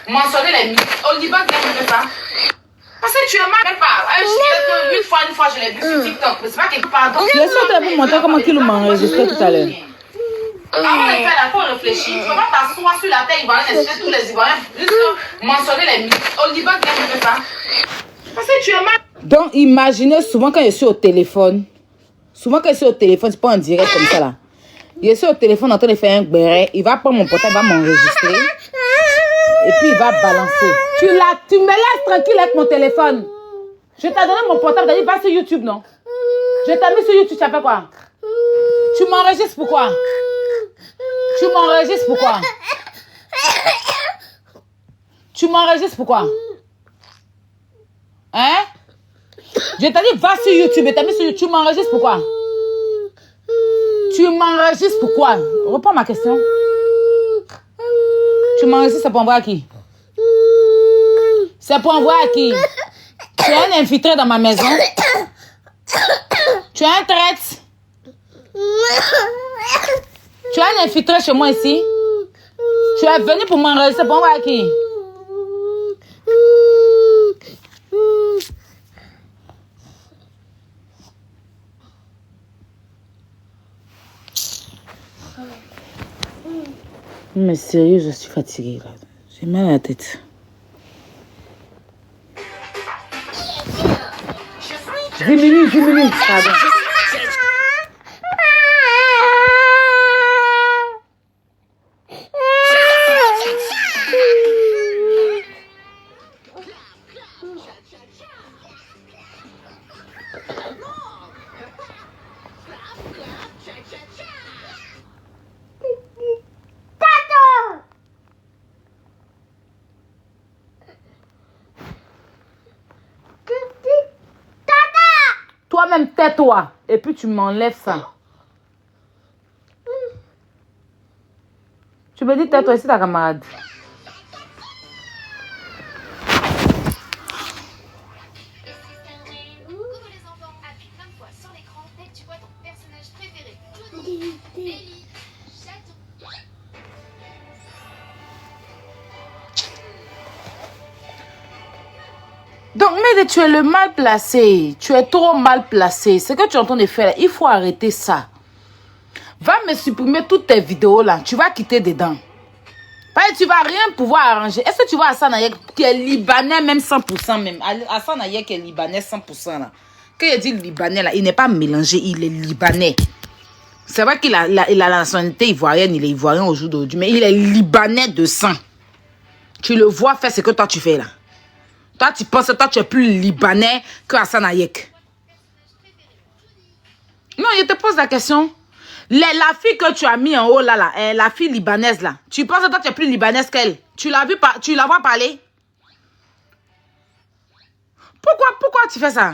mentionner les mythes. Au Liban, tu ne pas. Parce que tu es mal pas. Une fois, je l'ai vu sur TikTok. Mais c'est pas quelque part. Laisse-moi te montrer comment il m'a enregistré tout à l'heure. Avant de faire la fois, réfléchir. Tu ne peux pas t'asseoir sur la terre ivoirienne et tous les Ivoiriens. Juste mentionner les mythes. Au Liban, tu ne pas. Parce que tu es mal. Donc, imaginez souvent quand je suis au téléphone. Souvent quand je suis au téléphone, c'est pas en direct comme ça là. Je suis au téléphone en train de faire un béret. Il va prendre mon portable, il va m'enregistrer. Et puis il va balancer. Tu me laisses tranquille avec mon téléphone. Je t'ai donné mon portable, t'as dit va sur YouTube, non? Je t'ai mis sur YouTube, tu as fait quoi? Tu m'enregistres pourquoi? Tu m'enregistres pourquoi? Tu m'enregistres pourquoi? Hein? Je t'ai dit va sur YouTube, et t'as mis sur YouTube, tu m'enregistres pourquoi? Tu m'enregistres pourquoi? Reprends ma question. Tu m'enregistres, c'est pour envoyer à qui? C'est pour envoyer à qui? Tu es un infiltré dans ma maison? Tu es un traître? Tu es un infiltré chez moi ici? Tu es venu pour m'enregistrer, pour envoyer à qui? Mais sérieux, je suis fatiguée là. J'ai mal à la tête. 10 minutes, pardon. Toi-même, tais-toi. Et puis tu m'enlèves ça. Tu me dis tais-toi, ici ta camarade. Donc, mais tu es le mal placé. Tu es trop mal placé. Ce que tu es en train de faire, il faut arrêter ça. Va me supprimer toutes tes vidéos là. Tu vas quitter dedans. Parce que tu vas rien pouvoir arranger. Est-ce que tu vois Hassan Ayek qui est libanais même 100% même. Hassan Ayek est libanais 100% là. Quand il dit libanais là, il n'est pas mélangé. Il est libanais. C'est vrai qu'il a la nationalité ivoirienne. Il est ivoirien au jour d'aujourd'hui. Mais il est libanais de sang. Tu le vois faire ce que toi tu fais là. Toi, tu penses que toi, tu es plus libanais que Hassan Ayek. Non, je te pose la question. La fille que tu as mis en haut, là, la fille libanaise, là. Tu penses que toi, tu es plus libanaise qu'elle. Tu la vois parler? Pourquoi tu fais ça?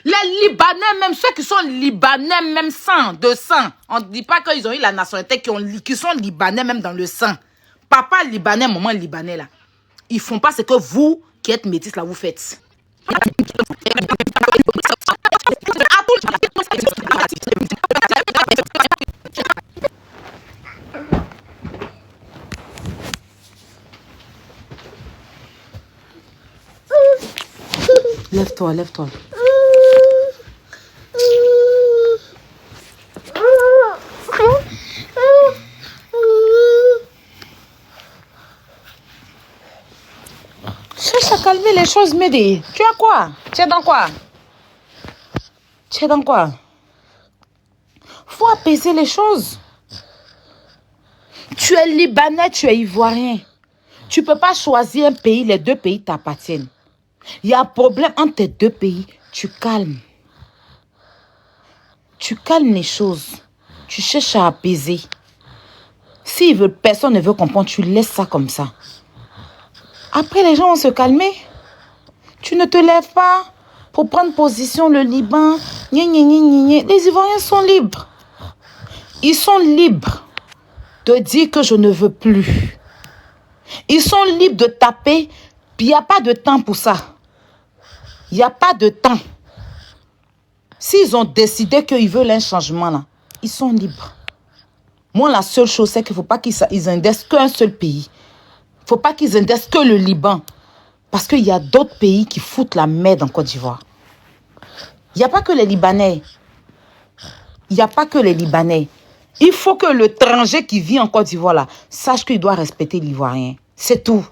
Les Libanais, même ceux qui sont Libanais, même de sang. On ne dit pas qu'ils ont eu la nationalité, qui sont Libanais, même dans le sang. Papa libanais, maman libanais, là. Ils font pas ce que vous, qui êtes métis, là, vous faites. Lève-toi, lève-toi. Cherche à calmer les choses, Mehdi. Tu as quoi? Tu es dans quoi? Tu es dans quoi? Faut apaiser les choses. Tu es libanais, tu es ivoirien. Tu peux pas choisir un pays, les deux pays t'appartiennent. Il y a un problème entre tes deux pays. Tu calmes. Tu calmes les choses. Tu cherches à apaiser. Si personne ne veut comprendre, tu laisses ça comme ça. Après, les gens vont se calmer. Tu ne te lèves pas pour prendre position, le Liban. Gna, gna, gna, gna, gna. Les Ivoiriens sont libres. Ils sont libres de dire que je ne veux plus. Ils sont libres de taper. Puis il n'y a pas de temps pour ça. Il n'y a pas de temps. S'ils ont décidé qu'ils veulent un changement, là, ils sont libres. Moi, la seule chose, c'est qu'il ne faut pas qu'ils indexent qu'un seul pays. Il ne faut pas qu'ils intéressent que le Liban. Parce qu'il y a d'autres pays qui foutent la merde en Côte d'Ivoire. Il n'y a pas que les Libanais. Il n'y a pas que les Libanais. Il faut que l'étranger qui vit en Côte d'Ivoire là sache qu'il doit respecter l'Ivoirien. C'est tout.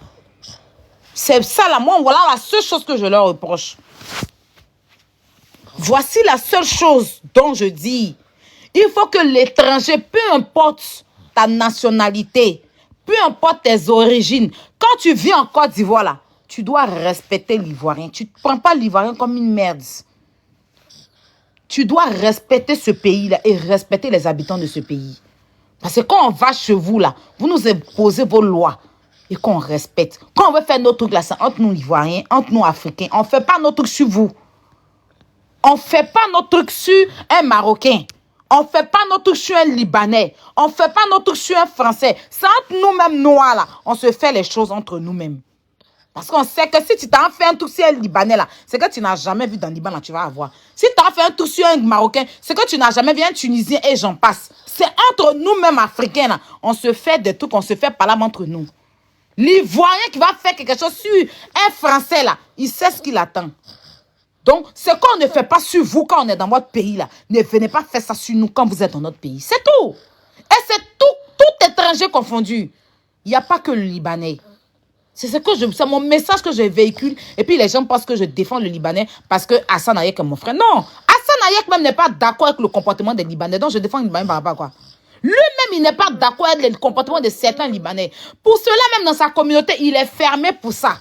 C'est ça là. Moi, voilà la seule chose que je leur reproche. Voici la seule chose dont je dis. Il faut que l'étranger, peu importe ta nationalité, peu importe tes origines, quand tu vis en Côte d'Ivoire là, tu dois respecter l'Ivoirien. Tu ne prends pas l'Ivoirien comme une merde. Tu dois respecter ce pays-là et respecter les habitants de ce pays. Parce que quand on va chez vous, là, vous nous imposez vos lois et qu'on respecte. Quand on veut faire nos trucs, là, c'est entre nous, Ivoiriens, entre nous, Africains. On ne fait pas nos trucs sur vous. On ne fait pas nos trucs sur un Marocain. On ne fait pas nos trucs sur un Libanais. On ne fait pas nos trucs sur un Français. C'est entre nous-mêmes, noirs, là. On se fait les choses entre nous-mêmes. Parce qu'on sait que si tu t'en fais un truc sur un Libanais là, c'est que tu n'as jamais vu dans le Liban là, tu vas avoir. Si tu t'en fais un truc sur un Marocain, c'est que tu n'as jamais vu un Tunisien et j'en passe. C'est entre nous-mêmes Africains là. On se fait des trucs, on se fait parler entre nous. L'Ivoirien qui va faire quelque chose sur un Français là, il sait ce qu'il attend. Donc, ce qu'on ne fait pas sur vous quand on est dans votre pays là, ne venez pas faire ça sur nous quand vous êtes dans notre pays. C'est tout. Et c'est tout étranger confondu. Il n'y a pas que le Libanais. C'est mon message que je véhicule. Et puis les gens pensent que je défends le Libanais parce que Hassan Hayek est mon frère. Non, Hassan Hayek même n'est pas d'accord avec le comportement des Libanais. Donc je défends le Libanais par rapport à quoi? Lui-même, il n'est pas d'accord avec le comportement de certains Libanais. Pour cela, même dans sa communauté, il est fermé pour ça.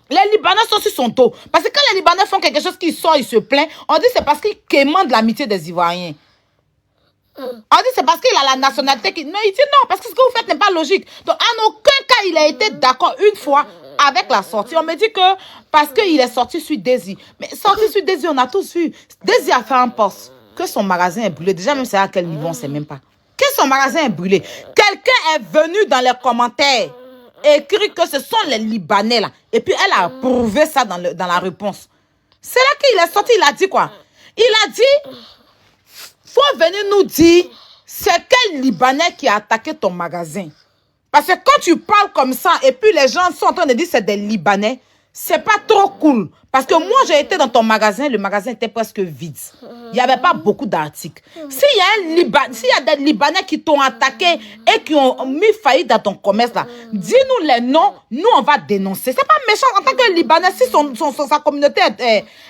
Les Libanais sont sur son dos. Parce que quand les Libanais font quelque chose qui sort, ils se plaignent, on dit c'est parce qu'ils quémandent l'amitié des Ivoiriens. On dit c'est parce qu'il a la nationalité qui... Non, il dit non, parce que ce que vous faites n'est pas logique. Donc, en aucun cas, il a été d'accord une fois avec la sortie. On me dit que parce qu'il est sorti sur Daisy. Mais sorti sur Daisy, on a tous vu. Daisy a fait un poste. Que son magasin est brûlé. Déjà, même c'est à quel niveau, on ne sait même pas. Que son magasin est brûlé. Quelqu'un est venu dans les commentaires écrit que ce sont les Libanais là. Et puis, elle a prouvé ça dans la réponse. C'est là qu'il est sorti, il a dit quoi? Il a dit... faut venir nous dire c'est quel Libanais qui a attaqué ton magasin. Parce que quand tu parles comme ça et puis les gens sont en train de dire c'est des Libanais, c'est pas trop cool. Parce que moi j'ai été dans ton magasin, le magasin était presque vide. Il n'y avait pas beaucoup d'articles. S'il y a des Libanais qui t'ont attaqué et qui ont mis faillite dans ton commerce là, dis-nous les noms, nous on va dénoncer. C'est pas méchant en tant que Libanais si sa communauté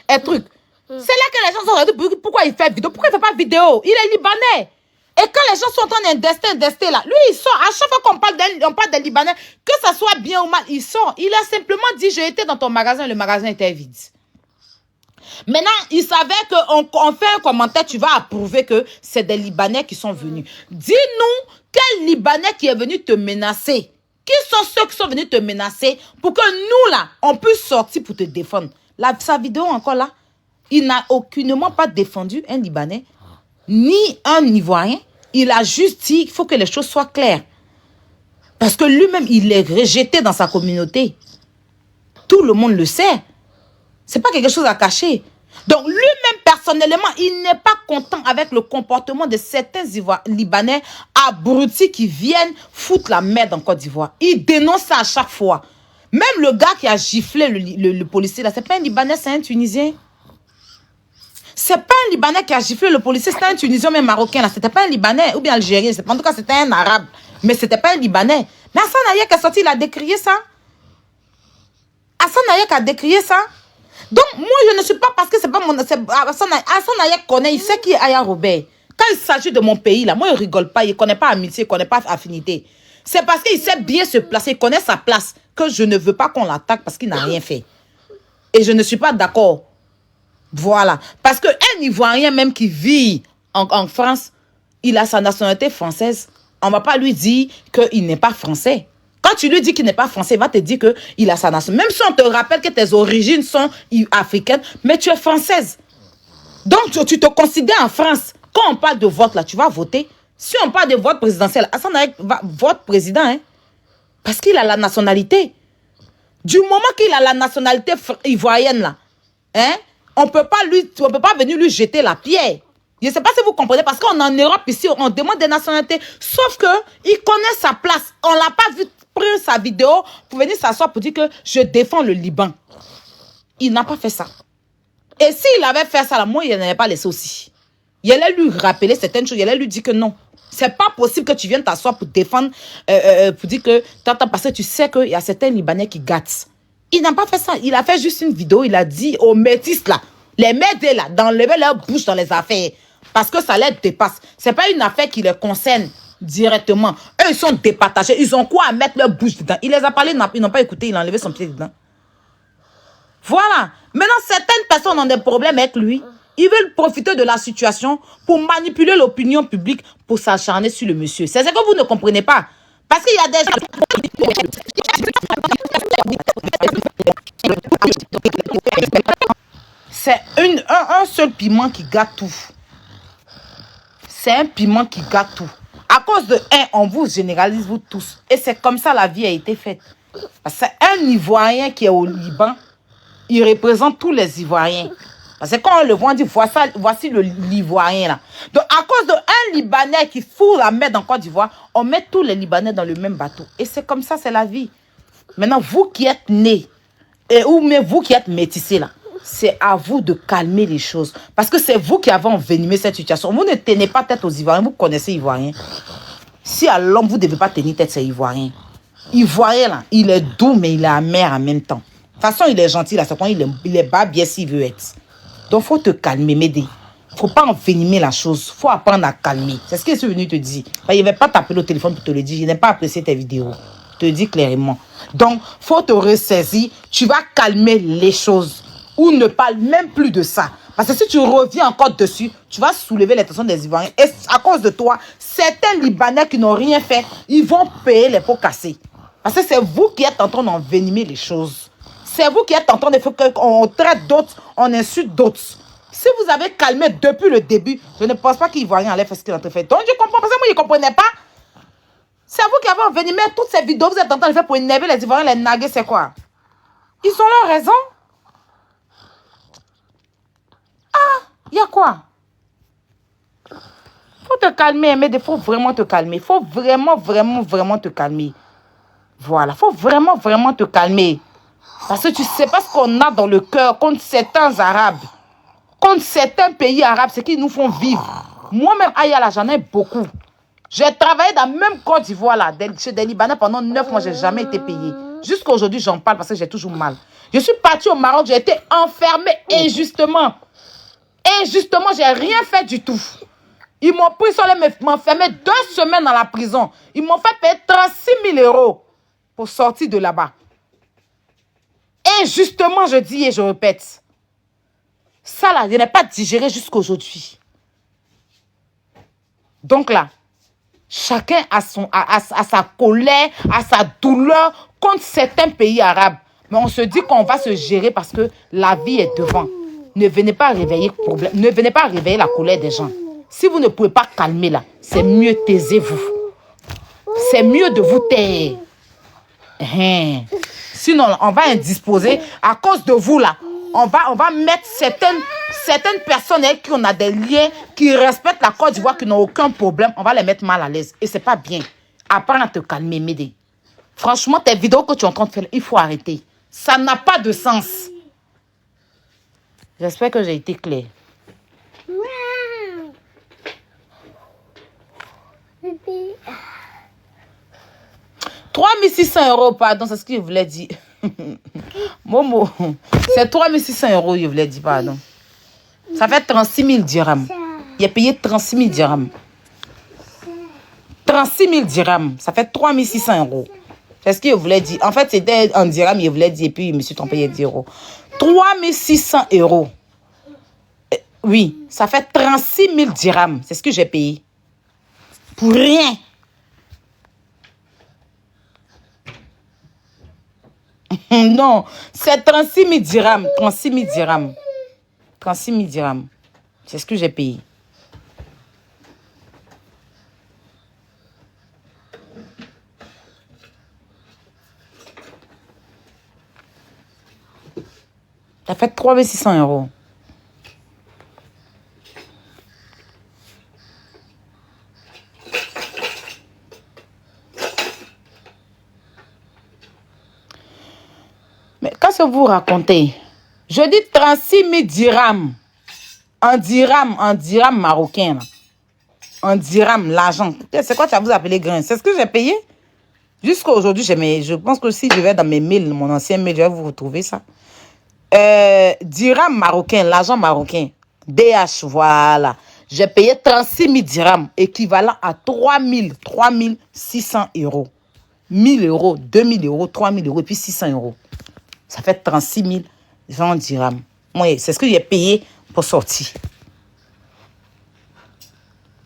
est truc. C'est là que les gens sont dit pourquoi il fait vidéo. Pourquoi il ne fait pas vidéo? Il est Libanais. Et quand les gens sont en train d'investir là, lui il sort. À chaque fois qu'on parle des Libanais, que ça soit bien ou mal, il sort. Il a simplement dit j'ai été dans ton magasin, le magasin était vide. Maintenant, il savait qu'on fait un commentaire, tu vas approuver que c'est des Libanais qui sont venus. Dis-nous quel Libanais qui est venu te menacer. Qui sont ceux qui sont venus te menacer pour que nous là, on puisse sortir pour te défendre. Sa vidéo encore là. Il n'a aucunement pas défendu un Libanais, ni un Ivoirien. Il a juste dit qu'il faut que les choses soient claires. Parce que lui-même, il est rejeté dans sa communauté. Tout le monde le sait. Ce n'est pas quelque chose à cacher. Donc lui-même, personnellement, il n'est pas content avec le comportement de certains Libanais abrutis qui viennent foutre la merde en Côte d'Ivoire. Il dénonce ça à chaque fois. Même le gars qui a giflé le policier, là, ce n'est pas un Libanais, c'est un Tunisien. C'est pas un Libanais qui a giflé le policier, c'était un Tunisien, même Marocain. C'était pas un Libanais ou bien Algérien. En tout cas, c'était un Arabe. Mais c'était pas un Libanais. Mais Hassan Hayek est sorti, il a décrié ça. Hassan Hayek a décrié ça. Donc, moi, je ne suis pas parce que c'est pas mon... Hassan Hayek connaît, il sait qui est Aya Robert. Quand il s'agit de mon pays, là, moi, il rigole pas. Il connaît pas amitié, il connaît pas affinité. C'est parce qu'il sait bien se placer, il connaît sa place, que je ne veux pas qu'on l'attaque parce qu'il n'a rien fait. Et je ne suis pas d'accord. Voilà. Parce qu'un Ivoirien même qui vit en France, il a sa nationalité française. On ne va pas lui dire qu'il n'est pas français. Quand tu lui dis qu'il n'est pas français, il va te dire qu'il a sa nationalité. Même si on te rappelle que tes origines sont africaines, mais tu es française. Donc, tu te considères en France. Quand on parle de vote, là, tu vas voter. Si on parle de vote présidentiel, Hassan Hayek vote président. Hein, parce qu'il a la nationalité. Du moment qu'il a la nationalité ivoirienne, là, hein, on ne peut pas venir lui jeter la pierre. Je ne sais pas si vous comprenez, parce qu'en Europe, ici, on demande des nationalités. Sauf qu'il connaît sa place. On ne l'a pas vu pris sa vidéo pour venir s'asseoir pour dire que je défends le Liban. Il n'a pas fait ça. Et s'il avait fait ça, là, moi, il n'avait pas laissé aussi. Il allait lui rappeler certaines choses. Il allait lui dire que non. C'est pas possible que tu viennes t'asseoir pour défendre, pour dire que parce que tu sais qu'il y a certains Libanais qui gâtent. Il n'a pas fait ça. Il a fait juste une vidéo. Il a dit aux métis là, les m'aider là, d'enlever leur bouche dans les affaires. Parce que ça les dépasse. C'est pas une affaire qui les concerne directement. Eux, ils sont départagés. Ils ont quoi à mettre leur bouche dedans? Il les a parlé, ils n'ont pas écouté. Il a enlevé son pied dedans. Voilà. Maintenant, certaines personnes ont des problèmes avec lui. Ils veulent profiter de la situation pour manipuler l'opinion publique pour s'acharner sur le monsieur. C'est ce que vous ne comprenez pas. Parce qu'il y a des gens... C'est un seul piment qui gâte tout. C'est un piment qui gâte tout. À cause de un, on vous généralise vous tous. Et c'est comme ça la vie a été faite. C'est un Ivoirien qui est au Liban. Il représente tous les Ivoiriens. Parce que quand on le voit, on dit voici l'Ivoirien là. Donc à cause d'un Libanais qui fout la merde en Côte d'Ivoire, on met tous les Libanais dans le même bateau. Et c'est comme ça, c'est la vie. Maintenant, vous qui êtes nés, ou même vous qui êtes métissés là, c'est à vous de calmer les choses. Parce que c'est vous qui avez envenimé cette situation. Vous ne tenez pas tête aux Ivoiriens, vous connaissez Ivoiriens. Si à l'homme, vous ne devez pas tenir tête, c'est Ivoirien. Ivoirien là, il est doux, mais il est amer en même temps. De toute façon, il est gentil là, c'est quand il est bas bien s'il veut être. Donc, il faut te calmer, m'aider. Il ne faut pas envenimer la chose. Il faut apprendre à calmer. C'est ce que je suis venu te dire. Il ne va pas t'appeler au téléphone pour te le dire. Je n'ai pas apprécié tes vidéos. Je te le dis clairement. Donc, il faut te ressaisir. Tu vas calmer les choses. Ou ne parle même plus de ça. Parce que si tu reviens encore dessus, tu vas soulever l'attention des Ivoiriens. Et à cause de toi, certains Libanais qui n'ont rien fait, ils vont payer les pots cassés. Parce que c'est vous qui êtes en train d'envenimer les choses. C'est vous qui êtes en train de faire qu'on traite d'autres, on insulte d'autres. Si vous avez calmé depuis le début, je ne pense pas qu'il va rien aller faire ce qu'il est en train de faire. Donc je comprends, parce que moi, je ne comprenais pas. C'est vous qui avez envenimé toutes ces vidéos, vous êtes en train de faire pour énerver les Ivoiriens, les naguer, c'est quoi? Ils ont leur raison. Ah, il y a quoi? Faut te calmer, mais il faut vraiment te calmer. Il faut vraiment te calmer. Voilà, il faut vraiment te calmer. Parce que tu ne sais pas ce qu'on a dans le cœur contre certains Arabes, contre certains pays arabes, c'est qu'ils nous font vivre. Moi-même, Ayala, j'en ai beaucoup. J'ai travaillé dans la même Côte d'Ivoire, là, chez des Libanais pendant 9 mois, je n'ai jamais été payé. Jusqu'à aujourd'hui, j'en parle parce que j'ai toujours mal. Je suis partie au Maroc, j'ai été enfermée injustement. Injustement, je n'ai rien fait du tout. Ils m'ont pris sur m'enfermer 2 semaines dans la prison. Ils m'ont fait payer 36 000 € pour sortir de là-bas. Et justement, je dis et je répète, ça là, je n'ai pas digéré jusqu'à aujourd'hui. Donc là, chacun a sa colère, a sa douleur contre certains pays arabes. Mais on se dit qu'on va se gérer parce que la vie est devant. Ne venez pas réveiller le problème, ne venez pas réveiller la colère des gens. Si vous ne pouvez pas calmer là, c'est mieux taisez-vous. C'est mieux de vous taire. Sinon, on va indisposer à cause de vous là. On va mettre certaines personnes avec qui on a des liens, qui respectent la Côte d'Ivoire, qui n'ont aucun problème. On va les mettre mal à l'aise. Et c'est pas bien. Apprends à te calmer, Médé. Franchement, tes vidéos que tu es en train de faire, il faut arrêter. Ça n'a pas de sens. J'espère que j'ai été claire. 3600 €, pardon, c'est ce que je voulais dire. Momo, c'est 3600 €, je voulais dire, pardon. Ça fait 36 000 dirhams. Il a payé 36 000 dirhams. 36 000 dirhams, ça fait 3600 €. C'est ce que je voulais dire. En fait, c'était en dirhams, je voulais dire, et puis je me suis trompé, il y a 10 €. 3600 €. Oui, ça fait 36 000 dirhams. C'est ce que j'ai payé. Pour rien. Non, c'est 36 000 dirhams. 36 000 dirhams. 36 000 dirhams. C'est ce que j'ai payé. Ça fait 3600 €. Mais qu'est-ce que vous racontez? Je dis 36 000 dirhams. En dirham marocain. Là. En dirham, l'argent. C'est quoi tu as vous appelé grain? C'est ce que j'ai payé? Jusqu'à aujourd'hui, je pense que si je vais dans mes mails, mon ancien mail, je vais vous retrouver ça. Dirham marocain, l'argent marocain. DH, voilà. J'ai payé 36 000 dirhams, équivalent à 3 600 euros. 1 000 euros, 2 000 euros, 3 000 euros, et puis 600 euros. Ça fait 36 000 dirhams. Oui, c'est ce que j'ai payé pour sortir.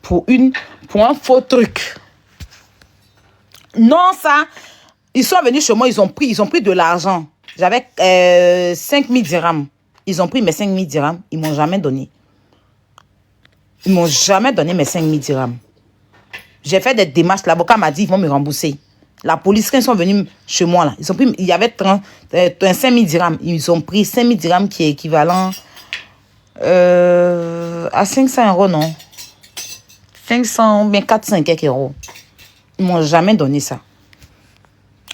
Pour un faux truc. Non, ça, ils sont venus chez moi, ils ont pris de l'argent. J'avais 5 000 dirhams. Ils ont pris mes 5 000 dirhams, ils ne m'ont jamais donné. Ils ne m'ont jamais donné mes 5 000 dirhams. J'ai fait des démarches, l'avocat m'a dit ils vont me rembourser. La police, quand ils sont venus chez moi, là, ils ont pris, il y avait 5 000 dirhams. Ils ont pris 5 000 dirhams qui est équivalent à 500 euros, non? 500, bien 400 quelques euros. Ils ne m'ont jamais donné ça.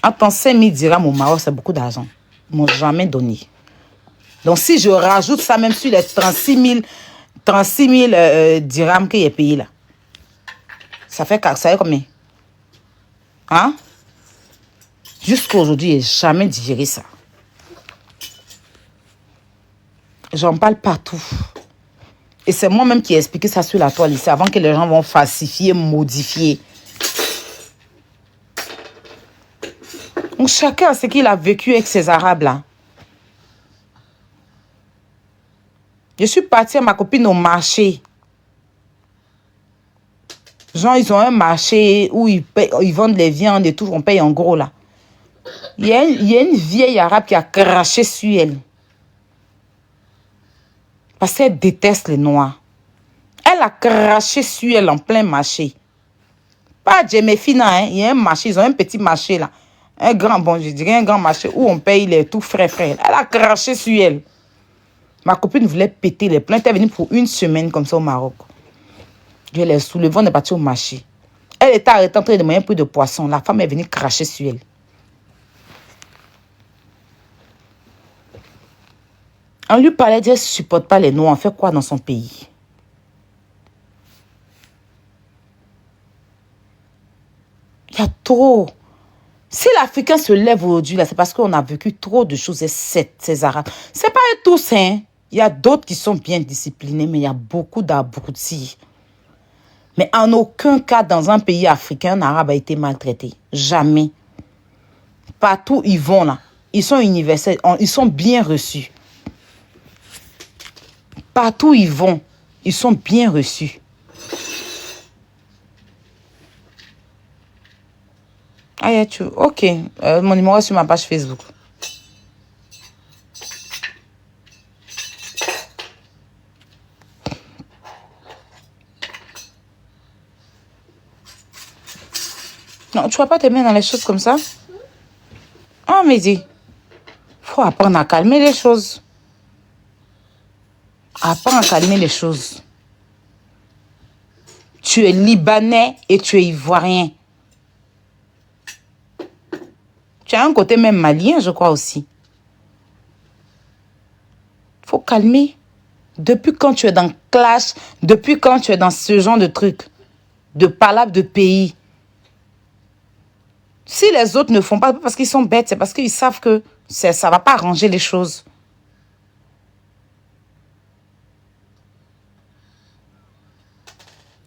Attends, 5 000 dirhams au Maroc, c'est beaucoup d'argent. Ils ne m'ont jamais donné. Donc, si je rajoute ça même sur les 36 000 dirhams que j'ai payé là, ça fait combien? Hein? Jusqu'à aujourd'hui, je n'ai jamais digéré ça. J'en parle partout. Et c'est moi-même qui ai expliqué ça sur la toile ici, avant que les gens vont falsifier, modifier. Donc, chacun a ce qu'il a vécu avec ces Arabes là. Je suis partie à ma copine au marché. Genre, ils ont un marché où ils vendent les viandes et tout, on paye en gros là. Il y a une vieille arabe qui a craché sur elle. Parce qu'elle déteste les noirs. Elle a craché sur elle en plein marché. Pas Djemefina, hein. Il y a un marché, ils ont un petit marché là. Un grand, bon, je dirais un grand marché où on paye les tout frais. Elle a craché sur elle. Ma copine voulait péter les plaintes. Elle est venue pour 1 semaine comme ça au Maroc. Je l'ai soulevée, on est parti au marché. Elle était arrêtée en train de manger un peu de poisson. La femme est venue cracher sur elle. On lui parlait, elle ne supporte pas les noirs. On fait quoi dans son pays? Il y a trop. Si l'Africain se lève aujourd'hui, c'est parce qu'on a vécu trop de choses, ces Arabes. Ce n'est pas eux tous, hein. Il y a d'autres qui sont bien disciplinés, mais il y a beaucoup d'abrutis. Mais en aucun cas, dans un pays africain, un Arabe a été maltraité. Jamais. Partout ils vont là, ils sont universels, ils sont bien reçus. Partout ils vont, ils sont bien reçus. Ah, ok, mon numéro est sur ma page Facebook. Non, tu vas pas te mettre dans les choses comme ça? Ah, mais dis, faut apprendre à calmer les choses. Apprends à calmer les choses. Tu es Libanais et tu es Ivoirien. Tu as un côté même malien, je crois aussi. Faut calmer. Depuis quand tu es dans clash, depuis quand tu es dans ce genre de truc, de palabres de pays. Si les autres ne font pas, parce qu'ils sont bêtes, c'est parce qu'ils savent que ça ne va pas arranger les choses.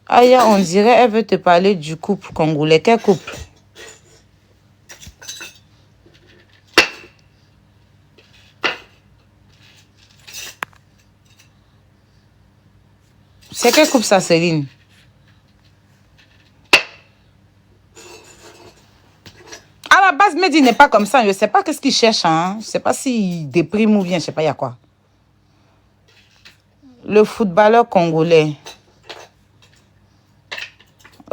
Aya, on dirait, elle veut te parler du couple congolais. Quel couple? C'est quel couple ça, Céline? À la base, Mehdi n'est pas comme ça. Je ne sais pas qu'est-ce qu'il cherche. Hein. Je ne sais pas s'il déprime ou bien, je ne sais pas, il y a quoi. Le footballeur congolais.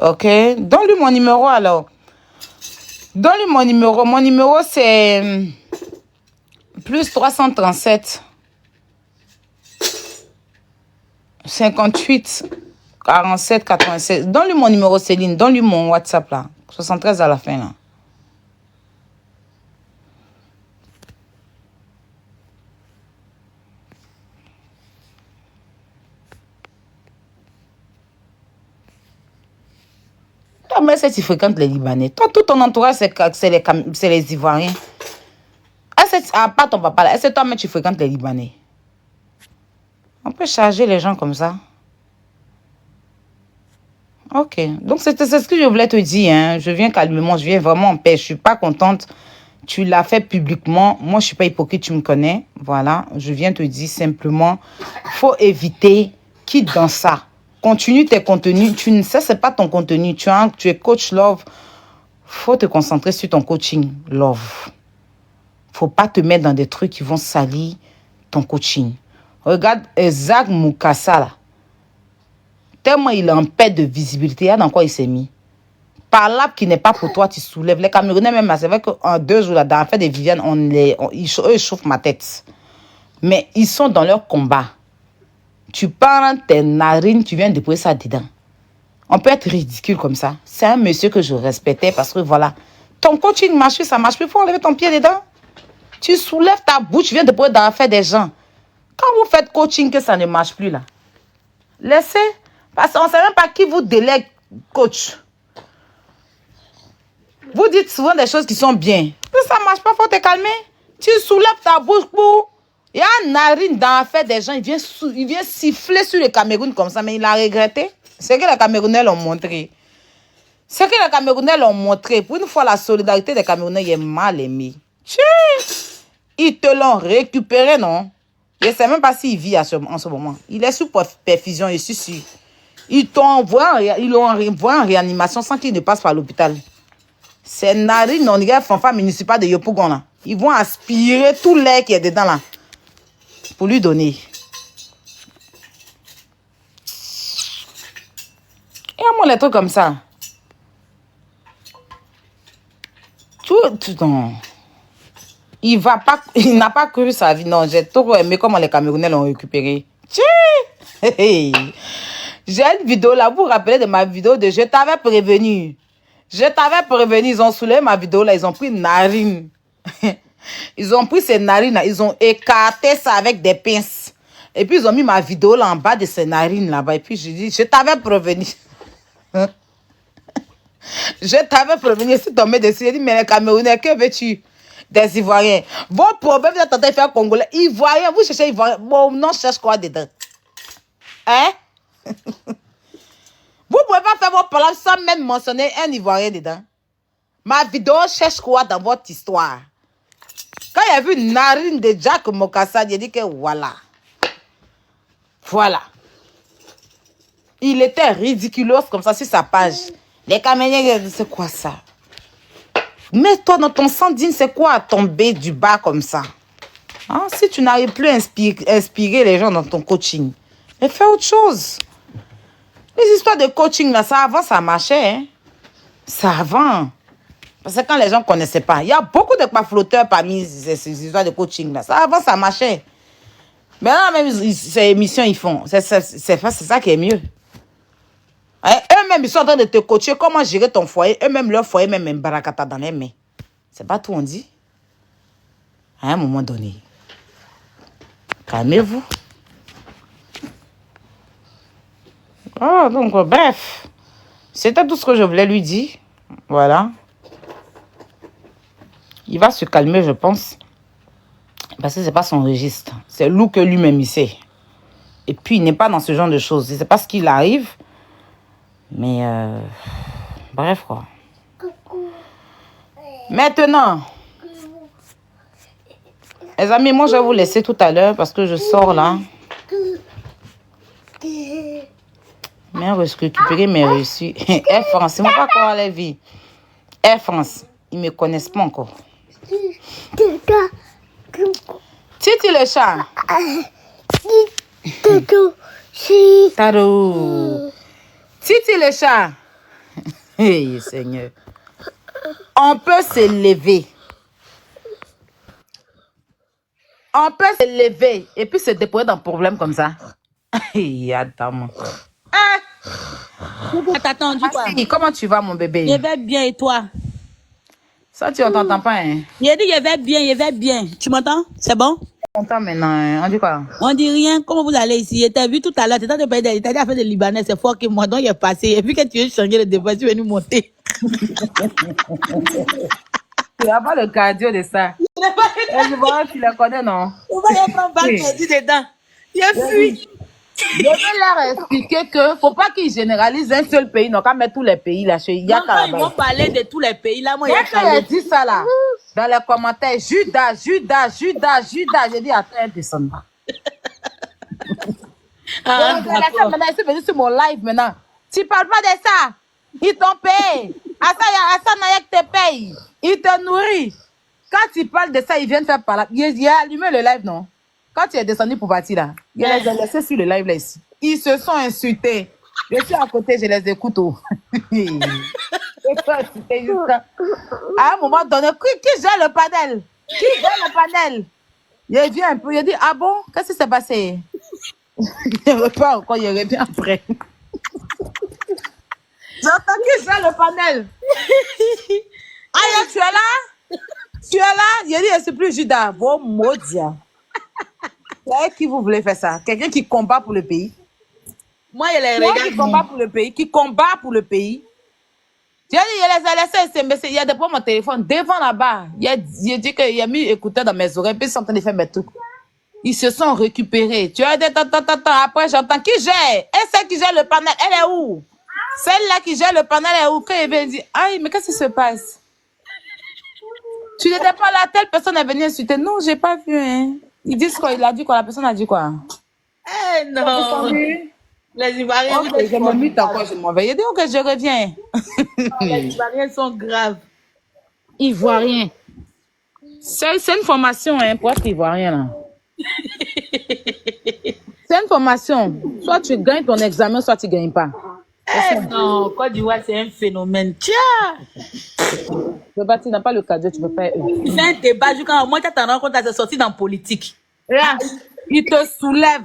Ok. Donne-lui mon numéro alors. Donne-lui mon numéro. Mon numéro, c'est plus 337 58 47 96. Donne-lui mon numéro, Céline. Donne-lui mon WhatsApp là. 73 à la fin là. Toi, mais si tu fréquentes les Libanais, toi, tout ton entourage, c'est les Ivoiriens. À part ton papa, là, est-ce que toi, mais tu fréquentes les Libanais? On peut charger les gens comme ça. Ok. Donc, c'est ce que je voulais te dire. Hein. Je viens calmement, je viens vraiment en paix. Je suis pas contente. Tu l'as fait publiquement. Moi, je suis pas hypocrite, tu me connais. Voilà. Je viens te dire simplement, faut éviter, quitte dans ça. Continue tes contenus. Tu ne sais, c'est pas ton contenu. Tu es coach love. Faut te concentrer sur ton coaching love. Faut pas te mettre dans des trucs qui vont salir ton coaching. Regarde Zach Moukassa là. Tellement il est en paix de visibilité. Dans quoi il s'est mis? Par là qui n'est pas pour toi, tu soulèves. Les Camerounais même, c'est vrai qu'en 2 jours là, dans la fête des Viviane, ils chauffent ma tête. Mais ils sont dans leur combat. Tu parles tes narines, tu viens déposer ça dedans. On peut être ridicule comme ça. C'est un monsieur que je respectais parce que voilà. Ton coaching marche plus, ça marche plus. Il faut enlever ton pied dedans. Tu soulèves ta bouche, tu viens déposer dans la fête des gens. Quand vous faites coaching, que ça ne marche plus là. Laissez. Parce qu'on ne sait même pas qui vous délègue coach. Vous dites souvent des choses qui sont bien. Mais ça ne marche pas, il faut te calmer. Tu soulèves ta bouche pour... Il y a un narine dans la fête des gens, il vient siffler sur le Cameroun comme ça, mais il a regretté. C'est que les Camerounais l'ont montré. C'est que les Camerounais l'ont montré. Pour une fois, la solidarité des Camerounais est mal aimée. Ils te l'ont récupéré, non? Je ne sais même pas s'il vit en ce moment. Il est sous perfusion, je suis sûr. Ils l'ont envoyé en réanimation sans qu'il ne passe par l'hôpital. Ces narines non fanfare municipal de Yopougon là. Ils vont aspirer tout l'air qui est dedans là. Pour lui donner. Et à moi les trucs comme ça. Non. Il n'a pas cru sa vie. Non, j'ai trop aimé comment les Camerounais l'ont récupéré. J'ai une vidéo là, vous vous rappelez de ma vidéo de je t'avais prévenu. Je t'avais prévenu, ils ont soulevé ma vidéo là, ils ont pris une narine. Ils ont pris ces narines là, ils ont écarté ça avec des pinces. Et puis ils ont mis ma vidéo là en bas de ces narines là-bas. Et puis je dis, je t'avais prévenu. Je t'avais prévenu, si tu tombais dessus, j'ai dit, mais les Camerounais, que veux-tu? Des Ivoiriens. Vos problèmes, vous êtes en train de faire Congolais. Ivoiriens, vous cherchez Ivoiriens. Bon, non, je cherche quoi dedans? Hein? Vous ne pouvez pas faire vos problèmes sans même mentionner un Ivoirien dedans. Ma vidéo cherche quoi dans votre histoire? Quand il y a vu une narine de Jack Mokassa, il a dit que voilà. Voilà. Il était ridiculos comme ça sur sa page. Les Camerounais, c'est quoi ça? Mets-toi dans ton sang digne, c'est quoi tomber du bas comme ça? Hein? Si tu n'arrives plus à inspirer les gens dans ton coaching, mais fais autre chose. Les histoires de coaching, là, ça avant, ça marchait. Hein? Ça avant. Parce que quand les gens ne connaissaient pas, il y a beaucoup de flotteurs parmi ces histoires de coaching, là. Ça avant, ça marchait. Mais là, même ces émissions, ils font. C'est ça qui est mieux. Hein? Eux-mêmes, ils sont en train de te coacher comment gérer ton foyer. Eux-mêmes, leur foyer, même un barakata dans les mains. C'est pas tout, on dit. À un moment donné. Calmez-vous. Oh, donc, bref. C'était tout ce que je voulais lui dire. Voilà. Il va se calmer, je pense. Parce que c'est pas son registre. C'est loup que lui-même, il sait. Et puis, il n'est pas dans ce genre de choses. Il ne sait pas ce qu'il arrive. Mais, bref, quoi. Maintenant, les amis, moi, je vais vous laisser tout à l'heure parce que je sors là. Mais récupérer mes reçus. Air France, ils ne vont pas croire la vie. Air France, ils ne me connaissent pas encore. Titi le chat. Taro. Titi le chat. Hey, Seigneur. On peut se lever. On peut se lever et puis se déposer dans un problème comme ça. Hey, attends. T'as attendu quoi? Comment tu vas, mon bébé? Je vais bien et toi? Ça, tu n'entends pas, hein? Il a dit je vais bien, je vais bien. Tu m'entends? C'est bon? content maintenant. Hein. On dit quoi? On dit rien. Comment vous allez ici? T'as vu tout à l'heure, t'étais en train de parler de l'Italie, affaire de Libanais, c'est fort que moi, donc il est passé. Et puis que tu veux changer le débat, tu es venu monter. Tu n'as pas le cardio de ça. Je vois, tu le connais, non? On va y avoir un bac perdu dedans. Il a fui. Je vais leur expliquer que faut pas qu'ils généralisent un seul pays, non, quand mettre tous les pays là. Il y a Quand ils vont parler de tous les pays, là, moi, il y a quand il a dit ça là, dans les commentaires, Judas, j'ai dit attends, descendre. Maintenant, ils sont venus sur mon live maintenant. Tu parles pas de ça. Ils t'ont payé. Assa Naya te paye. Ils te nourrissent. Quand tu parles de ça, ils viennent faire par là. Il a allumé le live, non? Quand tu es descendu pour partir là, il les a laissés sur le live là ici. Ils se sont insultés. Je suis à côté, je les écoute. À un moment donné, qui gère le panel? Qui gère le panel? Il vient un peu, il dit, ah bon, qu'est-ce qui s'est passé? Il repart encore, il revient après. J'entends qui gère le panel. Ah, tu es là? Tu es là? Il a dit, je ne suis plus Judas. Vos maudits. C'est avec qui vous voulez faire ça? Quelqu'un qui combat pour le pays? Moi, il les regarde. Qui combat pour le pays? Qui combat pour le pays? J'ai dit, il les a laissés. Il y a des fois mon téléphone devant là-bas. Il a dit qu'il a mis écouteur dans mes oreilles. Puis ils sont en train de faire mes trucs. Ils se sont récupérés. Tu as dit, attends. Après, j'entends qui gère? Et celle qui gère le panel, elle est où? Celle-là qui gère le panel, elle est où? Quand il vient dire, aïe, mais qu'est-ce qui se passe? Tu n'étais pas là, telle personne est venue insulter. Non, j'ai pas vu, hein. Ils disent quoi? Il a dit quoi? La personne a dit quoi? Eh non. Les Ivoiriens, okay, je me mute encore, je m'en vais. Il dit, ok, je reviens. Les Ivoiriens sont graves. Ivoiriens. C'est une formation, hein, pour être Ivoirien, là. C'est une formation. Soit tu gagnes ton examen, soit tu ne gagnes pas. Eh non, Côte d'Ivoire, c'est un phénomène. Tiens! Le bâti n'a pas le cadeau, tu peux faire. Tu fais un débat, quand au moins tu t'en rends compte, tu es sorti dans la politique. Là, il te soulève.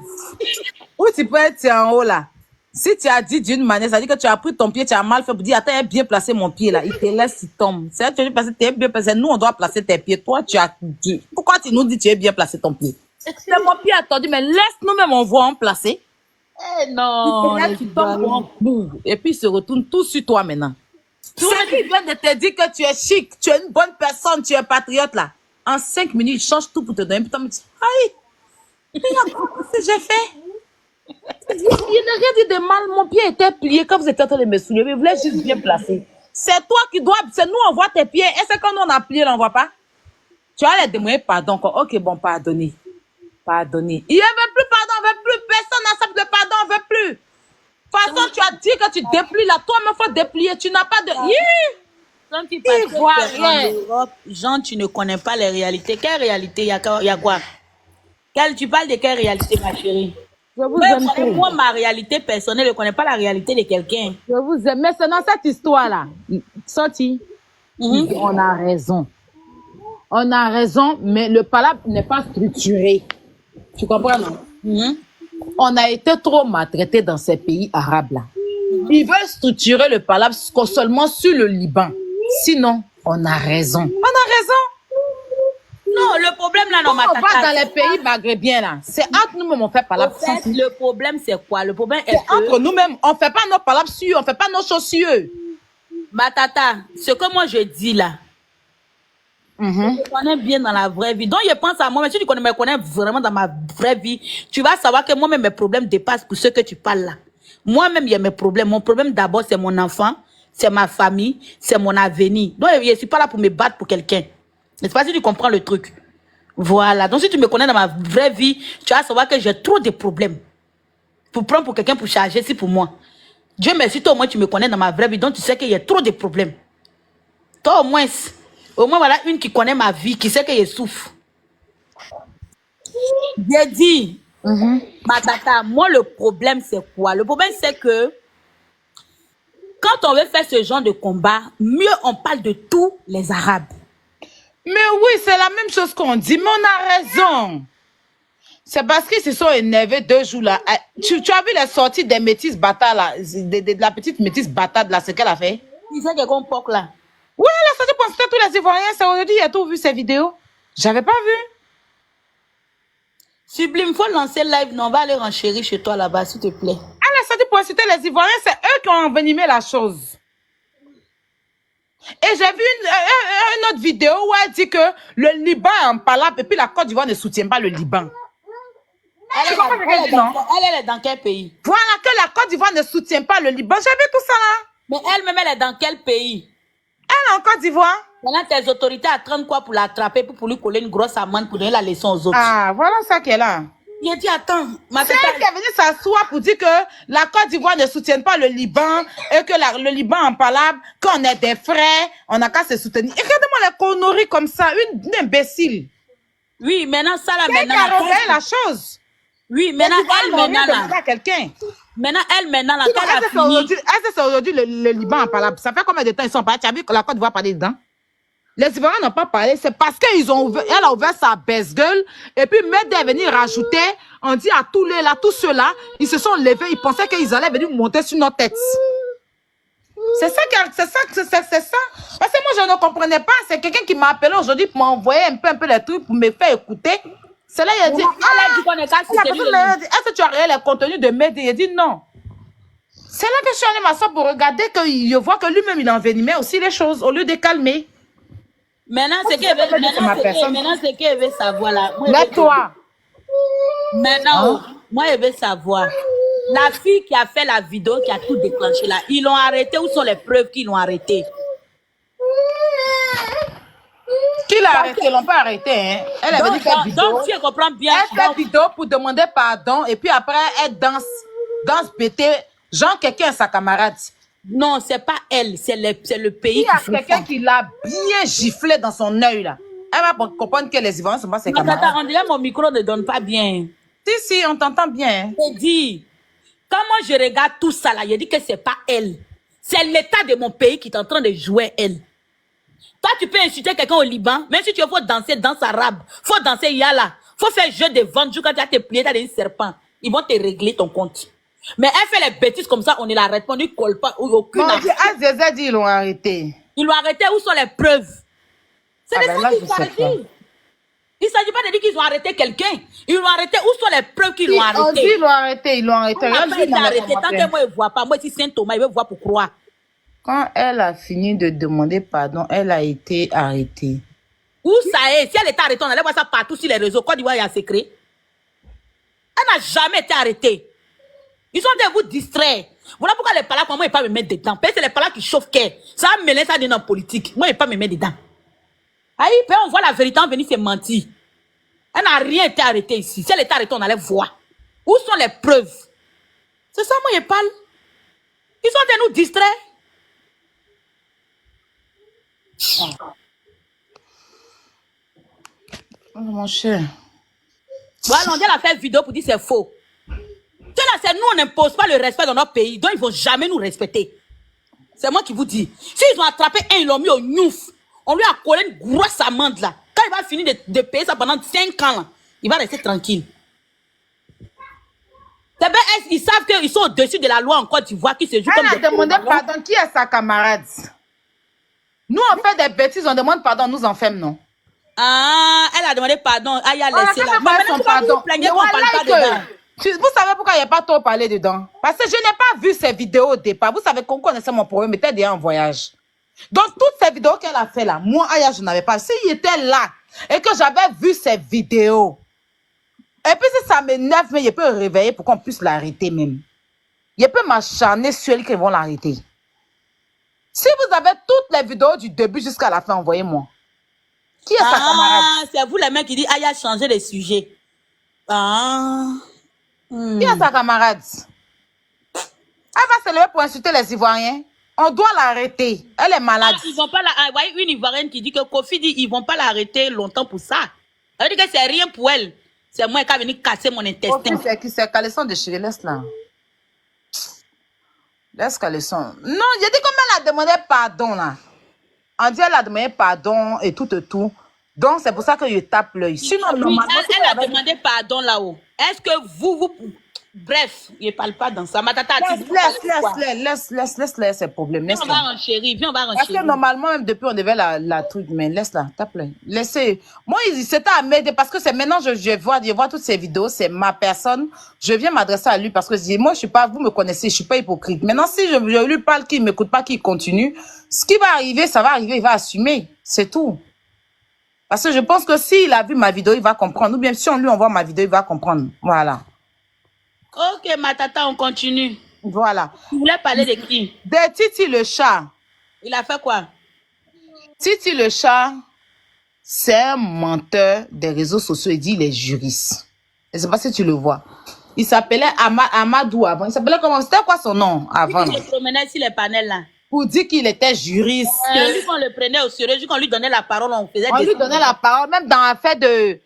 Ou tu peux être en haut là. Si tu as dit d'une manière, ça veut dire que tu as pris ton pied, tu as mal fait pour dire, attends, il a bien placé mon pied là. Il te laisse, il tombe. C'est tu as placé, tu es bien placé. Nous, on doit placer tes pieds. Toi, tu as dit. Pourquoi tu nous dis que tu es bien placé ton pied? C'est mon pied attendu, mais laisse-nous même, on voit en placer. Eh non. Là, tu tombes en boue. Et puis, il se retourne tout sur toi maintenant. Ceux qui viennent de te dire que tu es chic, tu es une bonne personne, tu es patriote là. En 5 minutes, ils changent tout pour te donner. Putain, me dit, aïe, qu'est-ce que j'ai fait? Il n'a rien dit de mal. Mon pied était plié quand vous étiez en train de me soulever. Vous voulez juste bien placer. C'est toi qui dois. C'est nous, on voit tes pieds. Et c'est quand nous, on a plié, on ne voit pas. Tu as les demander pardon. Ok, bon, pardonnez. Pardonnez. Il ne veut plus pardon, on ne veut plus. Personne n'accepte le pardon, on ne veut plus. De toute façon, tu as dit que tu déplies là. Toi-même, il faut déplier. Tu n'as pas de. Quand tu passes en Europe, Jean, tu ne connais pas les réalités. Quelle réalité? Il y a quoi? Tu parles de quelle réalité, ma chérie? Je vous aime. Moi, ma réalité personnelle, je ne connais pas la réalité de quelqu'un. Je vous aime. Mais c'est dans cette histoire-là. Sorti. On a raison. On a raison, mais le palabre n'est pas structuré. Tu comprends, non? On a été trop maltraités dans ces pays arabes-là. Ils veulent structurer le palabre seulement sur le Liban. Sinon, on a raison. On a raison. Non, le problème là, non, on va dans les pays maghrébiens là. C'est entre nous-mêmes on fait palabre. En fait, le problème c'est quoi? Le problème est que entre nous-mêmes, on fait pas nos palabres sur eux, on fait pas nos choses sur eux. Matata, ce que moi je dis là, je connais bien dans la vraie vie. Donc je pense à moi, mais si tu me connais vraiment dans ma vraie vie, tu vas savoir que moi-même mes problèmes dépassent pour ce que tu parles là. Moi-même, il y a mes problèmes. Mon problème d'abord, c'est mon enfant, c'est ma famille, c'est mon avenir. Donc je ne suis pas là pour me battre pour quelqu'un. Je ne sais pas si tu comprends le truc. Voilà. Donc si tu me connais dans ma vraie vie, tu vas savoir que j'ai trop de problèmes. Pour prendre pour quelqu'un pour charger, c'est pour moi. Dieu merci, toi au moins tu me connais dans ma vraie vie, donc tu sais qu'il y a trop de problèmes. Toi au moins voilà une qui connaît ma vie, qui sait que je souffre. J'ai dit, ma tata, moi le problème c'est quoi? Le problème c'est que quand on veut faire ce genre de combat, mieux on parle de tous les Arabes. Mais oui, c'est la même chose qu'on dit, mais on a raison. C'est parce qu'ils se sont énervés 2 jours là. Tu as vu la sortie des métisses bâtards là, de la petite métisse bâtarde là, ce qu'elle a fait? Tu sais qu'elle comporte là. Oui, elle a sorti pour tous les Ivoiriens, c'est aujourd'hui, il a tout vu ces vidéos. J'avais pas vu. Sublime, faut lancer live. Non, on va aller renchérir chez toi là-bas, s'il te plaît. Elle a sorti pour insulter les Ivoiriens, c'est eux qui ont envenimé la chose. Et j'ai vu une autre vidéo où elle dit que le Liban est en palabre et puis la Côte d'Ivoire ne soutient pas le Liban. Elle est dans quel pays? Voilà que la Côte d'Ivoire ne soutient pas le Liban. J'ai vu tout ça là. Mais elle-même, elle est dans quel pays? Elle est en Côte d'Ivoire. Maintenant, tes autorités attendent quoi pour l'attraper, pour lui coller une grosse amende pour donner la leçon aux autres? Ah, voilà ça qu'elle a. Il a dit, attends, C'est elle qui est venue s'asseoir pour dire que la Côte d'Ivoire ne soutient pas le Liban et que le Liban en palabre, qu'on est des frères, on n'a qu'à se soutenir. Et regardez-moi les conneries comme ça, une imbécile. Oui, maintenant, ça là, C'est elle qui a réveillé la chose. Oui, maintenant, elle, maintenant, là. Quelqu'un. Maintenant, elle, maintenant, là, quand elle a fini. Est-ce que c'est aujourd'hui le Liban en palabre? Ça fait combien de temps ils sont partis? Tu as vu que la Côte d'Ivoire parler dedans? Les Ivoiriens n'ont pas parlé, c'est parce qu'elle a ouvert sa baisse-gueule, et puis Mehdi est venu rajouter, on dit à tous ceux-là, ils se sont levés, ils pensaient qu'ils allaient venir monter sur nos têtes. C'est ça. Parce que moi, je ne comprenais pas, c'est quelqu'un qui m'a appelé aujourd'hui pour m'envoyer un peu les trucs, pour me faire écouter. C'est là, il a dit, est-ce que tu as regardé les contenus de Mehdi? Il a dit non. C'est là que je suis allée m'asseoir pour regarder, que je vois que lui-même, il envenimait aussi les choses, au lieu de calmer. Maintenant, c'est qu'elle veut savoir là. Lève-toi. Maintenant, moi, je veux savoir. La fille qui a fait la vidéo, qui a tout déclenché là, ils l'ont arrêté. Où sont les preuves qu'ils l'ont arrêté? Qui l'a arrêté? Ils l'ont pas arrêté. Hein? Elle est venue faire vidéo. Donc, tu comprends bien. Elle fait vidéo pour demander pardon et puis après, elle danse bêté. Genre, quelqu'un, sa camarade. Non, c'est pas elle, c'est le pays. Il y a quelqu'un qui l'a bien giflé dans son œil là. Elle va comprendre que les Ivoiriens sont pas ses camarades. Attends, on dirait mon micro ne donne pas bien. Si, on t'entend bien. Je dis, quand moi je regarde tout ça là, je dis que c'est pas elle. C'est l'état de mon pays qui est en train de jouer elle. Toi, tu peux insulter quelqu'un au Liban, même si tu veux, faut danser danse arabe, faut danser yala, faut faire jeu de vente, quand tu as te plié, tu as des serpents. Ils vont te régler ton compte. Mais elle fait les bêtises comme ça, on ne l'arrête pas, on ne colle pas, aucune action. Azézé dit ils l'ont arrêté. Ils l'ont arrêté, où sont les preuves? C'est de ça qu'il s'agit. Il ne s'agit pas de dire qu'ils ont arrêté quelqu'un. Ils l'ont arrêté, où sont les preuves qu'ils l'ont arrêté? On dit ils l'ont arrêté, ils l'ont arrêté. On n'a pas été arrêté, tant que moi je ne vois pas. Moi, si Saint Thomas, il veut voir pour croire. Quand elle a fini de demander pardon, elle a été arrêtée. Où ça est? Si elle était arrêtée, on allait voir ça partout sur les réseaux. Côte d'Ivoire, il y a un secret. Elle n'a jamais été arrêtée. Ils sont de vous distraire. Voilà pourquoi les palabres, moi, je ne vais pas me mettre dedans. Parce que c'est les palabres qui chauffent qu'elle. Ça va mêler ça dans la politique. Moi, je ne vais pas me mettre dedans. Aïe, on voit la vérité, on venir se mentir. Elle n'a rien été arrêtée ici. Si elle était arrêtée, on allait voir. Où sont les preuves? C'est ça, moi, je parle. Ils sont de nous distraire. Oh, mon cher. Voilà, on dit elle a fait vidéo pour dire c'est faux. C'est nous, on n'impose pas le respect dans notre pays. Donc, ils ne vont jamais nous respecter. C'est moi qui vous dis. S'ils ont attrapé un, ils l'ont mis au Nyouf. On lui a collé une grosse amende là. Quand il va finir de payer ça pendant 5 ans, là, il va rester tranquille. C'est bien, ils savent qu'ils sont au-dessus de la loi en Côte d'Ivoire qui se joue comme des... Elle a demandé pardon. Qui est sa camarade? Nous, on fait des bêtises, on demande pardon, nous enferme, non? Ah, elle a demandé pardon. Ah, il a laissé là. Mais maintenant, pardon. Vous plaignez qu'on ne parle pas dedans. Vous savez pourquoi il n'y a pas trop parlé dedans? Parce que je n'ai pas vu ces vidéos au départ. Vous savez qu'on connaissait mon problème, était déjà en voyage. Donc, toutes ces vidéos qu'elle a fait là, moi, Aya, je n'avais pas. S'il était là et que j'avais vu ces vidéos, et puis si ça m'énerve, mais je peux réveiller pour qu'on puisse l'arrêter même. Je peux m'acharner sur elle qu'ils vont l'arrêter. Si vous avez toutes les vidéos du début jusqu'à la fin, envoyez-moi. Qui est sa camarade? Ah, c'est vous les mecs qui disent, ah, il a changé de sujet. Ah. Qui est sa camarade? Elle va se lever pour insulter les Ivoiriens. On doit l'arrêter. Elle est malade. Ah, ils vont pas la... Vous voyez une Ivoirienne qui dit que Kofi dit ils vont pas l'arrêter longtemps pour ça. Elle dit que c'est rien pour elle. C'est moi qui a venu casser mon intestin. C'est qui? C'est Caleçon de chez laisse là. Laisse Caleçon. Non, j'ai dit comme elle a demandé pardon là. On dit elle a demandé pardon et tout. Donc c'est pour ça que je tape l'œil. Sinon, oui, normalement... elle a demandé pardon là-haut. Est-ce que vous Bref, il ne parle pas dans ça. Ma tata, Laisse ses problèmes. Viens, on va renchérir. Viens, on va Parce que renchérir. normalement, même depuis, on devait la truc, mais laisse-la, t'as plaît. Laissez. Moi, c'était à m'aider parce que c'est maintenant, je vois toutes ces vidéos, c'est ma personne. Je viens m'adresser à lui parce que je dis, moi, je suis pas, vous me connaissez, je suis pas hypocrite. Maintenant, si je lui parle, qu'il m'écoute pas, qu'il continue, ce qui va arriver, ça va arriver, il va assumer. C'est tout. Parce que je pense que s'il a vu ma vidéo, il va comprendre. Ou bien si on lui envoie ma vidéo, il va comprendre. Voilà. Ok, ma tata, on continue. Voilà. Tu voulais parler de qui? De Titi le chat. Il a fait quoi? Titi le chat, c'est un menteur des réseaux sociaux. Il dit il est juriste. Je ne sais pas si tu le vois. Il s'appelait Amadou avant. Il s'appelait comment? C'était quoi son nom avant? Il se promenait sur les panels là. Pour dire qu'il était juriste. Lui, on le prenait au sérieux, qu'on lui donnait la parole, on faisait On lui donnait la parole, même dans l'affaire de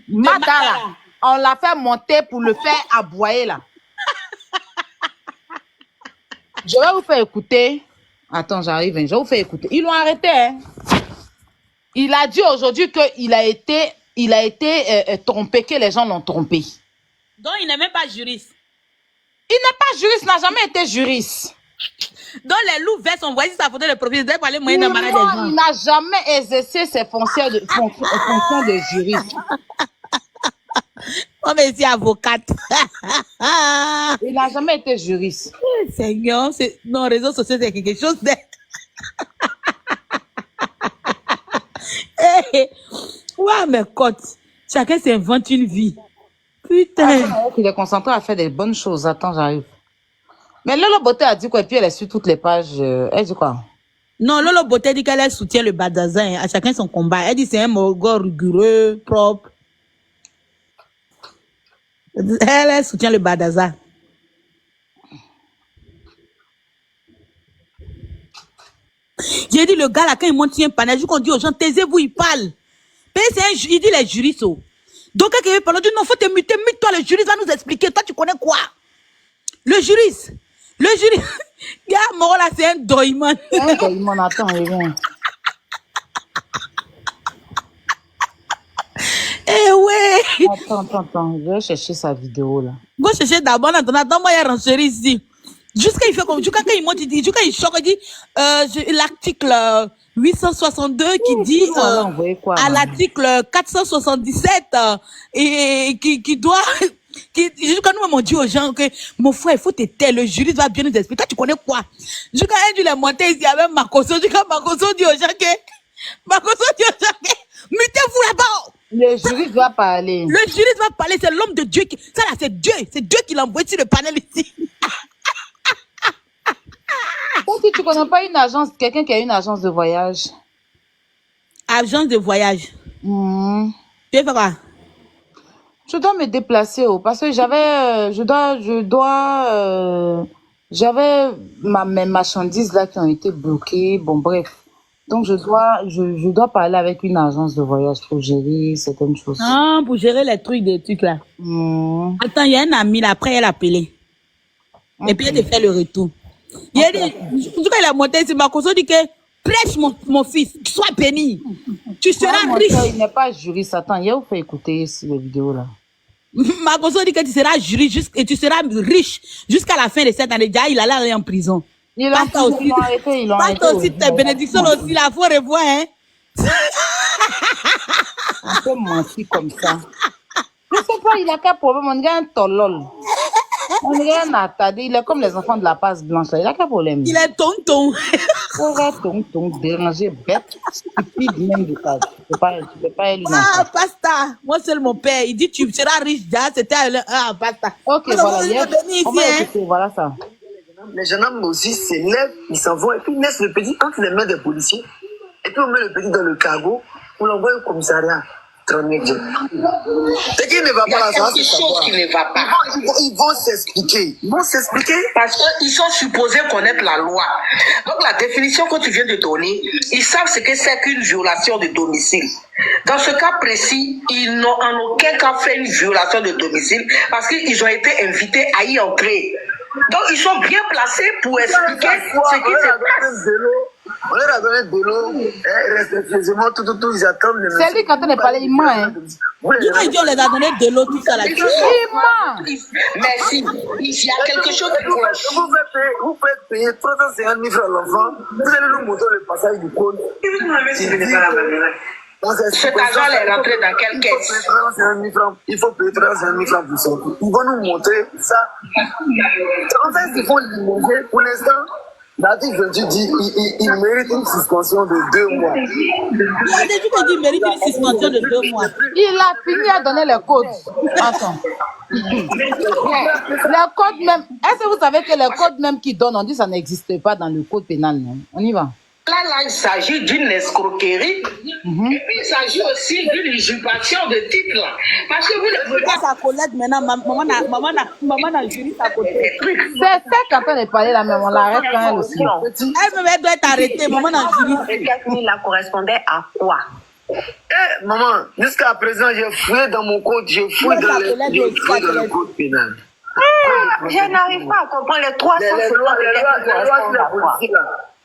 Matara. On l'a fait monter pour le faire aboyer là. Je vais vous faire écouter. Attends, j'arrive. Je vais vous faire écouter. Ils l'ont arrêté. Hein. Il a dit aujourd'hui qu'il a été trompé, que les gens l'ont trompé. Donc, il n'est même pas juriste. Il n'est pas juriste, n'a jamais été juriste. Donc, les loups verts sont voici sa photo de profil. Ils parler moyen de malade des gens. Il n'a jamais exercé ses fonctions de juriste. Moi, mais je suis avocate. Il n'a jamais été juriste. Seigneur, non, réseaux sociaux, c'est quelque chose de... Ouais, mais côte, chacun s'invente une vie. Putain. Il est concentré à faire des bonnes choses. Attends, j'arrive. Mais Lolo Beauté a dit quoi? Et puis elle est sur toutes les pages. Elle dit quoi? Non, Lolo Beauté dit qu'elle soutient le Badaza. Hein, à chacun son combat. Elle dit c'est un morgot rigoureux, propre. Elle soutient le Badaza. J'ai dit le gars là, quand il monte sur un panel, qu'on dit aux gens, taisez-vous, il parle. Il dit les juristes. Oh. Donc, quand il parle, il dit non, faut te muter, mute-toi, le juriste va nous expliquer. Toi, tu connais quoi? Le juriste. Gars, mort là, c'est un doïman. Un doïman, attends, il vient. Eh ouais. Attends, je vais chercher sa vidéo là. Go chercher d'abord, attends, moi, il y a renchéri ici. Jusqu'à il fait comme, jusqu'à quand il monte, il dit, jusqu'à il choque, il dit, l'article 862 qui dit, à l'article 477, et qui doit, jusqu'à nous, on dit aux gens que, mon frère, il faut te taire, le juriste va bien nous expliquer. Toi, tu connais quoi? Jusqu'à un, il est monté ici avec Makoso, jusqu'à Makoso dit aux gens que, mutez-vous là-bas! Le juriste va parler. Le juriste va parler, c'est l'homme de Dieu qui, ça là, c'est Dieu qui l'a envoyé sur le panel ici. Si tu connais pas une agence, quelqu'un qui a une agence de voyage. Agence de voyage. Tu veux faire quoi? Je dois me déplacer parce que j'avais mes marchandises là qui ont été bloquées. Bon, bref. Donc, je dois parler avec une agence de voyage pour gérer certaines choses. Ah, pour gérer les trucs là. Attends, il y a un ami là, après elle a appelé. Et puis elle te fait le retour. Il a dit, en tout cas, il a monté ici, Makoso dit que, prêche mon fils, sois béni. Tu seras riche. Il n'est pas juriste. Attends, il a fait écouter les vidéos là. Makoso dit que tu seras juriste et tu seras riche jusqu'à la fin de cette année. Déjà, il allait aller en prison. Ils l'ont arrêté. Pas aussi tes bénédictions aussi, là, faut revoir, hein. On peut mentir comme ça. Je sais pas, il a qu'un problème. On dirait un tolol. On dirait un attardé. Il est comme les enfants de la passe blanche. Là. Il a qu'un problème. Il est tonton. Tonton, dérangé, bête, stupide, même de ça. Tu peux pas aller Ah, pasta. Moi, seul mon père. Il dit, tu seras riche. C'était pasta. Ok, voilà. On va écouter, voilà ça. Les gendarmes aussi s'élèvent, ils s'en vont et puis ils laissent le petit entre les mains des policiers. Et puis on met le petit dans le cargo pour l'envoyer au commissariat. Ce qui ne va pas, ça, c'est chose qui ne va pas. Ils vont s'expliquer. Parce qu'ils sont supposés connaître la loi. Donc la définition que tu viens de donner, ils savent ce que c'est qu'une violation de domicile. Dans ce cas précis, ils n'ont en aucun cas fait une violation de domicile parce qu'ils ont été invités à y entrer. Donc ils sont bien placés pour expliquer ce qui se passe. On leur a donné de l'eau, respectueusement, tout, ils attendent. C'est lui quand on est parlé, il ment. Hein. Dis-moi, on les a donné de l'eau, tout ça là. Il ment. Merci. Il y a quelque chose qui cloche. Vous faites payer 350 000 francs à l'enfant, vous allez nous montrer le passage du code. Cet argent est rentré dans quelle caisse? Il faut payer 350 000 francs pour sortir. Ils vont nous montrer ça. En fait, ils font limoger. Pour l'instant, l'article 28 dit qu'il mérite une suspension de 2 mois. Il a déjà dit qu'il mérite une suspension de 2 mois. Il a fini à donner les codes. Attends. Les codes même. Est-ce que vous savez que les codes même qu'ils donnent, on dit que ça n'existe pas dans le code pénal, non? On y va. Là, il s'agit d'une escroquerie. Et puis, il s'agit aussi d'une usurpation de titre. Parce que vous ne pouvez pas. Sa collègue maintenant, maman n'a juré sa côté. C'est ça quand on est parlé là même, on l'arrête quand même aussi. Elle doit être arrêtée, maman n'a juré. La correspondait à quoi? Maman, jusqu'à présent, j'ai fouillé dans mon code, j'ai fouillé dans le code pénal. Je n'arrive pas à comprendre les 300 les lois,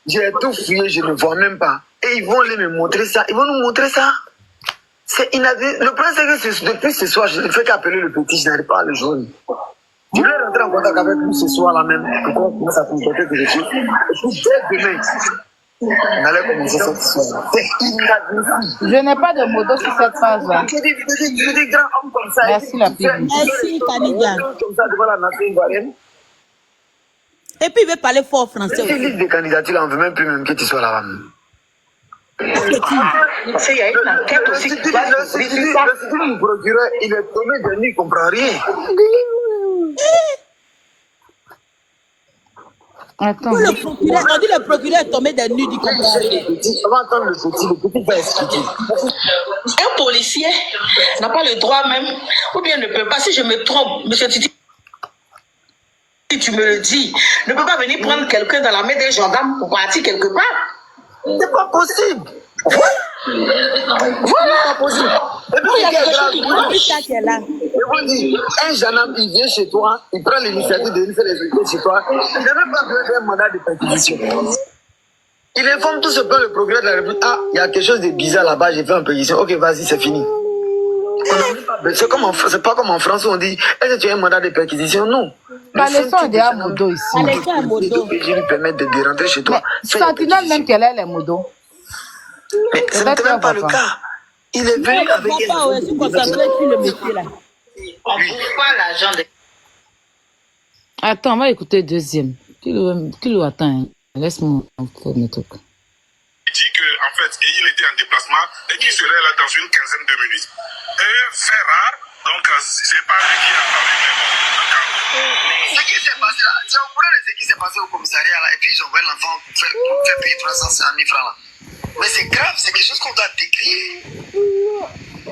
j'ai tout fouillé, je ne vois même pas. Et ils vont aller me montrer ça. Ils vont nous montrer ça. C'est inadmissible. Le problème, c'est que depuis ce soir, je ne fais qu'appeler le petit, je n'arrive pas à le joindre. Je vais rentrer en contact avec lui ce soir là même, pour qu'on commence à comporter que je suis. Et puis dès demain, on allait commencer cette histoire. C'est inadmissible. Je n'ai pas de modo sur cette phase là. J'ai des grands hommes comme ça. Merci la fille. Merci Kanidia. Comme ça devant la nation ivoirienne. Et puis il veut parler fort français. Si liste de candidature, on ne veut même plus même que tu sois là-bas. Il y a une enquête aussi. Le procureur, il est tombé de nuit, il ne comprend rien. Attends. On dit le procureur est tombé des nues, il comprend rien. On va attendre le petit va expliquer. Un policier n'a pas le droit même, ou bien ne peut pas, si je me trompe, monsieur Titi, si tu me le dis, ne peut pas venir prendre quelqu'un dans la main des gendarmes pour partir quelque part. C'est pas possible. Voilà, pas possible. Et puis, il y a quelque chose qui est là. Je vous dis, un gendarme, il vient chez toi, il prend l'initiative de faire les enquêtes chez toi, il n'a même pas besoin d'un mandat de perquisition. Il informe tout simplement le procureur de la République. Ah, il y a quelque chose de bizarre là-bas, j'ai fait une perquisition. Ok, vas-y, c'est fini. C'est pas comme en France où on dit, est-ce que tu as un mandat de perquisition? Non. La leçon est déjà modo ici. La leçon est modo. Je lui permettre de rentrer chez toi. Sentinelle même qu'elle est les modos. Mais ce n'est même pas le cas. Il est venu avec elle. Papa, je suis concentré sur le métier là. On ne trouve pas l'argent de... Attends, on va écouter le deuxième. Qui le attend? Laisse-moi faire mes trucs. Il dit qu'en fait, il était en déplacement et qu'il serait là dans une quinzaine de minutes. Fait rare, donc c'est pas lui qui a parlé, mais bon. Ce qui s'est passé là, tu es au courant de ce qui s'est passé au commissariat là, et puis ils envoient l'enfant faire payer 350 000 francs là. Mais c'est grave, c'est quelque chose qu'on doit décrire.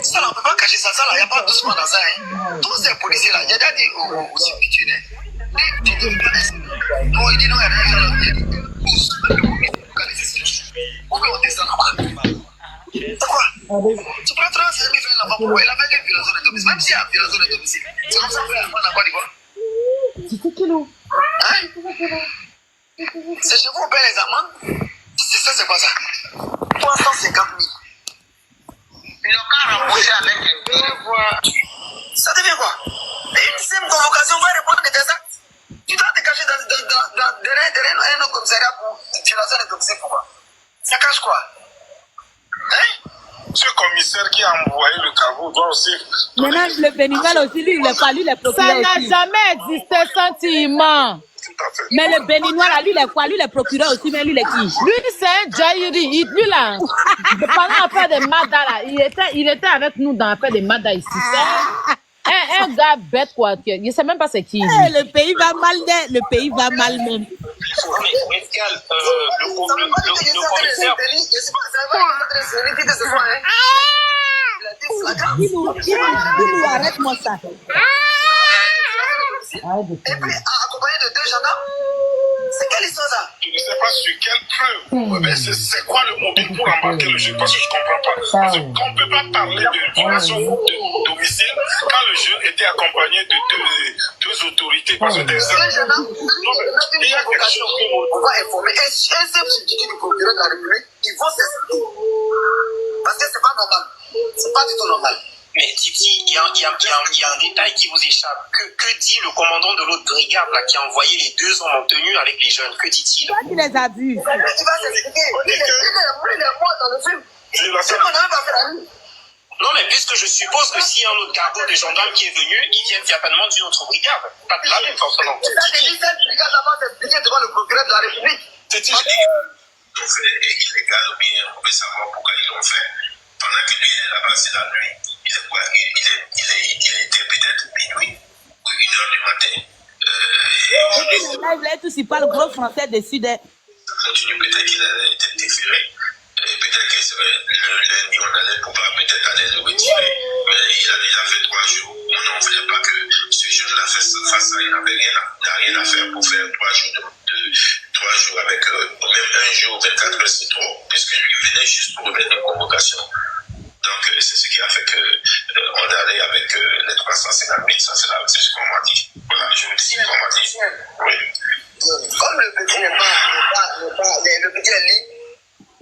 Ça là, on ne peut pas cacher ça, il n'y a pas doucement dans ça. Hein. Tous ces policiers là, il y a déjà dit au substitut, il dit non, il dit non, il y a des gens où on descend là-bas? Pourquoi? Tu prends 350 000 francs là-bas pour quoi? Il a fait une violation de domicile, même s'il y a une violation de domicile. C'est comme ça qu'on fait en Côte d'Ivoire. C'était quel eau? Hein? C'est chez vous on paye les amendes? C'est ça, c'est quoi ça? 350 000. Ils n'ont qu'à remboursser avec un voix. Ça devient quoi? Une simple convocation va répondre de tes actes. Tu dois te cacher derrière un autre commissariat pour violation de domicile, pourquoi? Ça cache quoi? Hein? Ce commissaire qui a envoyé le caveau doit aussi... Maintenant, le Béninois aussi, lui, il a fallu les procureurs. Ça n'a jamais existé, sentiment. Tout à fait. Mais le Béninois, là, lui, il est quoi? Lui, les procureurs aussi, mais lui, il est qui? Lui, c'est un Jairi. Lui, là, pendant l'affaire de Mada, là, il était avec nous dans l'affaire de Mada ici. C'est un gars bête, quoi. Je ne sais même pas c'est qui. Le pays va mal, le pays va mal même. Le commissaire... Arrête-moi ça. Et puis, accompagné de 2 gendarmes. C'est quelle histoire ça? Je ne sais pas sur quelle preuve. Mais c'est quoi le mobile pour embarquer le jeu? Parce que je ne comprends pas. Parce qu'on ne peut pas parler de violation de domicile quand le jeune était accompagné de deux autorités, parce que des Ce jeune homme, il y a quelque chose que on va informer. Un simple substitut du procureur de la République, ils vont s'expliquer. Parce que c'est pas normal. C'est pas du tout normal. Mais Titi, il y a un détail qui vous échappe. Que dit le commandant de l'autre brigade là, qui a envoyé les 2 hommes en tenue avec les jeunes? Que dit-il? Toi, tu les as vus. Mais tu vas s'expliquer. Il est mort dans le film. c'est la C'est seule. qu'on n'avait pas fait la nuit. Non, mais puisque je suppose que s'il y a un autre garde de gendarmes qui est venu, ils viennent certainement d'une autre brigade. Pas de la même forcément. Ça, c'est dit, cette brigade là va s'expliquer devant le procureur de la République. Titi, Ils l'ont fait illégal ou bien on veut savoir pourquoi ils l'ont fait. Pendant que lui est là-bas, c'est la nuit. Il est quoi? Il était peut-être minuit ou 1h du matin. Et puis, le live, là, tous, ils parlent gros français dessus. Continue, peut-être qu'il a été déféré. Peut-être que le lundi, on allait pouvoir peut-être aller le retirer. Mais il a déjà fait 3 jours. On ne voulait pas que ce jeune-là fasse ça. Il n'a rien à faire pour faire 3 jours avec même 1 jour, 24 heures, c'est trop. Puisque lui venait juste pour remettre une convocation. Donc, c'est ce qui a fait qu'on est allé avec les 350 000. Ça, c'est ce qu'on m'a dit. Voilà, je vous dis ce qu'on m'a dit. Oui. Comme le petit n'est pas, le petit est libre,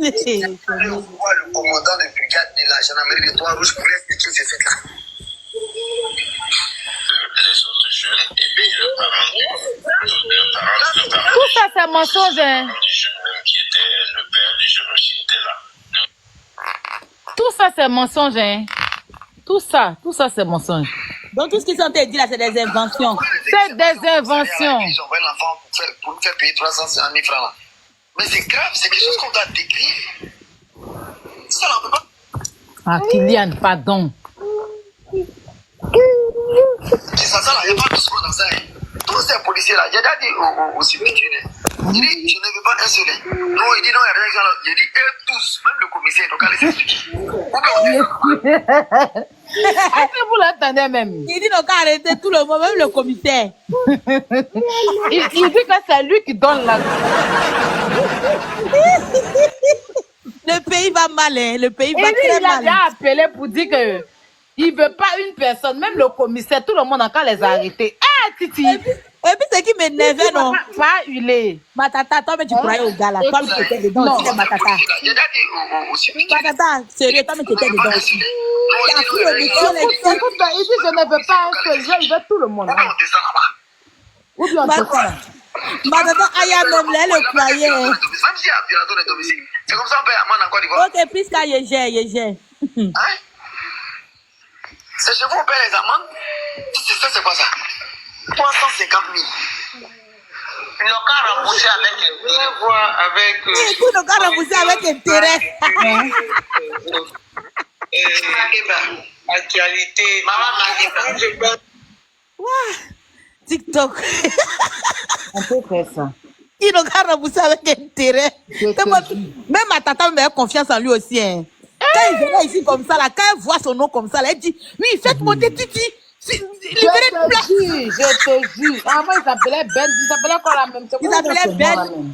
je vois le commandant de brigade de la gendarmerie de Trois-Rouges pour expliquer ce fait-là. Les autres jeunes, et puis le parent Tout ça, c'est mensonge, hein. du jeune même qui était, le père du jeune aussi était là. Tout ça, c'est mensonge, hein. Tout ça, c'est mensonge. Donc, tout ce qu'ils sont dit là, c'est des inventions. C'est des inventions. Ils envoient l'enfant pour nous faire payer 350 000 francs là. Mais c'est grave, c'est quelque chose qu'on doit décrire. Ça, là, on peut pas. Ah, Kylian, pardon. C'est ça, là, il n'y a pas tout ce qu'on a ça. Tous ces policiers là, j'ai déjà dit au substitut. Il dit, je ne veux pas un seul. Non, il dit non, il y a rien. Il dit, eux tous, même le commissaire, donc allez s'expliquer. Est-ce que vous l'entendez même? Il dit, donc, arrêtez tout le monde, même le commissaire. Il dit que c'est lui qui donne la... Le pays va mal, hein. Le pays va Et lui, très il a mal. déjà appelé pour dire que il veut pas une personne, même le commissaire, tout le monde encore les a arrêtés. Ah, Titi! Et puis, ce qui m'énervait, non. Va huiler. Ma tata, toi, mais tu croyais au gars là. Toi, mais tu étais dedans aussi, ma tata. J'ai déjà dit au substitut. Ma tata, sérieux, toi, mais tu étais dedans aussi. Il a pris l'émission, les Écoute, il dit je ne veux pas un seul jeu, il veut tout le monde. On descend là-bas. Ou bien on descend là. Ma tata, Aya même là, elle le croyait. Même s'il y a violation de domicile. C'est comme ça on paye amende en Côte d'Ivoire. Ok, puisqu'à Yéger. Hein? C'est chez vous on paye les amendes? C'est quoi ça? 350 000. Ils n'ont qu'à rembourser avec Et tout le gars remboursé avec intérêt. actualité. Maman TikTok. On peut faire ça. Il nous a remboursé avec intérêt. Même ma tata me fait confiance en lui aussi. Hein. Quand il venait ici comme ça, là, quand elle voit son nom comme ça, là, elle dit, oui, faites monter Titi. Libérez une place. Je te jure. Avant, il s'appelait Ben. Il s'appelait quoi la même chose? Il s'appelait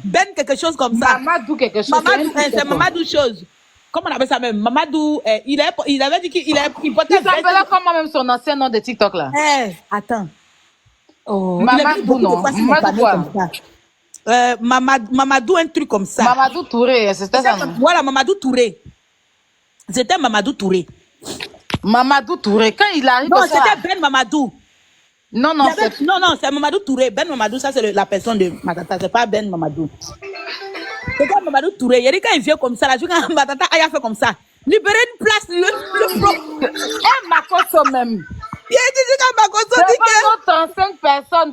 Ben quelque chose comme ça. Mamadou quelque chose. C'est Mamadou chose. Comment on appelle ça même? Mamadou, il avait dit qu'il portait. Il s'appelait comment même son ancien nom de TikTok là? Attends. Oh, Mamadou, non. Mamadou quoi? Mamadou, un truc comme ça. Mamadou Touré, c'était ça non? Voilà, Mamadou Touré. C'était Mamadou Touré. Mamadou Touré, quand il arrive. Non, c'était Ben Mamadou. Non, c'est Mamadou Touré. Ben Mamadou, ça c'est la personne de ma tata, c'est pas Ben Mamadou. C'est comme Mamadou Touré. Il dit quand il vient comme ça, là, je dis quand ma tata a fait comme ça. Libérer une place, le pro. Makoso même. Il a dit quand Makoso dit que.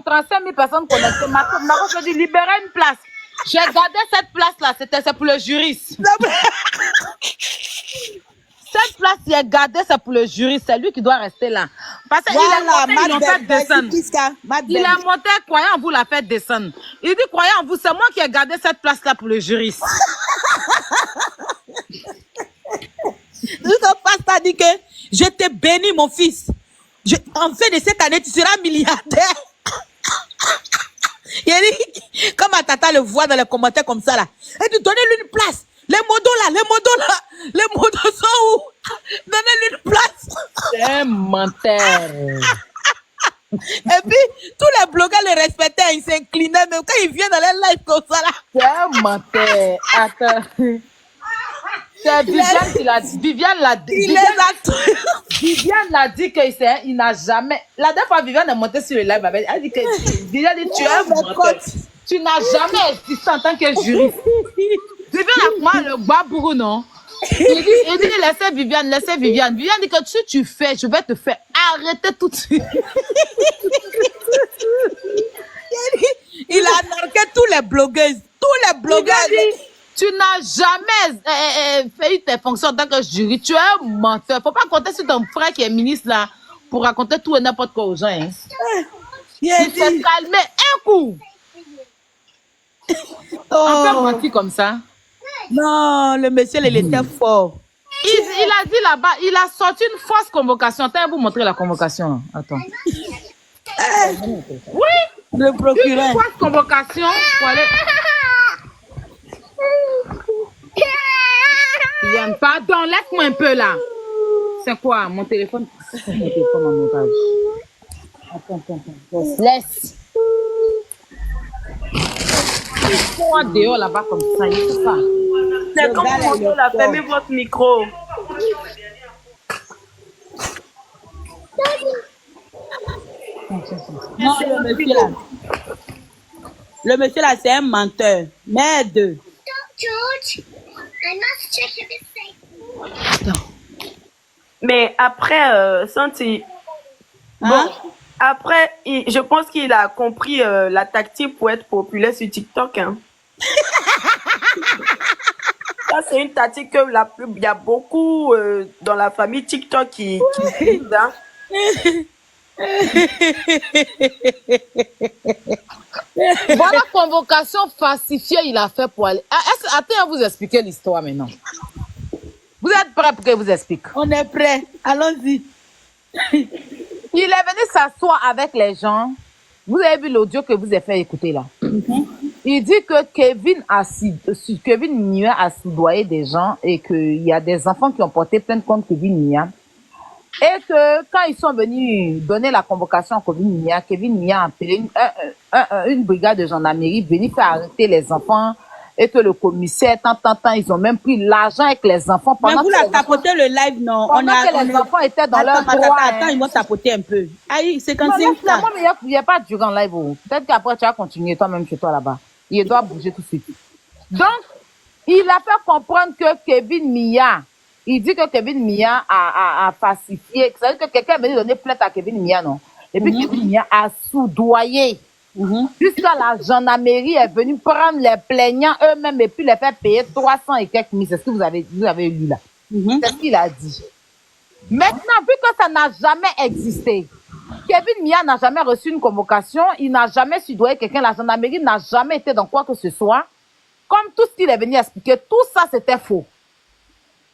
35 000 personnes connectées. Makoso dit libérer une place. J'ai gardé cette place-là, c'est pour le juriste. Cette place, il a gardé, c'est pour le juriste. C'est lui qui doit rester là. Parce qu'il voilà, ils l'ont fait descendre. Il a monté, croyant en vous, l'a fait descendre. Il dit, croyant en vous, c'est moi qui ai gardé cette place-là pour le juriste. Le pasteur dit que je te bénis, mon fils. En fait de cette année, tu seras milliardaire. Il dit, comme ma tata le voit dans les commentaires comme ça là, elle dit, donnez-lui une place. Les modos là, les modos sont où? Donnez-lui une place. C'est un menteur. Et puis, tous les blogueurs le respectaient, ils s'inclinaient, même quand ils viennent dans les lives comme ça, là. C'est un menteur. Attends. C'est Viviane qui l'a dit. Viviane l'a dit. Il les a Viviane l'a dit qu'il n'a jamais. La dernière fois, Viviane est montée sur le live. Elle a dit que Viviane dit tu es un menteur. Tu n'as jamais existé en tant que juriste. Viviane a moi le babourou, non? Il dit laissez Viviane, laissez Viviane. Viviane dit que si tu fais, je vais te faire arrêter tout de suite. Il a nargué tous les blogueuses. Tous les blogueurs. Tu n'as jamais fait tes fonctions en tant que jury. Tu es un menteur. Faut pas compter sur ton frère qui est ministre là pour raconter tout et n'importe quoi aux gens. Hein. Tu t'es calmé un coup. On peut mentir comme ça. Non, le monsieur, il était fort. Il a dit là-bas, il a sorti une fausse convocation. Attends, vous montrer la convocation. Attends. Oui. Le procureur. Une fausse convocation pour aller... Pardon, laisse-moi un peu là. C'est quoi? Mon téléphone? C'est mon téléphone en montage. Attends. Laisse. Pourquoi dehors là-bas comme ça? Il faut pas. C'est comme on a fermé votre micro. Non, le monsieur là, c'est un menteur. Merde. Mais après, Santi, bon, après, je pense qu'il a compris la tactique pour être populaire sur TikTok. Hein. Ça, c'est une tactique que il y a beaucoup dans la famille TikTok qui utilisent. Hein. Voilà la convocation falsifiée il a fait pour aller. Attends, vous expliquer l'histoire maintenant. Vous êtes prêts pour que je vous explique? On est prêts. Allons-y. Il est venu s'asseoir avec les gens. Vous avez vu l'audio que vous avez fait écouter là. Il dit que Kevin Mia a soudoyé des gens et qu'il y a des enfants qui ont porté plainte contre Kevin Mia. Et que quand ils sont venus donner la convocation à Kevin Mia a appelé une brigade de gendarmerie venue faire arrêter les enfants et que le commissaire, ils ont même pris l'argent avec les enfants. Mais vous la tapotez le live, non? Pendant que les enfants étaient dans leur droit. Attends, ils vont tapoter un peu. Aïe, c'est quand c'est ça. Moi, il n'y a pas durant live. Peut-être qu'après, tu vas continuer toi-même chez toi là-bas. Il doit bouger tout de suite. Donc, il a fait comprendre que Kevin Mia, il dit que Kevin Mia a falsifié. C'est-à-dire que quelqu'un est venu donner plainte à Kevin Mia, non? Et puis Kevin Mia a soudoyé. Jusqu'à la gendarmerie est venue prendre les plaignants eux-mêmes et puis les faire payer 300 et quelques mille. C'est ce que vous avez lu là. C'est ce qu'il a dit. Maintenant, vu que ça n'a jamais existé, Kevin Mia n'a jamais reçu une convocation, il n'a jamais soudoyé quelqu'un, la gendarmerie n'a jamais été dans quoi que ce soit. Comme tout ce qu'il est venu expliquer, tout ça c'était faux.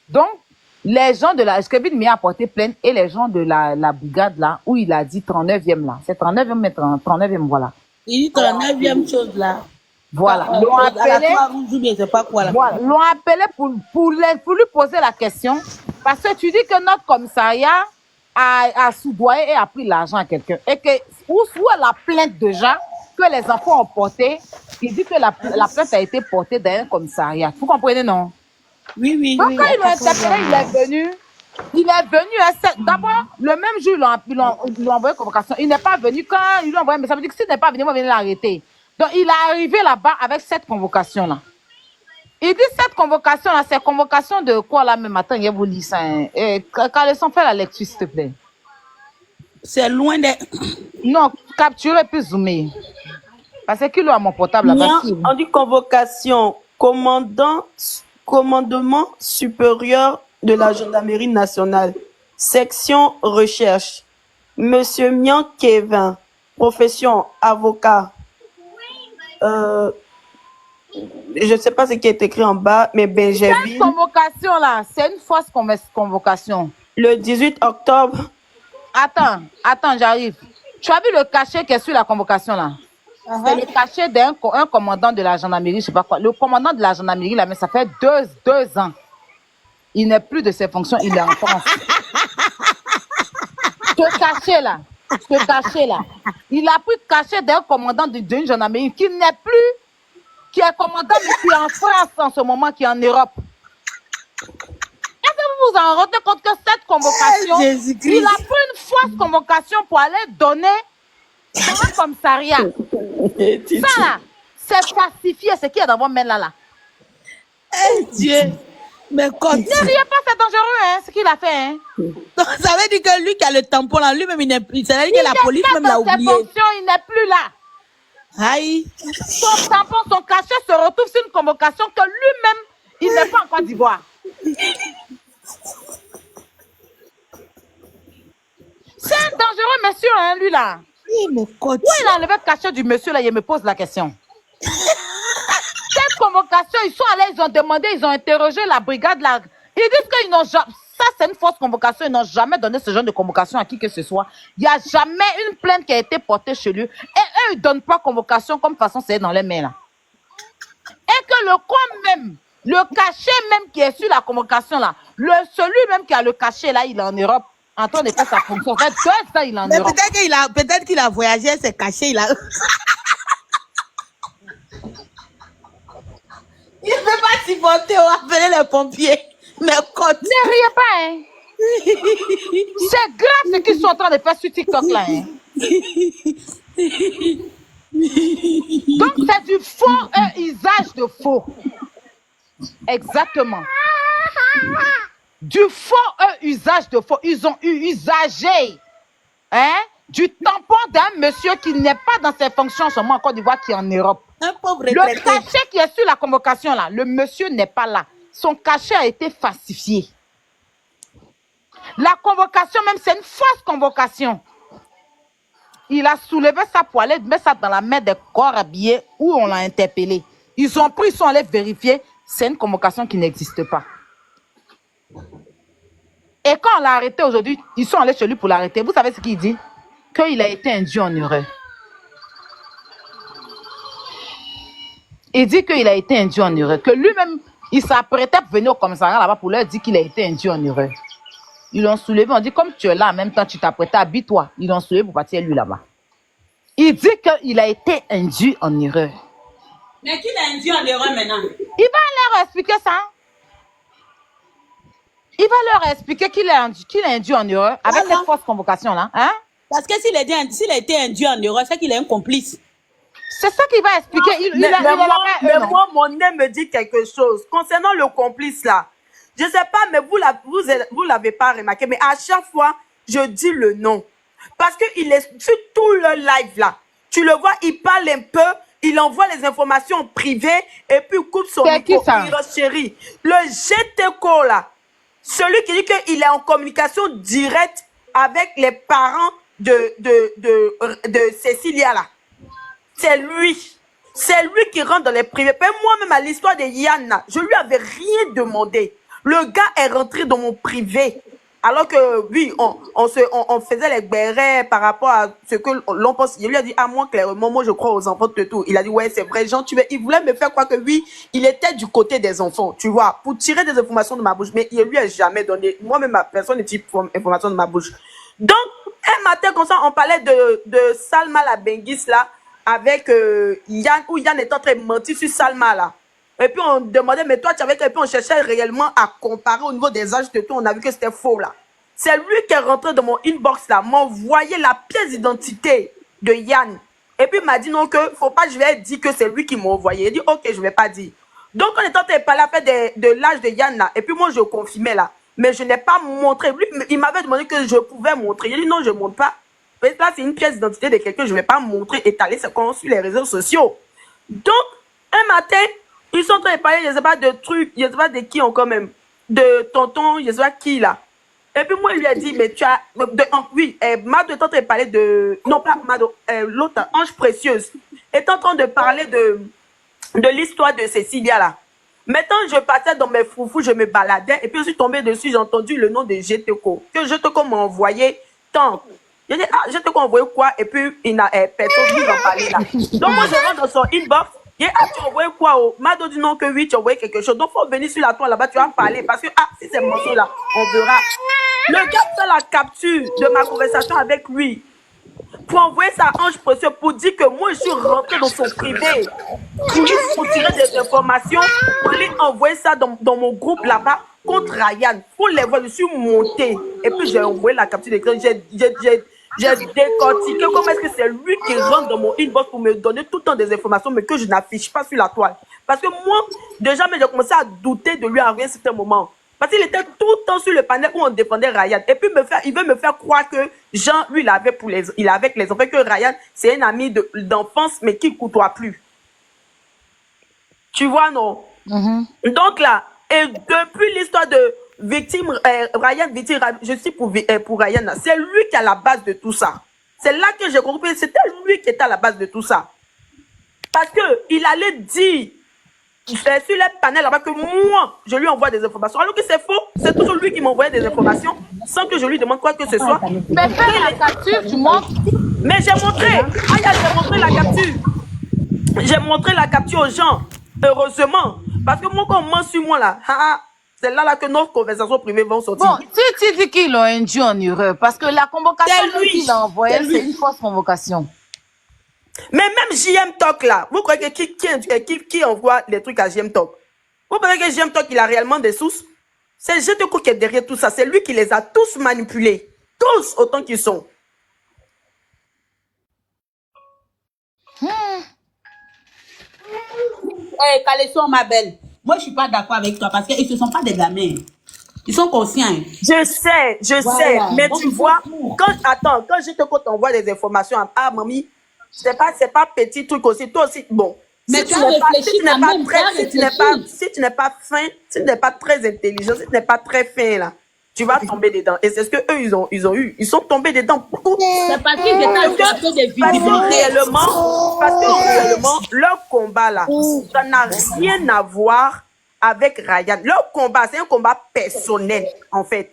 Donc, les gens de la... Kevin Mia a porté plainte et les gens de la brigade là, où il a dit 39e là. C'est 39e, mais 39e, voilà. Il dit 39e chose là. Voilà. L'ont appelé, voilà. L'ont appelé pour lui poser la question. Parce que tu dis que notre commissariat a soudoyé et a pris l'argent à quelqu'un. Et que, où est la plainte déjà que les enfants ont portée? Il dit que la plainte a été portée dans un commissariat. Vous comprenez, non? Oui. Donc, quand ils l'ont interpellé, il est venu. D'abord, le même jour, ils l'ont envoyé convocation. Il n'est pas venu. Quand ils l'ont envoyé, mais ça veut dire que s'il n'est pas venu, on va venir l'arrêter. Donc, il est arrivé là-bas avec cette convocation-là. Il dit cette convocation-là, c'est convocation de quoi là même? Attends, je vous lis ça. Quand ils ont fait la lecture, s'il te plaît. C'est loin de... Non, capturer puis zoomer. Parce qu'il est à mon portable là-bas. On dit convocation. Commandement supérieur de la gendarmerie nationale. Section recherche. Monsieur Mian Kevin. Profession avocat. Je ne sais pas ce qui est écrit en bas, mais Benjamin. Cette convocation-là, c'est une fausse convocation. Le 18 octobre. Attends, j'arrive. Tu as vu le cachet qui est sur la convocation-là? C'est le cachet d'un commandant de la gendarmerie, je sais pas quoi. Le commandant de la gendarmerie, là, mais ça fait deux ans. il n'est plus de ses fonctions, il est en France. Te cacher là. Se cacher là. Il a pris cacher d'un commandant d'une gendarmerie qui n'est plus, qui est commandant, mais qui est en France en ce moment, qui est en Europe. Est-ce que vous vous en rendez compte que cette convocation, il a pris une fausse convocation pour aller donner dans un commissariat. Ça là, c'est falsifié, ce qui est dans vos mains là. Dieu. Mais quand ne riez pas, c'est dangereux, hein, ce qu'il a fait. Hein. Donc, ça veut dire que lui qui a le tampon là, lui-même, il n'est plus. Ça veut dire que la police même l'a oublié. Il n'est plus là. Aïe. Son tampon, son cachet se retrouve sur une convocation que lui-même, il n'est pas en Côte d'Ivoire. C'est un dangereux monsieur, hein, lui là. Oui, mais où il a enlevé le cachet du monsieur là, il me pose la question. Cette convocation, ils sont allés, ils ont demandé, ils ont interrogé la brigade là. Ils disent qu'ils n'ont jamais. Ça, c'est une fausse convocation. Ils n'ont jamais donné ce genre de convocation à qui que ce soit. Il n'y a jamais une plainte qui a été portée chez lui. Et eux, ils ne donnent pas convocation comme façon c'est dans les mains là. Et que le coin même, le cachet même qui est sur la convocation là, celui même qui a le cachet là, il est en Europe. En train de faire sa fonction. En fait, ça, il est en Europe. Peut-être qu'il a voyagé, s'est caché, il a. Il ne peut pas supporter, on va appeler les pompiers. Mais quand... Ne riez pas, hein. C'est grave ce qu'ils sont en train de faire sur TikTok là, hein. Donc, c'est du faux, un usage de faux. Exactement. Du faux, un usage de faux. Ils ont usagé, hein, du tampon d'un monsieur qui n'est pas dans ses fonctions seulement en Côte d'Ivoire, qui est en Europe. Un pauvre le cachet qui est sur la convocation là, le monsieur n'est pas là. Son cachet a été falsifié. La convocation même, c'est une fausse convocation. Il a soulevé ça pour aller mettre ça dans la main des corps habillés où on l'a interpellé. Ils ont pris, ils sont allés vérifier. C'est une convocation qui n'existe pas. Et quand on l'a arrêté aujourd'hui, ils sont allés chez lui pour l'arrêter. Vous savez ce qu'il dit? Qu'il a été induit en erreur. Il dit qu'il a été induit en erreur. Que lui-même, il s'apprêtait pour venir au commissariat là-bas pour leur dire qu'il a été induit en erreur. Ils l'ont soulevé. On dit, comme tu es là, en même temps, tu t'apprêtais, habille-toi. Ils l'ont soulevé pour partir lui là-bas. Il dit qu'il a été induit en erreur. Mais qu'il a induit en erreur maintenant? Il va leur expliquer ça. Il va leur expliquer qu'il est induit en erreur avec cette fausse convocation-là. Hein? Parce que s'il a été induit en erreur, c'est qu'il est un complice. C'est ça qu'il va expliquer. Mais moi, mon nez me dit quelque chose. Concernant le complice là, je ne sais pas, mais vous l'avez pas remarqué, mais à chaque fois, je dis le nom. Parce qu'il est sur tout le live là. Tu le vois, il parle un peu, il envoie les informations privées et puis il coupe son micro. Chérie, le GTCO là, celui qui dit qu'il est en communication directe avec les parents de Cécilia là. C'est lui. C'est lui qui rentre dans les privés. Moi-même, à l'histoire de Yann, je lui avais rien demandé. Le gars est rentré dans mon privé. Alors que, oui, on faisait les bérets par rapport à ce que l'on pense. Il lui a dit, ah, moi, clairement, moi, je crois aux enfants de tout. Il a dit, ouais, c'est vrai, Jean, il voulait me faire croire que, oui, il était du côté des enfants, tu vois, pour tirer des informations de ma bouche. Mais il lui a jamais donné, moi-même, ma personne ne tire information de ma bouche. Donc, un matin, comme ça, on parlait de Salma la Benguis, là, avec Yann, où Yann est en train de mentir sur Salma, là. Et puis on demandait, mais toi, tu avais... Et puis on cherchait réellement à comparer au niveau des âges de tout. On a vu que c'était faux, là. C'est lui qui est rentré dans mon inbox, là, m'envoyait la pièce d'identité de Yann. Et puis il m'a dit, non, que faut pas, je vais dire que c'est lui qui m'a envoyé. Il dit, ok, je vais pas dire. Donc on est en train de parler après de l'âge de Yann, là. Et puis moi, je confirmais, là. Mais je n'ai pas montré. Lui, il m'avait demandé que je pouvais montrer. Il dit, non, je ne montre pas. Mais là, c'est une pièce d'identité de quelqu'un, je ne vais pas montrer, étaler ce qu'on suit les réseaux sociaux. Donc, un matin, ils sont en train de parler, je ne sais pas, de trucs, je ne sais pas de qui encore même, de tonton, je ne sais pas qui là. Et puis moi, il lui a dit, mais tu as, oui, Mado est en train de parler de, non pas Mado, l'autre, Ange Précieuse, est en train de parler de l'histoire de Cécilia là. Maintenant, je passais dans mes foufous, je me baladais, et puis je suis tombée dessus, j'ai entendu le nom de GTCO, que GTCO m'a envoyé tant. J'ai dit, ah, GTCO m'a envoyé quoi? Et puis, il n'a personne qui va parler là. Donc moi, je rentre dans son inbox, Et tu as envoyé quoi? Mado dit non que oui, tu as envoyé quelque chose. Donc, il faut venir sur la toile là-bas, tu vas parler. Parce que, si c'est mensonge là, on verra. Le gars fait la capture de ma conversation avec lui pour envoyer sa Ange Précieux pour dire que moi, je suis rentré dans son privé. Pour tirer des informations, pour aller envoyer ça dans mon groupe là-bas contre Ryan. Pour les voir, je suis monté. Et puis, j'ai envoyé la capture d'écran. J'ai décortiqué comment est-ce que c'est lui qui rentre dans mon inbox pour me donner tout le temps des informations, mais que je n'affiche pas sur la toile. Parce que moi, déjà, j'ai commencé à douter de lui à un certain moment. Parce qu'il était tout le temps sur le panel où on défendait Ryan. Et puis, il veut me faire croire que Jean, lui, il est avec les enfants, que Ryan, c'est un ami d'enfance, mais qui ne côtoie plus. Tu vois, non? Donc là, et depuis l'histoire de victime, Ryan, victime, je suis pour Ryan, c'est lui qui est à la base de tout ça. C'est là que j'ai compris, c'était lui qui était à la base de tout ça. Parce qu'il allait dire sur les panels là-bas que moi, je lui envoie des informations. Alors que c'est faux, c'est toujours lui qui m'envoie des informations sans que je lui demande quoi que ce soit. Mais fais la capture, tu montres. Mais j'ai montré, j'ai montré la capture. J'ai montré la capture aux gens, heureusement. Parce que moi, quand on ment sur moi là, c'est là que nos conversations privées vont sortir. Bon, tu dis qu'ils l'ont induit en erreur, parce que la convocation qu'il a envoyée, c'est une fausse convocation. Mais même JM Talk là, vous croyez que qui envoie les trucs à JM Talk? Vous pensez que JM Talk, il a réellement des sources? C'est Jeteko qui est derrière tout ça. C'est lui qui les a tous manipulés. Tous, autant qu'ils sont. Hey, Caleçon, ma belle. Moi, je suis pas d'accord avec toi parce qu'ils ne sont pas des gamins. Ils sont conscients. Je sais. Mais donc, tu vois, quand Jeteko t'envoie des informations à mamie, c'est pas petit truc aussi. Toi aussi, bon. Mais si tu n'es pas fin, si tu n'es pas très intelligent, si tu n'es pas très fin là, tu vas tomber dedans. Et c'est ce que eux ils ont eu. Ils sont tombés dedans. C'est parce qu'ils étaient à des visibilités. Parce que réellement, leur combat là, ça n'a rien à voir avec Ryan. Leur combat, c'est un combat personnel, en fait.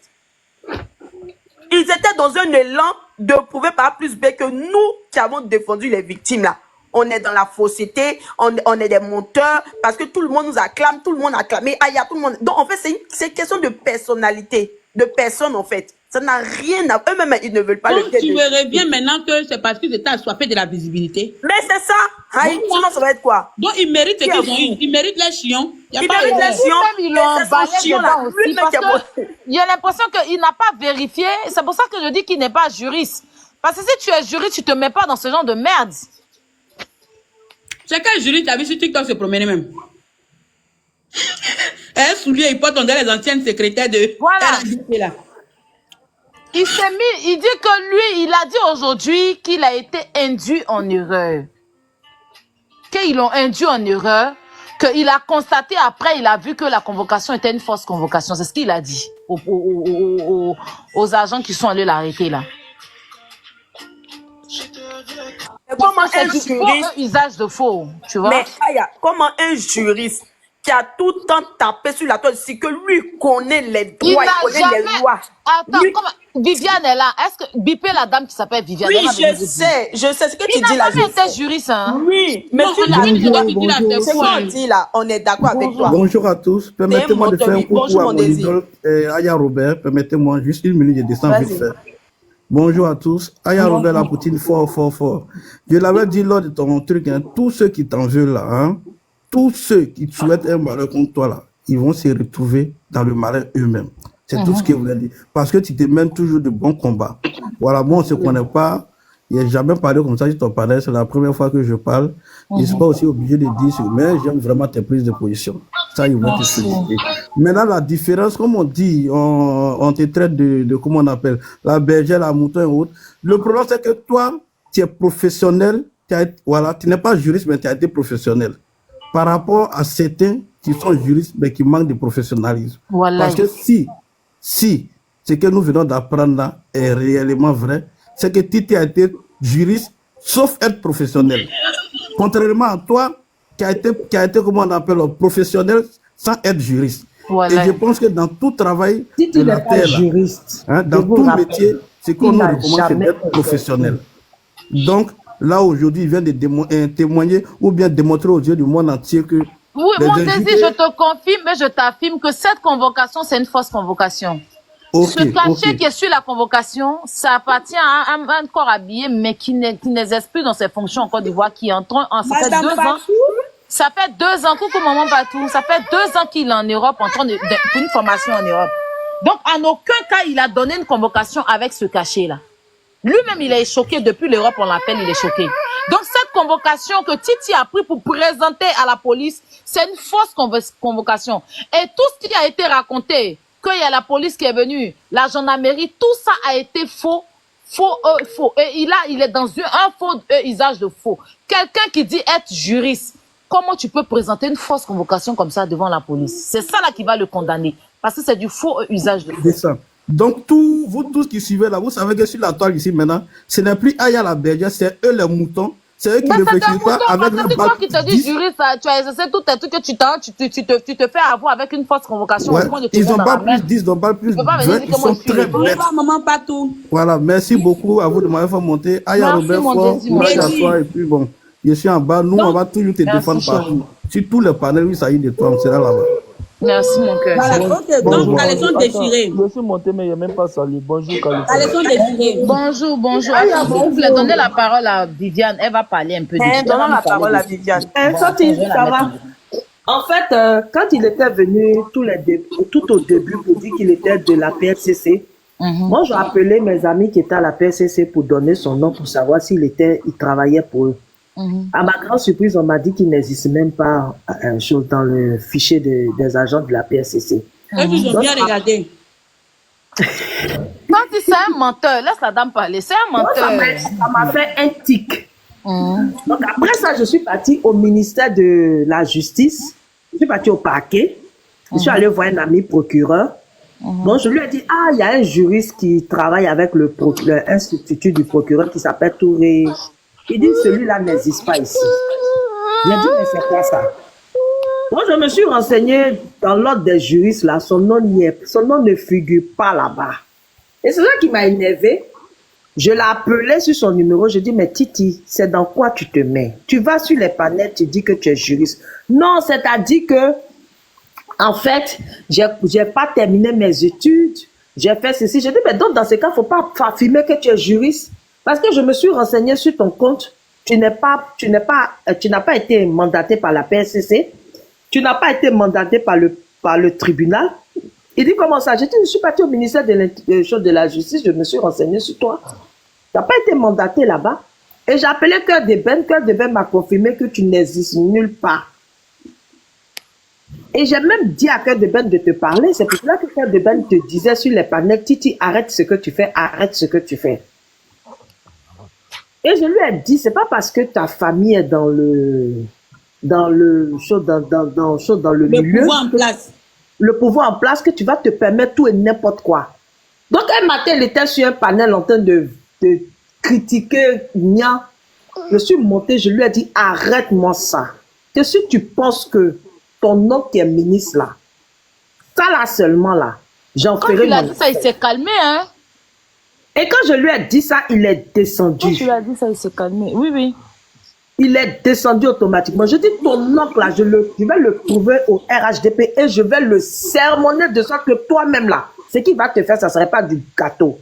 Ils étaient dans un élan de prouver par plus B que nous qui avons défendu les victimes là. On est dans la fausseté, on est des monteurs, parce que tout le monde nous acclame, tout le monde acclame, tout le monde. Donc en fait, c'est une question de personnalité, de personne en fait. Ça n'a rien à... Eux-mêmes, ils ne veulent pas donc, le tu me reviens maintenant que c'est parce qu'ils étaient assoiffés de la visibilité. Mais c'est ça. Sinon, ça va être quoi? Donc ils méritent ce qu'ils ont eu. Ils méritent les chiens. Ils méritent les chiens. Ils l'ont emballé dedans aussi. Parce que il y a l'impression qu'il n'a pas vérifié. C'est pour ça que je dis qu'il n'est pas juriste. Parce que si tu es juriste, tu ne te mets pas dans ce genre de merde. C'est quel juriste a vu sur TikTok se promener même? Un soulier, il porte, on dirait les anciennes secrétaires de... Voilà. Là. Il s'est mis, il dit que lui, il a dit aujourd'hui qu'il a été induit en erreur. Qu'ils l'ont induit en erreur, qu'il a constaté après, il a vu que la convocation était une fausse convocation. C'est ce qu'il a dit aux agents qui sont allés l'arrêter là. Comment un juriste, usage de faux, tu vois? Mais comment un juriste qui a tout le temps tapé sur la toile, c'est que lui connaît les droits, il connaît les lois. Attends, comment... Viviane est là. Est-ce que bipez la dame qui s'appelle Viviane? Oui, je sais ce que tu dis là. Il n'a jamais été juriste, hein? Oui, mais tu l'as dit. C'est quoi on dit là? On est d'accord avec toi. Bonjour à tous. Permettez-moi de faire un coucou à mon idole, Aya Robert. Permettez-moi juste une minute, je descends vite fait. Bonjour à tous. Aya Robert la poutine fort. Je l'avais dit lors de ton truc, hein, tous ceux qui t'en veulent là, hein, tous ceux qui souhaitent un malheur contre toi là, ils vont se retrouver dans le malheur eux-mêmes. C'est tout ce que je voulais dire. Parce que tu te mènes toujours de bons combats. Voilà, moi on ne se connaît pas. Il n'y a jamais parlé comme ça, je t'en parlais. C'est la première fois que je parle. Je ne suis pas aussi obligé de dire, mais j'aime vraiment tes prises de position. Ça, ils vont te féliciter. Maintenant, la différence, comme on dit, on te traite de comment on appelle, la bergère, la mouton et autres. Le problème, c'est que toi, tu es professionnel. Voilà, tu n'es pas juriste, mais tu as été professionnel. Par rapport à certains qui sont juristes, mais qui manquent de professionnalisme. Voilà. Parce que si ce que nous venons d'apprendre là est réellement vrai, c'est que Titi a été juriste, sauf être professionnel. Contrairement à toi, qui a été comment on appelle, professionnel sans être juriste. Voilà. Et je pense que dans tout travail de la terre, là, hein, dans tout métier, c'est qu'on nous recommande d'être professionnel. Donc, là aujourd'hui, il vient de témoigner ou bien démontrer aux yeux du monde entier que... Oui, mon désir, je te confirme et je t'affirme que cette convocation, c'est une fausse convocation. Ce cachet qui est sur la convocation, ça appartient à un corps habillé, mais qui n'exerce plus dans ses fonctions en Côte d'Ivoire, qui est en train, ça fait 2 ans. Ça fait 2 ans, coucou maman Patou, ça fait 2 ans qu'il est en Europe, en train pour une formation en Europe. Donc, en aucun cas, il a donné une convocation avec ce cachet-là. Lui-même, il est choqué. Depuis l'Europe, on l'appelle, il est choqué. Donc, cette convocation que Titi a pris pour présenter à la police, c'est une fausse convocation. Et tout ce qui a été raconté, qu'il y a la police qui est venue, la gendarmerie, tout ça a été faux. Et il est dans un faux usage de faux. Quelqu'un qui dit être juriste, comment tu peux présenter une fausse convocation comme ça devant la police? C'est ça là qui va le condamner. Parce que c'est du faux usage de faux. C'est ça. Donc, vous tous qui suivez là, vous savez que sur la toile ici maintenant, ce n'est plus Aya la bergère, c'est eux les moutons. C'est eux qui ne réfléchissent pas avec la balle. C'est toi qui te dis juriste, tu as exercé tous tes trucs que tu te fais avoir avec une fausse convocation. Ouais. Ils n'ont pas plus 10, ils n'ont pas plus 20, ils sont très bêtes. Maman Patou. Voilà, merci beaucoup à vous de m'avoir fait monter. Aya Robert, fort, courage à toi. Et puis bon, je suis en bas, nous on va toujours te défendre partout. Sur tous les panels, oui, ça y est de toi, on sera là-bas. Merci mon cœur. Voilà, donc, Caleçon déchiré. Je suis monté, mais il n'y a même pas salué. Bonjour, Caleçon. Caleçon déchiré. Bonjour. Vous voulez donner la parole à Viviane. Elle va parler un peu. Donnons la parole à Viviane. Ça va. En fait, quand il était venu tout au début pour dire qu'il était de la PSCC, moi j'ai appelé mes amis qui étaient à la PSCC pour donner son nom pour savoir il travaillait pour eux. À ma grande surprise, on m'a dit qu'il n'existe même pas dans le fichier des agents de la PSCC. Ils ont bien regardé. Quand c'est un menteur, laisse la dame parler, c'est un menteur. Ça m'a fait un tic. Donc après ça, je suis partie au ministère de la Justice. Je suis partie au parquet. Je suis allée voir un ami procureur. Donc je lui ai dit, il y a un juriste qui travaille avec l'institut du procureur qui s'appelle Touré. Il dit, celui-là n'existe pas ici. J'ai dit, mais c'est quoi ça? Moi, je me suis renseigné dans l'ordre des juristes, là, son nom ne figure pas là-bas. Et c'est ça qui m'a énervé. Je l'ai appelé sur son numéro, je dis, mais Titi, c'est dans quoi tu te mets? Tu vas sur les panels, tu dis que tu es juriste. Non, c'est-à-dire que, en fait, j'ai pas terminé mes études, j'ai fait ceci. Je dis, mais donc, dans ce cas, faut pas affirmer que tu es juriste. Parce que je me suis renseigné sur ton compte, tu n'as pas été mandaté par la PSCC, tu n'as pas été mandaté par le tribunal. Il dit comment ça? J'ai dit, je suis parti au ministère de la Justice, je me suis renseigné sur toi. Tu n'as pas été mandaté là-bas. Et j'ai appelé Cœur de Ben m'a confirmé que tu n'existes nulle part. Et j'ai même dit à Cœur de Ben de te parler, c'est pour cela que Cœur de Ben te disait sur les panels, Titi, arrête ce que tu fais, arrête ce que tu fais. Et je lui ai dit, c'est pas parce que ta famille est dans le milieu, pouvoir en place. Le pouvoir en place, que tu vas te permettre tout et n'importe quoi. Donc un matin, il était sur un panel en train de critiquer Nia. Je suis montée, je lui ai dit, arrête-moi ça. Que si tu penses que ton oncle qui est ministre là, ça là seulement là, j'en ferai. Quand il a dit ça, il s'est calmé, hein? Et quand je lui ai dit ça, il est descendu. Quand tu lui as dit ça, il s'est calmé. Oui. Il est descendu automatiquement. Je dis, ton oncle là, je vais le trouver au RHDP et je vais le sermonner de sorte que toi-même là, ce qu'il va te faire, ça ne serait pas du gâteau.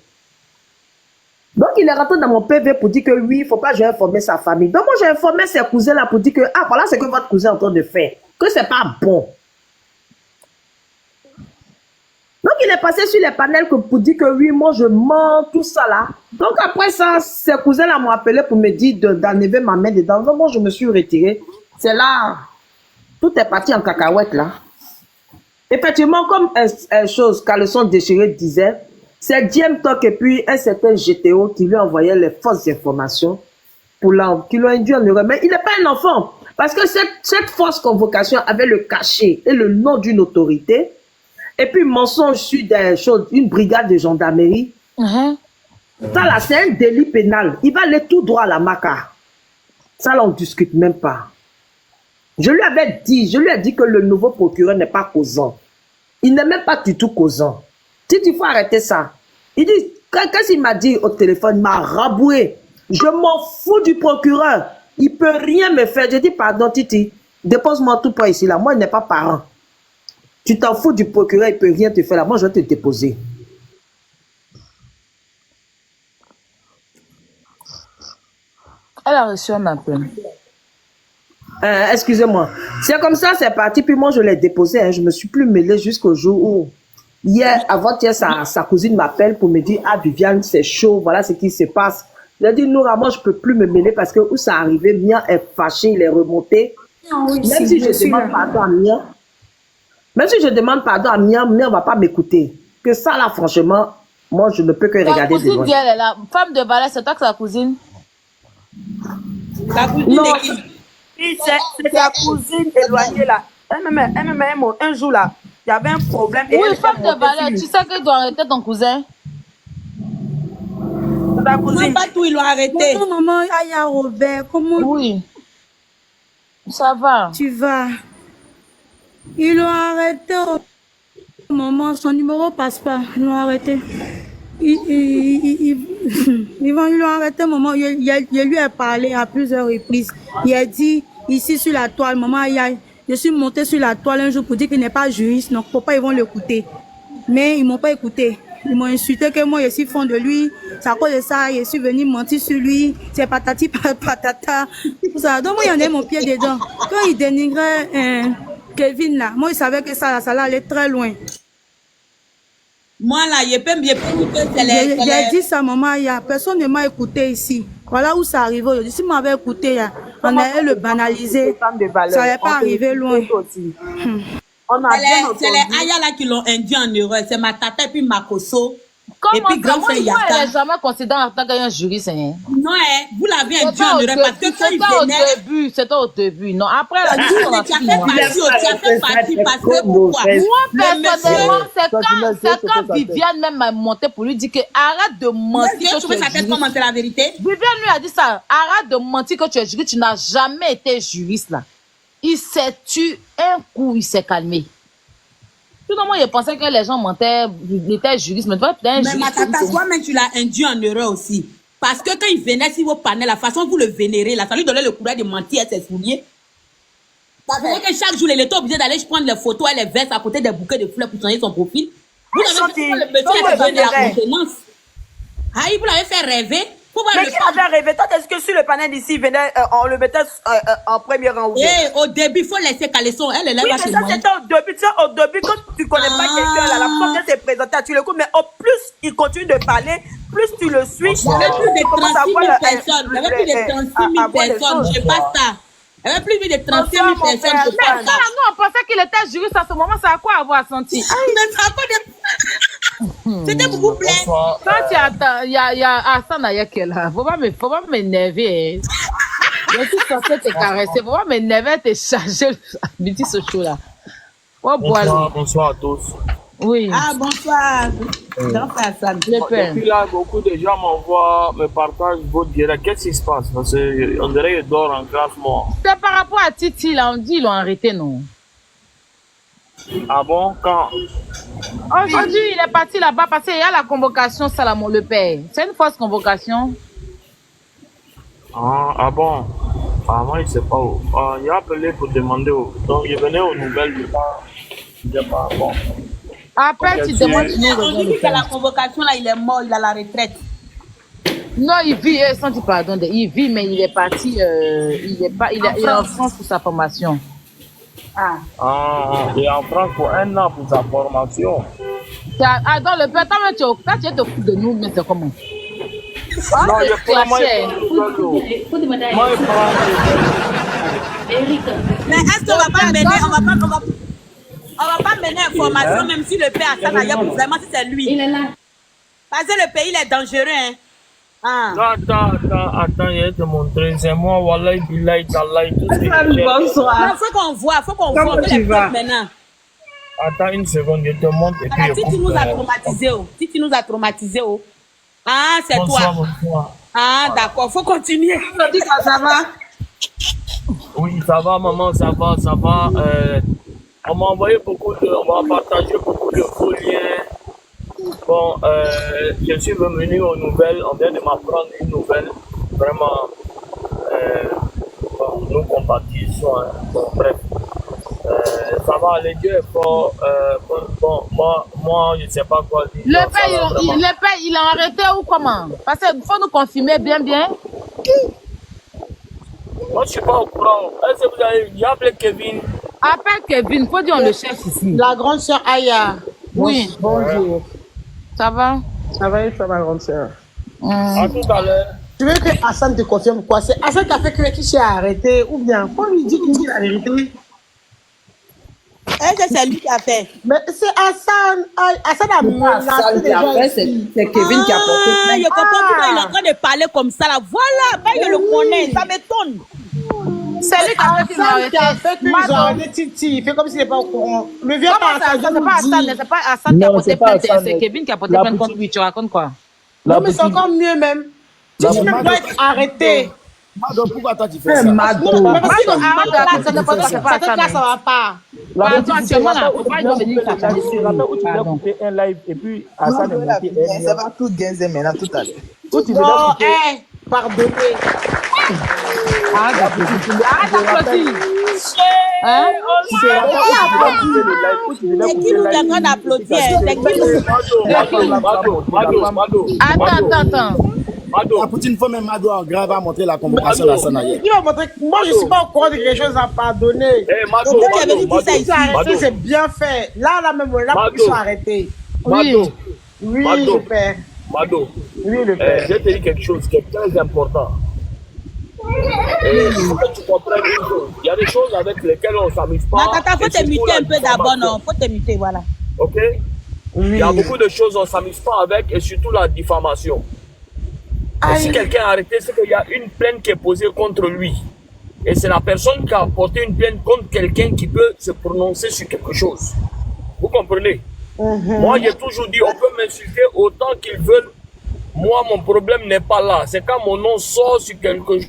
Donc il est rentré dans mon PV pour dire que oui, il ne faut pas que j'ai informé sa famille. Donc moi j'ai informé ses cousins là pour dire que voilà ce que votre cousin est en train de faire. Que c'est pas bon. Donc, il est passé sur les panels pour dire que oui, moi, je mens, tout ça là. Donc, après ça, ses cousins là m'ont appelé pour me dire d'enlever ma main dedans. Donc, moi, je me suis retiré. C'est là, tout est parti en cacahuète là. Effectivement, comme Caleçon déchiré disait, c'est Diem Tok et puis un certain GTO qui lui envoyait les fausses informations qui l'ont induit en erreur. Mais il n'est pas un enfant. Parce que cette fausse convocation avait le cachet et le nom d'une autorité. Et puis, mensonge sur une brigade de gendarmerie. Ça, là, c'est un délit pénal. Il va aller tout droit à la maca. Ça, là, on ne discute même pas. Je lui ai dit que le nouveau procureur n'est pas causant. Il n'est même pas du tout causant. Il faut arrêter ça. Il dit, qu'est-ce qu'il m'a dit au téléphone? Il m'a raboué. Je m'en fous du procureur. Il ne peut rien me faire. Je dis, pardon, Titi, dépose-moi tout pas ici, là. Moi, il n'est pas parent. Tu t'en fous du procureur, il ne peut rien te faire là. Moi, je vais te déposer. Elle a reçu un appel. Excusez-moi. C'est comme ça, c'est parti. Puis moi, je l'ai déposé. Hein. Je ne me suis plus mêlée jusqu'au jour où, hier, avant-hier, sa cousine m'appelle pour me dire, ah, Viviane, c'est chaud, voilà ce qui se passe. Il a dit, Noura, moi, je ne peux plus me mêler parce que où ça arrivait, Mia est fâché, il est remonté. Oui, Même si je demande pardon à Mia, même si je demande pardon à Mia, Mia ne va pas m'écouter. Que ça, là, franchement, moi, je ne peux que regarder cousine devant. elle est là. Femme de balai, c'est toi que sa cousine? La cousine Non, de qui? c'est ta cousine éloignée là. Un jour là, il y avait un problème. Et Oui, elle femme était de montée balai, sur tu sais qu'il doit arrêter ton cousin? ta Non, cousine. pas tout, ils l'ont arrêté. Bonjour maman, Aya Robert, comment Oui. Ça va. tu vas? Ils l'ont arrêté. Maman, son numéro passe pas. Ils l'ont arrêté. Ils l'ont arrêté, maman. Je lui ai parlé à plusieurs reprises. Il a dit, ici sur la toile, maman, Aya, je suis montée sur la toile un jour pour dire qu'il n'est pas juriste, donc pourquoi ils vont l'écouter? Mais ils m'ont pas écouté. Ils m'ont insulté que moi je suis fond de lui. C'est à cause de ça, je suis venue mentir sur lui. C'est patati patata. Tout ça. Donc moi, il y en a mon pied dedans. Quand il dénigrait Kevin là, moi je savais que ça allait aller très loin. Moi, là, je peux bien écouter. J'ai dit ça, maman, il y a personne ne m'a écouté ici. Voilà où ça arrive aujourd'hui. Si m'avait écouté, on allait le banaliser. Ça n'allait pas arriver loin. C'est les Aya là qui l'ont induit en erreur. C'est ma tata et puis Makoso. Et Comment puis grand frère elle Yata. n'est jamais considérée en tant qu'un juriste. Hein? Non, vous l'avez induit en erreur parce que quand il venait. C'était au début. Non, après, la Tu as fait partie parce que pourquoi? Moi, personnellement, c'est quand Viviane même m'a monté pour lui dire que arrête de mentir. Tu trouvais sa tête comment c'est la vérité? Viviane lui a dit ça. Arrête de mentir que tu es juriste. Tu n'as jamais été juriste là. Il s'est tué un coup, il s'est calmé. Tout le monde, il pensait que les gens mentaient, il était juriste, mais toi, tu es un juriste. Mais ma tata, toi-même, tu l'as induit en erreur aussi. Parce que quand il venait, si vous parlez, la façon dont vous le vénérez, là, ça lui donnait le courage de mentir à ses souliers. Ça veut dire que chaque jour, il était obligé d'aller prendre les photos et les vestes à côté des bouquets de fleurs pour changer son profil. Vous l'avez fait le monsieur qui donné la contenance. Ah, vous l'avez fait rêver. Mais qui avait rêvé? Toi, est-ce que sur le panel ici, on le mettait en premier rang? Au début, il faut laisser caler son. Elle est là, oui, mais ça, c'était au début. Tu sais, au début, quand tu connais pas quelqu'un, là, la fois qu'elle s'est présentée, tu l'écoutes, mais au plus il continue de parler, plus tu le suis. Il y avait plus de 36 000 personnes. Il y avait plus de 36 000 personnes. Je passe ça. Il y avait plus de 36 000 personnes. Mais ça, nous, on pensait qu'il était juriste à ce moment. Ça a quoi avoir senti? Mais ça a pas de... C'était beaucoup plein. Quand tu attends, il y a Hassan Aya qui est là. Faut pas m'énerver. Je suis censée te caresser. Faut pas m'énerver, te charger le midi ce show là. Bonsoir à tous. Oui. Ah, bonsoir. Depuis là, beaucoup de gens m'envoient, me partagent votre direct. Qu'est-ce qui se passe? Parce qu'on dirait qu'il dort en grave mort. C'est par rapport à Titi là, on dit ils l'ont arrêté, non? Ah bon? Quand? Aujourd'hui, il est parti là-bas parce qu'il y a la convocation Salomon le père. C'est une fausse convocation. Ah bon? Ah, moi, il ne sait pas où. Il a appelé pour demander où. Donc, il venait aux nouvelles du pas. Il n'est pas bon. Après, tu demandes. On dit que la convocation là, il est mort, il a la retraite. Non, il vit, sans dire pardon, il vit, mais il est parti, il est en France pour sa formation. Il est en France pour 1 an pour sa formation. Ah, dans le père, tu es te fous de nous, mais c'est comment? Non, je prends moi, mais est-ce qu'on va pas mener, on va pas mener information, même si le père a ça, vraiment si c'est lui. Il est là. Parce que le pays, il est dangereux, hein. Attends, je vais te montrer. C'est moi, Wallahi, Billahi, Tallahi, tout ce que je bonsoir. Faut qu'on voit que les preuves maintenant. Attends une seconde, je te montre. Si tu nous as traumatisé, Ah, c'est toi. Bonsoir. Ah, d'accord, faut continuer. Ça va? Oui, ça va, maman, ça va. On m'a envoyé on m'a partagé beaucoup de faux liens. Bon, je suis revenu aux nouvelles, on vient de m'apprendre une nouvelle. vraiment, bon, nous compatissons. Hein. Bon, bref, ça va, le Dieu est fort. Bon, moi, je ne sais pas quoi dire. Le père, il a arrêté ou comment? Parce qu'il faut nous confirmer bien. Moi, je ne suis pas au courant. Est-ce que vous avez appelé Kevin? Appelle Kevin, faut dire on le cherche ici. La grande sœur Aya. Oui. Bonjour. Ça va? Ça va, ma grande sœur. À tout à l'heure. Tu veux que Hassan te confirme quoi? C'est Hassan qui a fait que qui s'est arrêté ou bien qu'on lui dit qu'il dit la vérité? Est-ce que c'est lui qui a fait? Mais c'est Hassan. Hassan a menacé les gens. C'est Kevin qui a porté plainte. Je comprends pourquoi il est en train de parler comme ça là. Voilà, ben je le connais, ça m'étonne. C'est lui qui a fait qu'ils ont arrêté Titi. Il fait comme s'il n'est pas au courant. Le vieux C'est pas Hassan qui a porté plainte, c'est Kevin qui a porté plainte contre lui. Tu racontes quoi? Non, mais c'est encore mieux même. Titi ne peut pas être arrêté. Mado, pourquoi toi tu fais ça? Mado, ça va pas. Un live et puis Hassan est monté. Ça va tout gagner maintenant tout à l'heure. Non, pardonnez. C'est qui nous est en train d'applaudir? Attends. La Poutine, faut même Mado en grave à montrer la convocation de la Sanaïe. Il va montrer que moi, je ne suis pas au courant de quelque chose à pardonner. C'est bien fait. Là, même, là, ils sont arrêtés. Oui, le père. Mado, Oui, le père. je vais te dire quelque chose qui est très important. Il faut que tu comprennes une chose. Il y a des choses avec lesquelles on ne s'amuse pas. Tata, faut te muter un peu d'abord, non? Faut te muter, voilà. Ok? Il y a beaucoup de choses on ne s'amuse pas avec, et surtout la diffamation. Et si quelqu'un est arrêté, c'est qu'il y a une plainte qui est posée contre lui. Et c'est la personne qui a porté une plainte contre quelqu'un qui peut se prononcer sur quelque chose. Vous comprenez? Moi, j'ai toujours dit, on peut m'insulter autant qu'ils veulent. Moi, mon problème n'est pas là. C'est quand mon nom sort sur quelque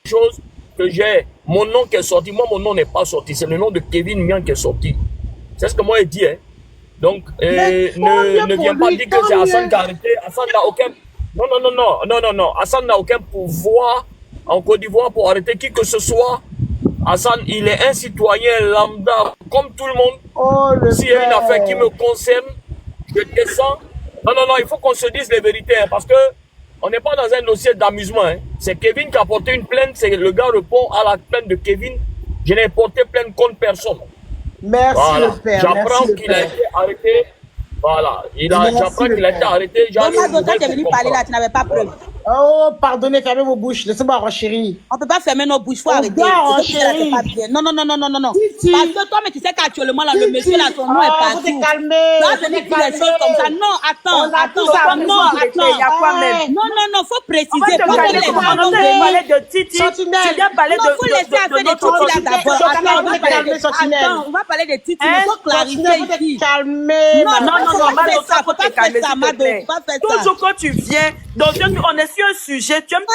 chose que j'ai. Mon nom qui est sorti. Moi, mon nom n'est pas sorti. C'est le nom de Kevin Mian qui est sorti. C'est ce que moi j'ai dit. Hein. Donc, ne viens pas dire que c'est Hassan qui a arrêté. Hassan n'a aucun... Non. Hassan n'a aucun pouvoir en Côte d'Ivoire pour arrêter qui que ce soit. Hassan, il est un citoyen lambda comme tout le monde. S'il y a une affaire qui me concerne, je descends. Non, il faut qu'on se dise les vérités, hein, parce que on n'est pas dans un dossier d'amusement. Hein. C'est Kevin qui a porté une plainte, c'est le gars répond à la plainte de Kevin. Je n'ai porté plainte contre personne. Merci voilà. le père. J'apprends qu'il a été arrêté. Voilà, j'apprends qu'il a été arrêté. Quand tu es venu parler là, tu n'avais pas preuve. Oh, pardonnez, fermez vos bouches. Laissez-moi, chérie. On ne peut pas fermer nos bouches, il faut arrêter. Chérie. Non. Parce que toi, mais tu sais qu'actuellement, là, le monsieur, là, son nom est partout. Vous calmer. Tu vas venir dire des choses comme ça. Non, attends. Il y a quoi même? Non, faut préciser. On va parler de Titi. Sentinelle. Non, faut laisser faire des Titi là d'abord. Attends, on va parler de Titi. Il faut clarifier ici. Calmer. Non, faut pas faire ça, Mado. Toujours quand tu viens, on est sur un sujet, tu aimes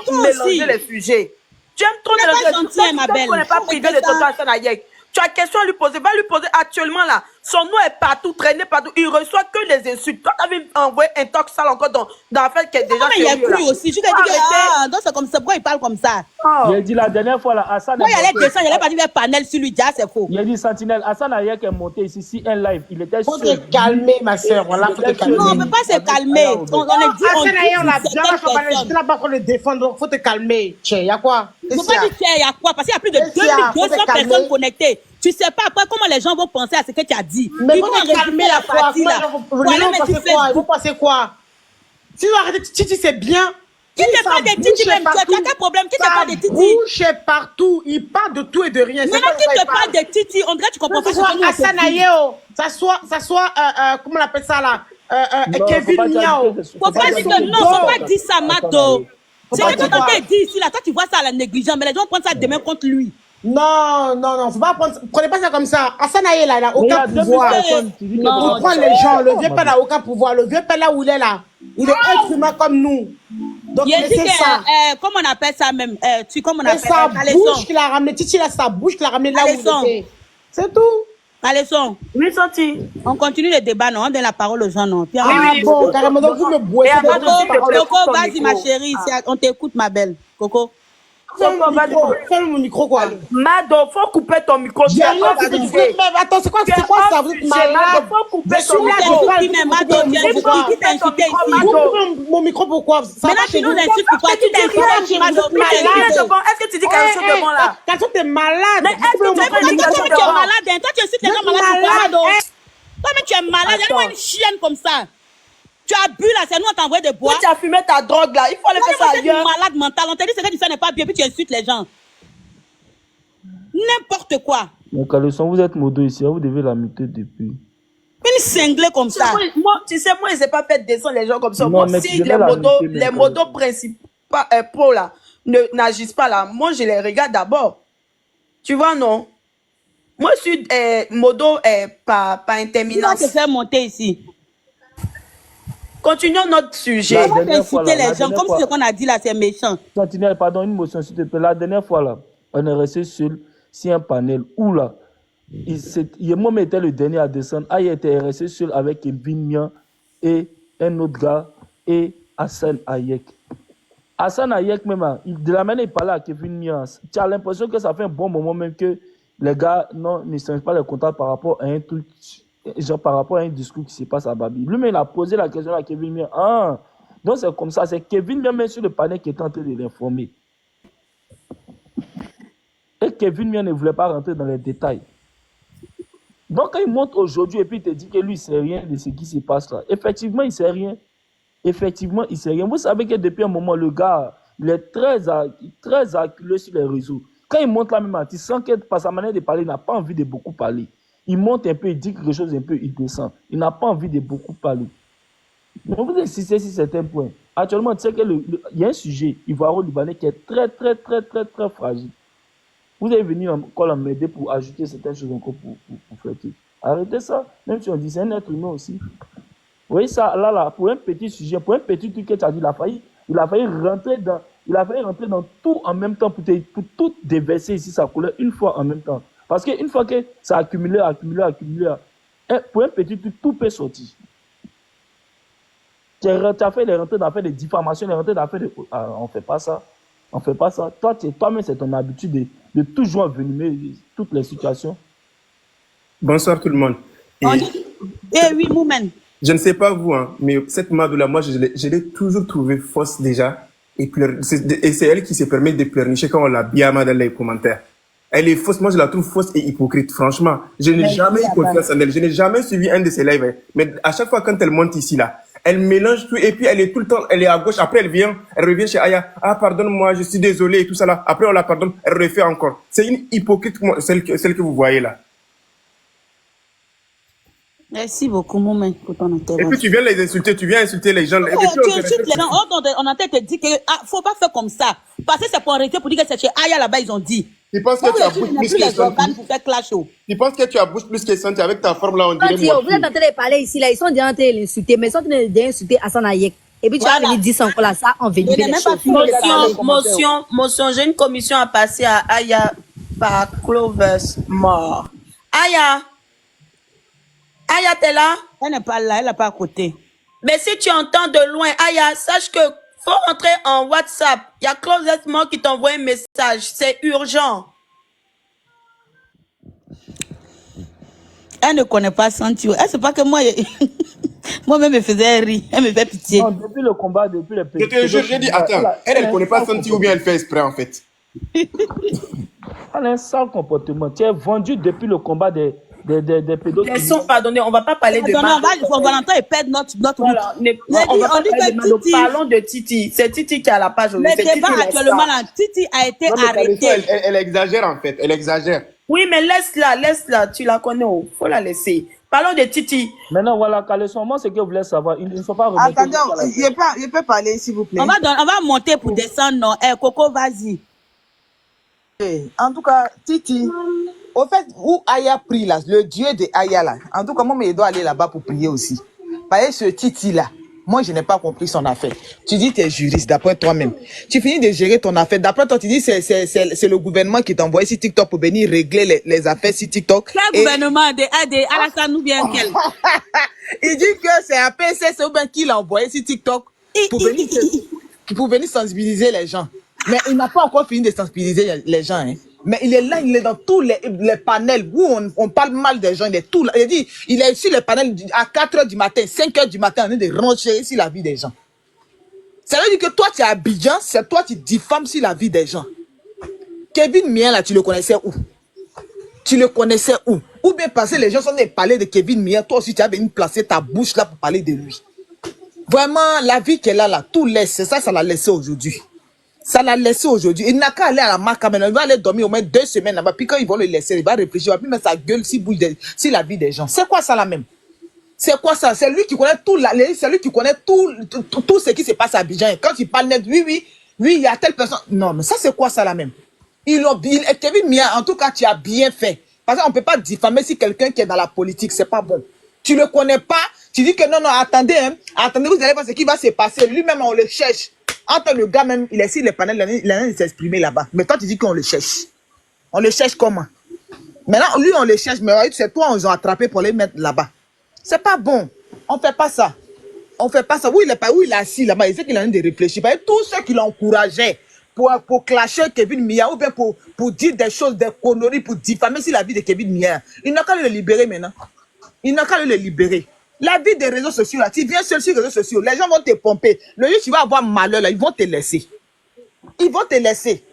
trop mélanger les sujets. Tu aimes trop mélanger les sujets. Tu n'es pas privé de ton Hassan Ayek. Tu as question à lui poser, va lui poser actuellement là. Son nom est partout, traîné partout. Il reçoit que des insultes. Toi, tu avais envoyé un talk sale encore dans l'affaire qui est déjà sérieux. Mais il y a cru aussi. Je t'ai dit que donc c'est comme ça. Pourquoi il parle comme ça? J'ai dit la dernière fois là, Hassan. Moi, il allait descendre, il allait partir vers panel sur lui. Déjà, c'est faux. Il a dit Sentinelle, Hassan Ayek est monté ici, si un live. Il était faut te calmer, ma soeur. Voilà, faut te calmer. Non, on ne peut pas se calmer. On est dit, Hassan Ayek, on l'a bien, je ne pas qu'on le défendre, donc faut te calmer. Tiens, il y a quoi? Il ne faut pas dire qu'il y a quoi, parce qu'il y a plus de 2200 personnes connectées. Tu sais pas après comment les gens vont penser à ce que tu as dit. Mais ils vont résumer la partie là. Vous pensez quoi? Si vous arrêtez Titi, c'est bien. Qui te parle de Titi même? Tu as quel problème? Qui te parle de Titi? Bouche partout. Il parle de tout et de rien. Maintenant, qui te parle de Titi? On dirait que tu comprends pas ce que nous Hassan Ayek, ça soit, comment on appelle ça là? Kevin Miao. Faut pas dire que non, faut pas dire ça, Mato. C'est que quand tu dis ici là, toi tu vois ça à la négligence, mais les gens prennent ça demain contre lui. Non, faut pas prendre. Prenez pas ça comme ça. Hassan Ayek là, il n'a aucun pouvoir. On prend les gens. Le vieux père n'a aucun pouvoir. Le vieux père là où il est là, il est être humain comme nous. Donc c'est ça. Comment on appelle ça même? Comment on appelle ça? Sa bouche qu'il a ramené. Titi là, sa bouche qu'il a ramené là où il était. C'est tout. Caleçon. Oui, sorti. On continue le débat, non? On donne la parole aux gens, non? Pierre, bon, carrément, donc vous me boissez. Coco, vas-y, ma chérie. On t'écoute, ma belle. Coco. Ferme mon micro, quoi. Mado, faut couper ton micro. J'ai rien dit. Mais attends, c'est quoi ça? Vous êtes malade. Faut couper ton micro. Mon micro, pourquoi? Maintenant, tu nous insultes pourquoi? Tu t'insultes, Mado. Est-ce que tu dis quelque chose de bon là? Quand t'es malade. Mais est-ce que tu es malade? Toi, tu insultes les gens malades. Toi, mais tu es malade. Il y a une chienne comme ça. Tu as bu là, c'est nous on t'a envoyé de boire. Tu as fumé ta drogue là, il faut aller faire ça ailleurs. Tu es malade mental, on t'a dit ce que tu fais n'est pas bien, puis tu insultes les gens. N'importe quoi. Mais Caleçon, vous êtes modo ici, vous devez la muter depuis. Une cinglée comme ça. Moi, tu sais, moi, ils n'ont pas fait descendre les gens comme ça. Non, moi, mais si les modos principaux là n'agissent pas là, moi, je les regarde d'abord. Tu vois, non? Moi, je suis modo par interminence. Tu vas te faire monter ici. Continuons notre sujet. On va insulter les gens, comme ce qu'on a dit là, c'est méchant. Continuez, pardon, une motion, s'il te plaît. La dernière fois là, on est resté seul sur un panel où là, moi, était le dernier à descendre. Il était resté seul avec Kevin Mian et un autre gars et Hassan Hayek. Hassan Hayek, même, de la manière il parlait à Kevin Mian, tu as l'impression que ça fait un bon moment même que les gars ne changent pas les contacts par rapport à un truc. Genre par rapport à un discours qui se passe à Babi. Lui-même, il a posé la question à Kevin Mian. Ah, donc c'est comme ça. C'est Kevin Mian, même sur le panel, qui est en train de l'informer. Et Kevin Mian ne voulait pas rentrer dans les détails. Donc, quand il monte aujourd'hui et puis il te dit que lui, il ne sait rien de ce qui se passe là, effectivement, il ne sait rien. Effectivement, il ne sait rien. Vous savez que depuis un moment, le gars, il est très acculé sur les réseaux. Quand il monte là même, tu sens que par sa manière de parler, il n'a pas envie de beaucoup parler. Il monte un peu, il dit quelque chose un peu, il descend. Il n'a pas envie de beaucoup parler. Mais vous insistez sur certains points. Actuellement, tu sais qu'il y a un sujet ivoiro-libanais qui est très fragile. Vous allez venir encore m'aider pour ajouter certaines choses encore pour faire tout. Arrêtez ça. Même si on dit c'est un être humain aussi. Vous voyez ça, là, pour un petit sujet, pour un petit truc que tu as dit, il a failli rentrer dans tout en même temps pour tout déverser ici sa couleur une fois en même temps. Parce qu'une fois que ça a accumulé, pour un petit truc, tout peut sortir. Tu as fait les rentrées d'affaires de diffamation, les rentrées d'affaires de... Ah, on ne fait pas ça. On ne fait pas ça. Toi-même, c'est ton habitude de toujours envenimer toutes les situations. Bonsoir tout le monde. Oui, Moumen. Je ne sais pas vous, hein, mais cette Madoula, moi, je l'ai toujours trouvée fausse déjà. Et c'est elle qui se permet de pleurnicher quand on l'a bien dans les commentaires. Elle est fausse. Moi, je la trouve fausse et hypocrite. Franchement, je n'ai jamais eu confiance en elle. Je n'ai jamais suivi un de ses lives. Mais à chaque fois, quand elle monte ici, là, elle mélange tout. Et puis, elle est tout le temps, elle est à gauche. Après, elle revient chez Aya. Ah, pardonne-moi, je suis désolé et tout ça là. Après, on la pardonne. Elle refait encore. C'est une hypocrite, celle que vous voyez là. Merci beaucoup, Moumen, pour ton intervention. Et puis, tu viens les insulter. Tu viens insulter les gens. Tu insultes les gens. On a peut-être dit qu'il ne faut pas faire comme ça. Parce que c'est pour arrêter, pour dire que c'est chez Aya là-bas, ils ont dit. Tu penses que tu as bouche plus que Santi? Tu penses que tu as bouche plus que Santi avec ta forme là, on dirait moi. Vous êtes en train de parler ici, là, ils sont déjà en train de l'insulter, mais ils sont en train d'insulter Hassan Hayek. Et puis tu vas venir dire ça encore là, ça, on veut dire les choses. Motion, j'ai une commission à passer à Aya par Clovers mort. Aya, t'es là? Elle n'est pas là, elle n'est pas à côté. Mais si tu entends de loin, Aya, sache que faut rentrer en WhatsApp. Il y a Clovers mort qui t'envoie un message. C'est urgent. Elle ne connaît pas Santi. Elle sait pas que moi, moi-même, me faisais rire. Elle me fait pitié. Non, depuis le combat, depuis les Je te jure, j'ai dit, attends, elle ne connaît pas Santi ou bien elle fait exprès en fait. Elle a un sale comportement. Tu es vendu depuis le combat des pédophiles. Laissons pardonner, on ne va pas parler de Valentin et perdre notre voilà, on va pas parler de Titi. Parlons de Titi. C'est Titi qui a la page. Le débat actuellement, Titi a été arrêté. Elle exagère en fait, elle exagère. Oui, mais laisse-la, tu la connais, faut la laisser. Parlons de Titi. Maintenant, voilà, Caleçon, moi, ce que vous voulez savoir, ils ne sont pas remettre. Attendez, je peux parler, s'il vous plaît. On va monter pour descendre, non? Coco, vas-y. En tout cas, Titi, au fait, où Aya prie là, le dieu de Aya là, en tout cas, moi, je dois aller là-bas pour prier aussi. Parce que ce Titi là, Moi, je n'ai pas compris son affaire. Tu dis tu es juriste, d'après toi-même. Tu finis de gérer ton affaire. D'après toi, tu dis c'est le gouvernement qui t'a envoyé sur TikTok pour venir régler les affaires sur TikTok. Quel gouvernement de Alassane ou bien quel? Il dit que c'est un PCC ou bien qui l'a envoyé sur TikTok pour venir sensibiliser les gens. Mais il n'a pas encore fini de sensibiliser les gens. Hein. Mais il est là, il est dans tous les panels où on parle mal des gens. Il est tout là. Il dit, il est sur les panels à 4h du matin, 5h du matin, en train de ranger sur la vie des gens. Ça veut dire que toi, tu es à Abidjan, c'est toi qui diffames sur la vie des gens. Kevin Mien, là, tu le connaissais où? Tu le connaissais où? Ou bien parce que les gens sont venus parler de Kevin Mien, toi aussi, tu as venu placer ta bouche là pour parler de lui. Vraiment, la vie qu'elle a là, tout laisse. C'est ça, ça l'a laissé aujourd'hui. Ça l'a laissé aujourd'hui. Il n'a qu'à aller à la marque maintenant. Il va aller dormir au moins 2 semaines là-bas. Puis quand ils vont le laisser, il va réfléchir. Il va plus mettre sa gueule si la vie des gens. C'est quoi ça là même? C'est quoi ça? C'est lui qui connaît c'est lui qui connaît tout ce qui se passe à Abidjan. Et quand il parle net, oui, il y a telle personne. Non, mais ça c'est quoi ça là même? Kevin Mia, en tout cas, tu as bien fait. Parce qu'on ne peut pas diffamer si quelqu'un qui est dans la politique, c'est pas bon. Tu le connais pas, tu dis que non, attendez, vous allez voir ce qui va se passer. Lui-même, on le cherche. Entre le gars même, il est sur les panels, il a rien de s'exprimer là-bas. Mais toi, tu dis qu'on le cherche. On le cherche comment? Maintenant, lui, on le cherche, mais c'est toi, on les a attrapés pour les mettre là-bas. C'est pas bon. On fait pas ça. On fait pas ça. Où il est assis là-bas, il sait qu'il a rien de réfléchir. Tous ceux qui l'encourageaient pour clasher Kevin Mia ou bien pour dire des choses, des conneries, pour diffamer sur la vie de Kevin Mia, il n'a qu'à le libérer maintenant. Il n'a qu'à le libérer. La vie des réseaux sociaux, là, tu viens seul sur les réseaux sociaux, les gens vont te pomper. Le jour tu vas avoir malheur, là, ils vont te laisser. Ils vont te laisser.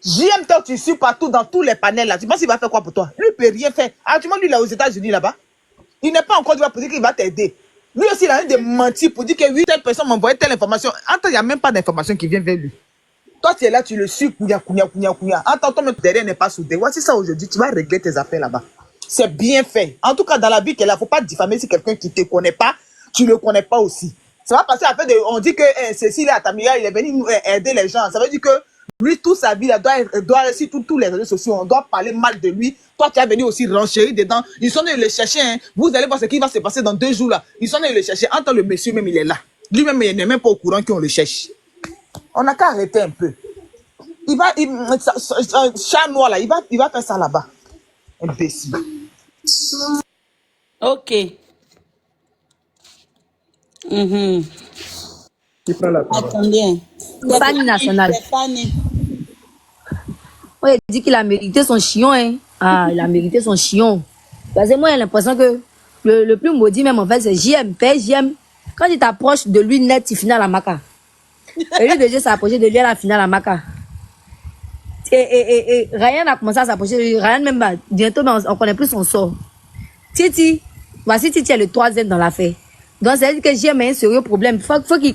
JM, toi, tu suis partout dans tous les panels, là. Tu penses qu'il va faire quoi pour toi? Lui, il ne peut rien faire. Actuellement, lui, il est aux États-Unis, là-bas. Il n'est pas encore du pour dire qu'il va t'aider. Lui aussi, il a rien de mentir pour dire que oui, telle personne m'a envoyé telle information. Attends, il n'y a même pas d'information qui vient vers lui. Toi, tu es là, tu le suis, kouya. Attends, toi, même derrière n'est pas soudé. Voici ça aujourd'hui, tu vas régler tes affaires là-bas. C'est bien fait. En tout cas, dans la vie qu'elle a, il ne faut pas diffamer si quelqu'un qui ne te connaît pas, tu ne le connais pas aussi. Ça va passer après, on dit que Cécile Atamia, il est venu aider les gens. Ça veut dire que lui, toute sa vie, il doit réussir tous les réseaux sociaux. On doit parler mal de lui. Toi, tu es venu aussi renchérir dedans. Ils sont venus le chercher. Hein. Vous allez voir ce qui va se passer dans 2 jours là. Ils sont venus le chercher. En tant que le monsieur même, il est là. Lui-même, il n'est même pas au courant qu'on le cherche. On n'a qu'à arrêter un peu. Chat noir là, il va faire ça là-bas. Imbécile. Ok. Qui prend la parole? Attendez. Fanny nationale. Oui, il dit qu'il a mérité son chion. Hein. Ah, il a mérité son chion. Parce que moi, j'ai l'impression que le plus maudit même, en fait, c'est JM. JM, quand il t'approche de lui net, il finit à la maca. Et lui, déjà, s'approcher de lui à la finale à la maca. Et Ryan a commencé à s'approcher. Ryan, même, bientôt, on ne connaît plus son sort. Titi, voici Titi est le 3e dans l'affaire. Donc, ça veut dire que JM a un sérieux problème.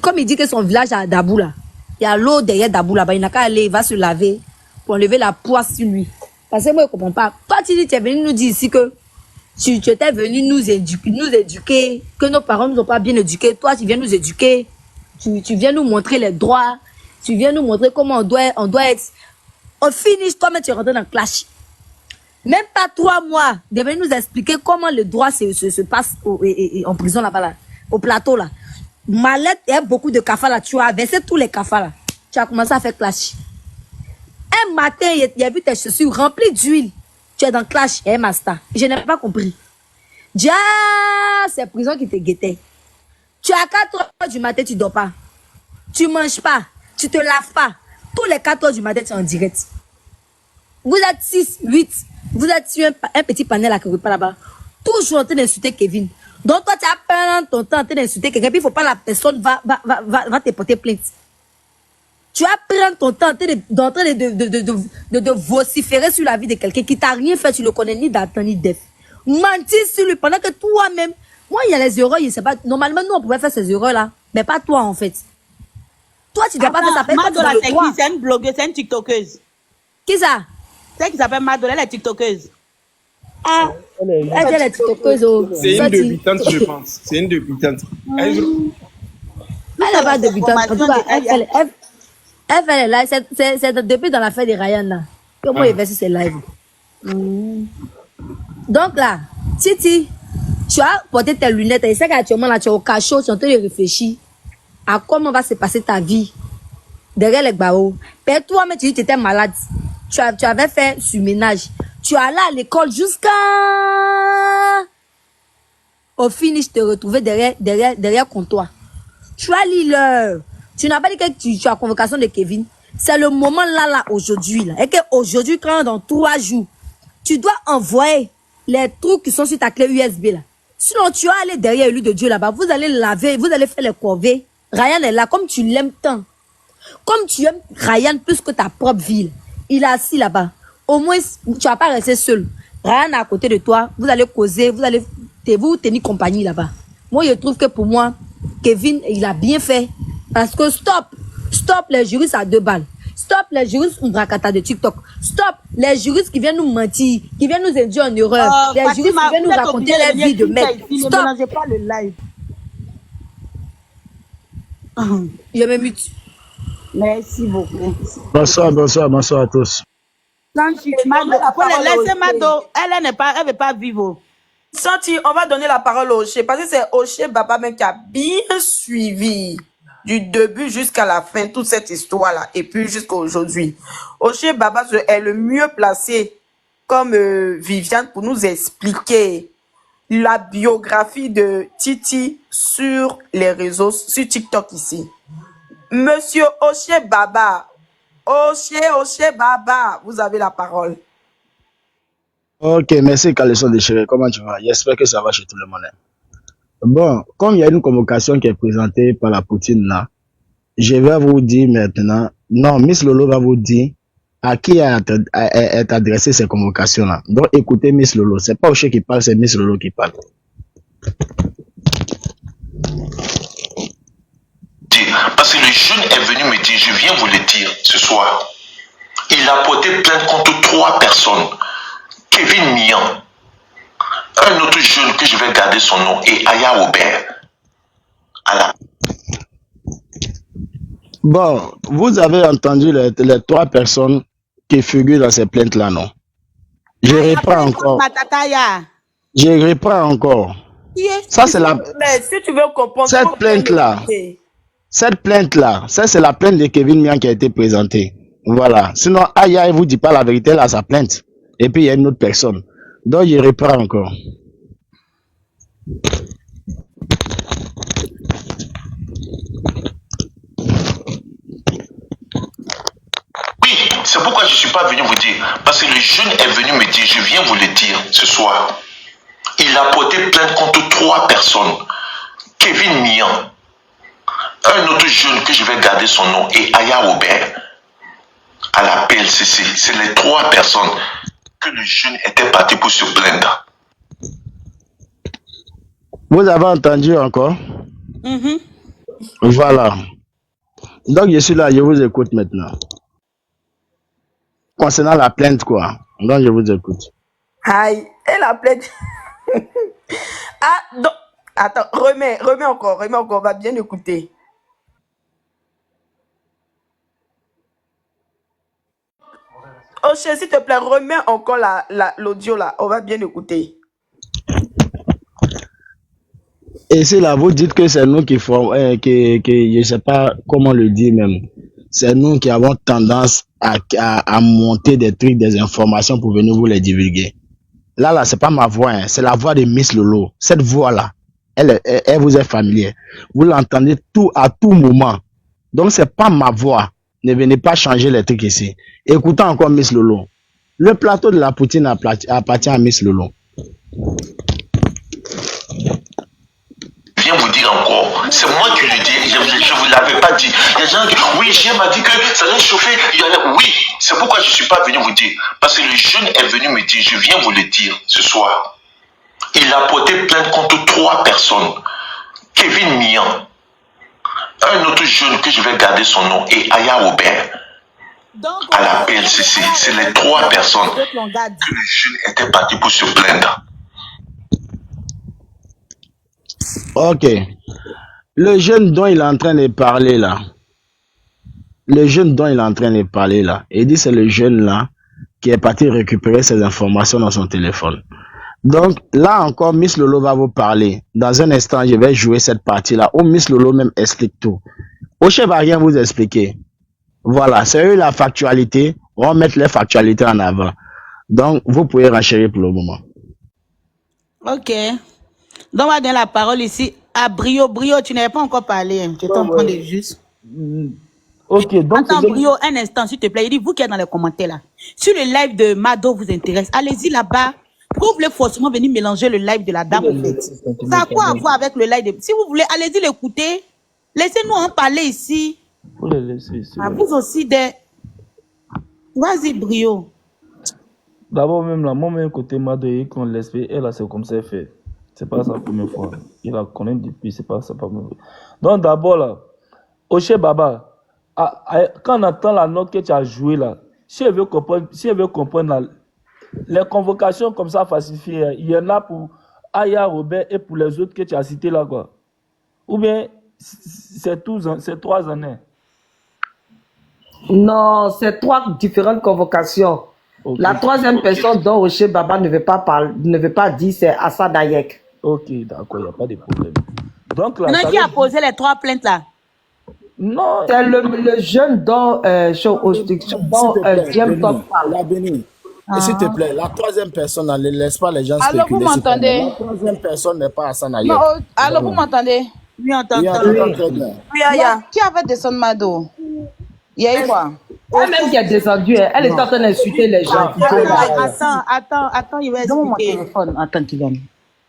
Comme il dit que son village à Dabou, là, il y a l'eau derrière Dabou, là-bas, il n'a qu'à aller, il va se laver pour enlever la poisse sur lui. Parce que moi, je ne comprends pas. Toi, tu es venu nous dire ici que tu étais venu nous éduquer, que nos parents ne nous ont pas bien éduqués. Toi, tu viens nous éduquer. Tu viens nous montrer les droits. Tu viens nous montrer comment on doit être. On finit, toi-même, tu es rentré dans le clash. Même pas 3 mois, de venir nous expliquer comment le droit se passe en prison là-bas, là, au plateau là. Mallette et beaucoup de cafards là, tu as versé tous les cafards là. Tu as commencé à faire clash. Un matin, il a vu tes chaussures remplies d'huile. Tu es dans clash, master. Je n'ai pas compris. Déjà, c'est prison qui te guettait. Tu as 4h du matin, tu dors pas. Tu manges pas. Tu te laves pas. Tous les 4h du matin, tu es en direct. Vous êtes 6, 8. Vous êtes sur un petit panel à quelque part là-bas. Toujours en train d'insulter Kevin. Donc toi, tu as pendant ton temps en train d'insulter quelqu'un. Puis il ne faut pas la personne va te porter plainte. Tu as pris ton temps en train de vociférer sur la vie de quelqu'un qui t'a rien fait. Tu le connais ni d'Atan ni d'Ef. Mentir sur lui pendant que toi-même. Moi, il y a les erreurs. Je sais pas. Normalement, nous, on pouvait faire ces erreurs-là. Mais pas toi, en fait. Toi, tu ne dois pas faire ça. Madola, c'est une blogueuse, c'est une tiktokeuse. Qui ça? C'est qui s'appelle Madola, elle est tiktokeuse. Ah, elle est tiktokeuse. C'est une débutante, je pense. C'est une débutante. Elle n'a pas de débutante. En tout cas, elle fait les lives. C'est depuis dans l'affaire de Ryan, là. Comment il fait sur ses lives. Donc là, Titi, tu as porté tes lunettes. Et c'est qu'actuellement, là, tu es au cachot, tu es en train de réfléchir. à comment va se passer ta vie derrière les barreaux. Père, toi, mais tu dis que tu étais malade. Tu avais fait surménage. Tu allais à l'école jusqu'à... Au finish, te retrouver derrière comptoir. Tu as lu l'heure. Tu n'as pas dit que tu as convocation de Kevin. C'est le moment là, aujourd'hui. Là. Et qu'aujourd'hui, quand dans 3 jours, tu dois envoyer les trucs qui sont sur ta clé USB là. Sinon, tu vas aller derrière lui de Dieu là-bas. Vous allez laver, vous allez faire les corvées. Ryan est là, comme tu l'aimes tant. Comme tu aimes Ryan plus que ta propre ville. Il est assis là-bas. Au moins, tu vas pas rester seul. Ryan est à côté de toi. Vous allez causer, vous allez vous tenir compagnie là-bas. Moi, je trouve que pour moi, Kevin, il a bien fait. Parce que stop les juristes à 2 balles. Stop les juristes Mbrakata de TikTok. Stop les juristes qui viennent nous mentir, qui viennent nous induire en erreur. Les juristes qui viennent nous raconter la vie de mec. Ne mélangez pas le live. Je me mute. Merci beaucoup. Bonsoir à tous. Laissez Mado, elle ne veut pas vivre. Santi, on va donner la parole au Oshé, parce que c'est Oshé Baba même qui a bien suivi du début jusqu'à la fin toute cette histoire-là, et puis jusqu'à aujourd'hui. Oshé Baba est le mieux placé comme Viviane pour nous expliquer la biographie de Titi sur les réseaux, sur TikTok ici. Monsieur Oshé Baba, Oshé Baba, vous avez la parole. Ok, merci Caleçon Déchiré. Comment tu vas? J'espère que ça va chez tout le monde. Bon, comme il y a une convocation qui est présentée par la Poutine là, je vais vous dire maintenant, non, Miss Lolo va vous dire à qui est adressée ces convocations là. Donc écoutez Miss Lolo, c'est pas Oshé qui parle, c'est Miss Lolo qui parle. Parce que le jeune est venu me dire, je viens vous le dire ce soir, il a porté plainte contre 3 personnes. Kevin Mian, un autre jeune que je vais garder son nom, et Aya Robert. Bon, vous avez entendu les 3 personnes qui figurent dans ces plaintes-là, non? Je reprends encore. Je reprends encore. Ça, c'est la... Mais si tu veux comprendre... Cette plainte-là, ça, c'est la plainte de Kevin Mian qui a été présentée. Voilà. Sinon, Aya, il vous dit pas la vérité, elle a sa plainte. Et puis, il y a une autre personne. Donc, je reprends encore. Oui, c'est pourquoi je ne suis pas venu vous dire. Parce que le jeune est venu me dire, je viens vous le dire ce soir. Il a porté plainte contre 3 personnes. Kevin Mian, un autre jeune que je vais garder son nom, et Aya Robert, à la PLCC. C'est les 3 personnes que le jeune était parti pour se plaindre. Vous avez entendu encore? Voilà. Donc, je suis là, je vous écoute maintenant. Concernant la plainte, quoi. Donc, je vous écoute. Aïe, elle a plainte. Ah, donc, attends, remets encore, on va bien écouter. Oshé, s'il te plaît, remets encore l'audio là, on va bien écouter. Et c'est là, vous dites que c'est nous qui font, que je ne sais pas comment le dire même. C'est nous qui avons tendance à monter des trucs, des informations pour venir vous les divulguer. Là, c'est pas ma voix, hein, c'est la voix de Miss Lolo. Cette voix-là, elle vous est familière. Vous l'entendez à tout moment. Donc, c'est pas ma voix. Ne venez pas changer les trucs ici. Écoutez encore Miss Lolo. Le plateau de la Poutine appartient à Miss Lolo. Je viens vous dire encore, c'est moi qui le dis, je ne vous l'avais pas dit. Il y a des gens qui disent, oui, J'ai m'a dit que ça allait chauffer. Oui, c'est pourquoi je ne suis pas venu vous dire. Parce que le jeune est venu me dire, je viens vous le dire ce soir. Il a porté plainte contre 3 personnes. Kevin Mian, un autre jeune que je vais garder son nom, et Aya Robert, à la PLCC. C'est les 3 personnes que le jeune était parti pour se plaindre. Ok. Le jeune dont il est en train de parler là. Il dit c'est le jeune là qui est parti récupérer ses informations dans son téléphone. Donc là encore, Miss Lolo va vous parler. Dans un instant, je vais jouer cette partie-là où Miss Lolo même explique tout. Oché va rien vous expliquer. Voilà, c'est eux la factualité. On va mettre les factualités en avant. Donc, vous pouvez renchérir pour le moment. Ok. Donc, on va donner la parole ici à Brio. Brio, tu n'avais pas encore parlé. Hein. Tu étais en train de juste. Ok, donc. Attends, Brio, un instant, s'il te plaît. Il dit, vous qui êtes dans les commentaires là. Si le live de Mado vous intéresse, allez-y là-bas. Pourquoi vous voulez forcément venir mélanger le live de la dame en fait? Ça a quoi à voir avec le live de... Si vous voulez, allez-y l'écouter. Laissez-nous en parler ici. Faut les laisser. À vous aussi des... Vas-y, Brio. D'abord, même là, moi-même, côté Mado, qu'on laisse faire, elle, c'est comme ça, elle fait. C'est pas sa première fois. Il la connaît depuis, c'est pas sa première fois. Donc, d'abord, là, Oché Baba, quand on entend la note que tu as jouée, là, si elle veut comprendre là, les convocations comme ça falsifiées, il y en a pour Aya, Robert et pour les autres que tu as cités là, quoi. Ou bien, c'est 3 années. Non, c'est 3 différentes convocations. Okay. La troisième personne dont Oché Baba ne veut pas dire, c'est Assad Ayek. Ok, d'accord, il n'y a pas de problème. Donc, là, qui a posé les 3 plaintes là? Non. C'est le jeune dont James Top parle. La Béni. Et s'il te plaît, la troisième personne, ne laisse pas les gens spéculer. Alors, vous m'entendez? La troisième personne n'est pas Hassan Ayek. Alors, vous m'entendez? Oui, on t'entend. Oui, qui avait descendu Mado? Il y a eu quoi? Elle-même qui est descendue, elle est en train d'insulter les gens. Attends, il va expliquer. Donne-moi mon téléphone, attends qu'il gagne.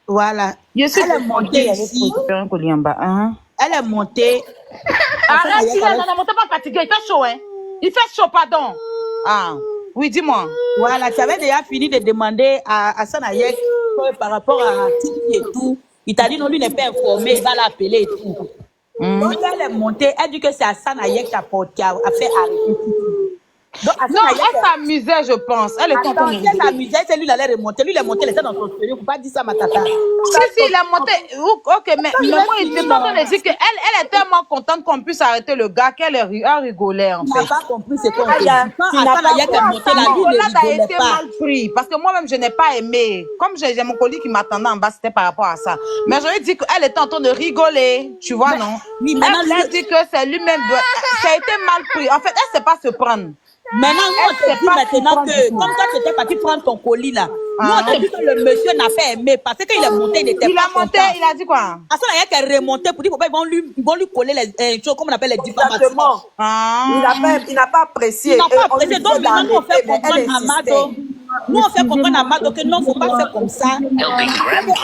Voilà. Elle est montée ici. Elle est montée. Arrête, il est montée pas fatigué. Il fait chaud, hein? Il fait chaud, pardon. Ah, oui, dis-moi. Voilà, tu avais déjà fini de demander à Hassan Ayek par rapport à Titi et tout. Il t'a dit non, lui n'est pas informé, il va l'appeler et tout. Donc, elle est montée, elle dit que c'est Hassan Ayek qui a fait arrêter. Donc, non, elle s'amusait, je pense. Elle était en train de elle s'amusait, c'est lui qui allait remonter. Lui, il est monté, il était dans son studio. Il ne faut pas dire ça, ma tata. Si, il est monté. Ok, mais moi, il était en train de dire qu'elle est tellement contente qu'on puisse arrêter le gars qu'elle rigolait, en fait. Tu n'as pas compris ce qu'on dit. Quand Hassan Ayek est monté, la vie ne rigolait été mal pris. Parce que moi-même, je n'ai pas aimé. Comme j'ai mon colis qui m'attendait en bas, c'était par rapport à ça. Mais je lui ai dit qu'elle était en train de rigoler. Tu vois, non? Oui, elle a dit que c'est lui-même. Ça a été mal pris. En fait, elle ne sait pas se prendre. Maintenant, nous, on te dit maintenant que, comme toi, tu étais parti prendre ton colis là, nous, on te dit que le monsieur n'a pas aimé parce qu'il est monté, il n'était pas content. Il a dit quoi? Hassan Ayek est remonté pour dire qu'ils vont lui coller les choses, comme on appelle les diffamations. Il n'a pas apprécié. Il n'a pas apprécié. Donc maintenant, nous, on fait comprendre à Mado. Nous, on fait comprendre à Mado que non, il ne faut pas faire comme ça.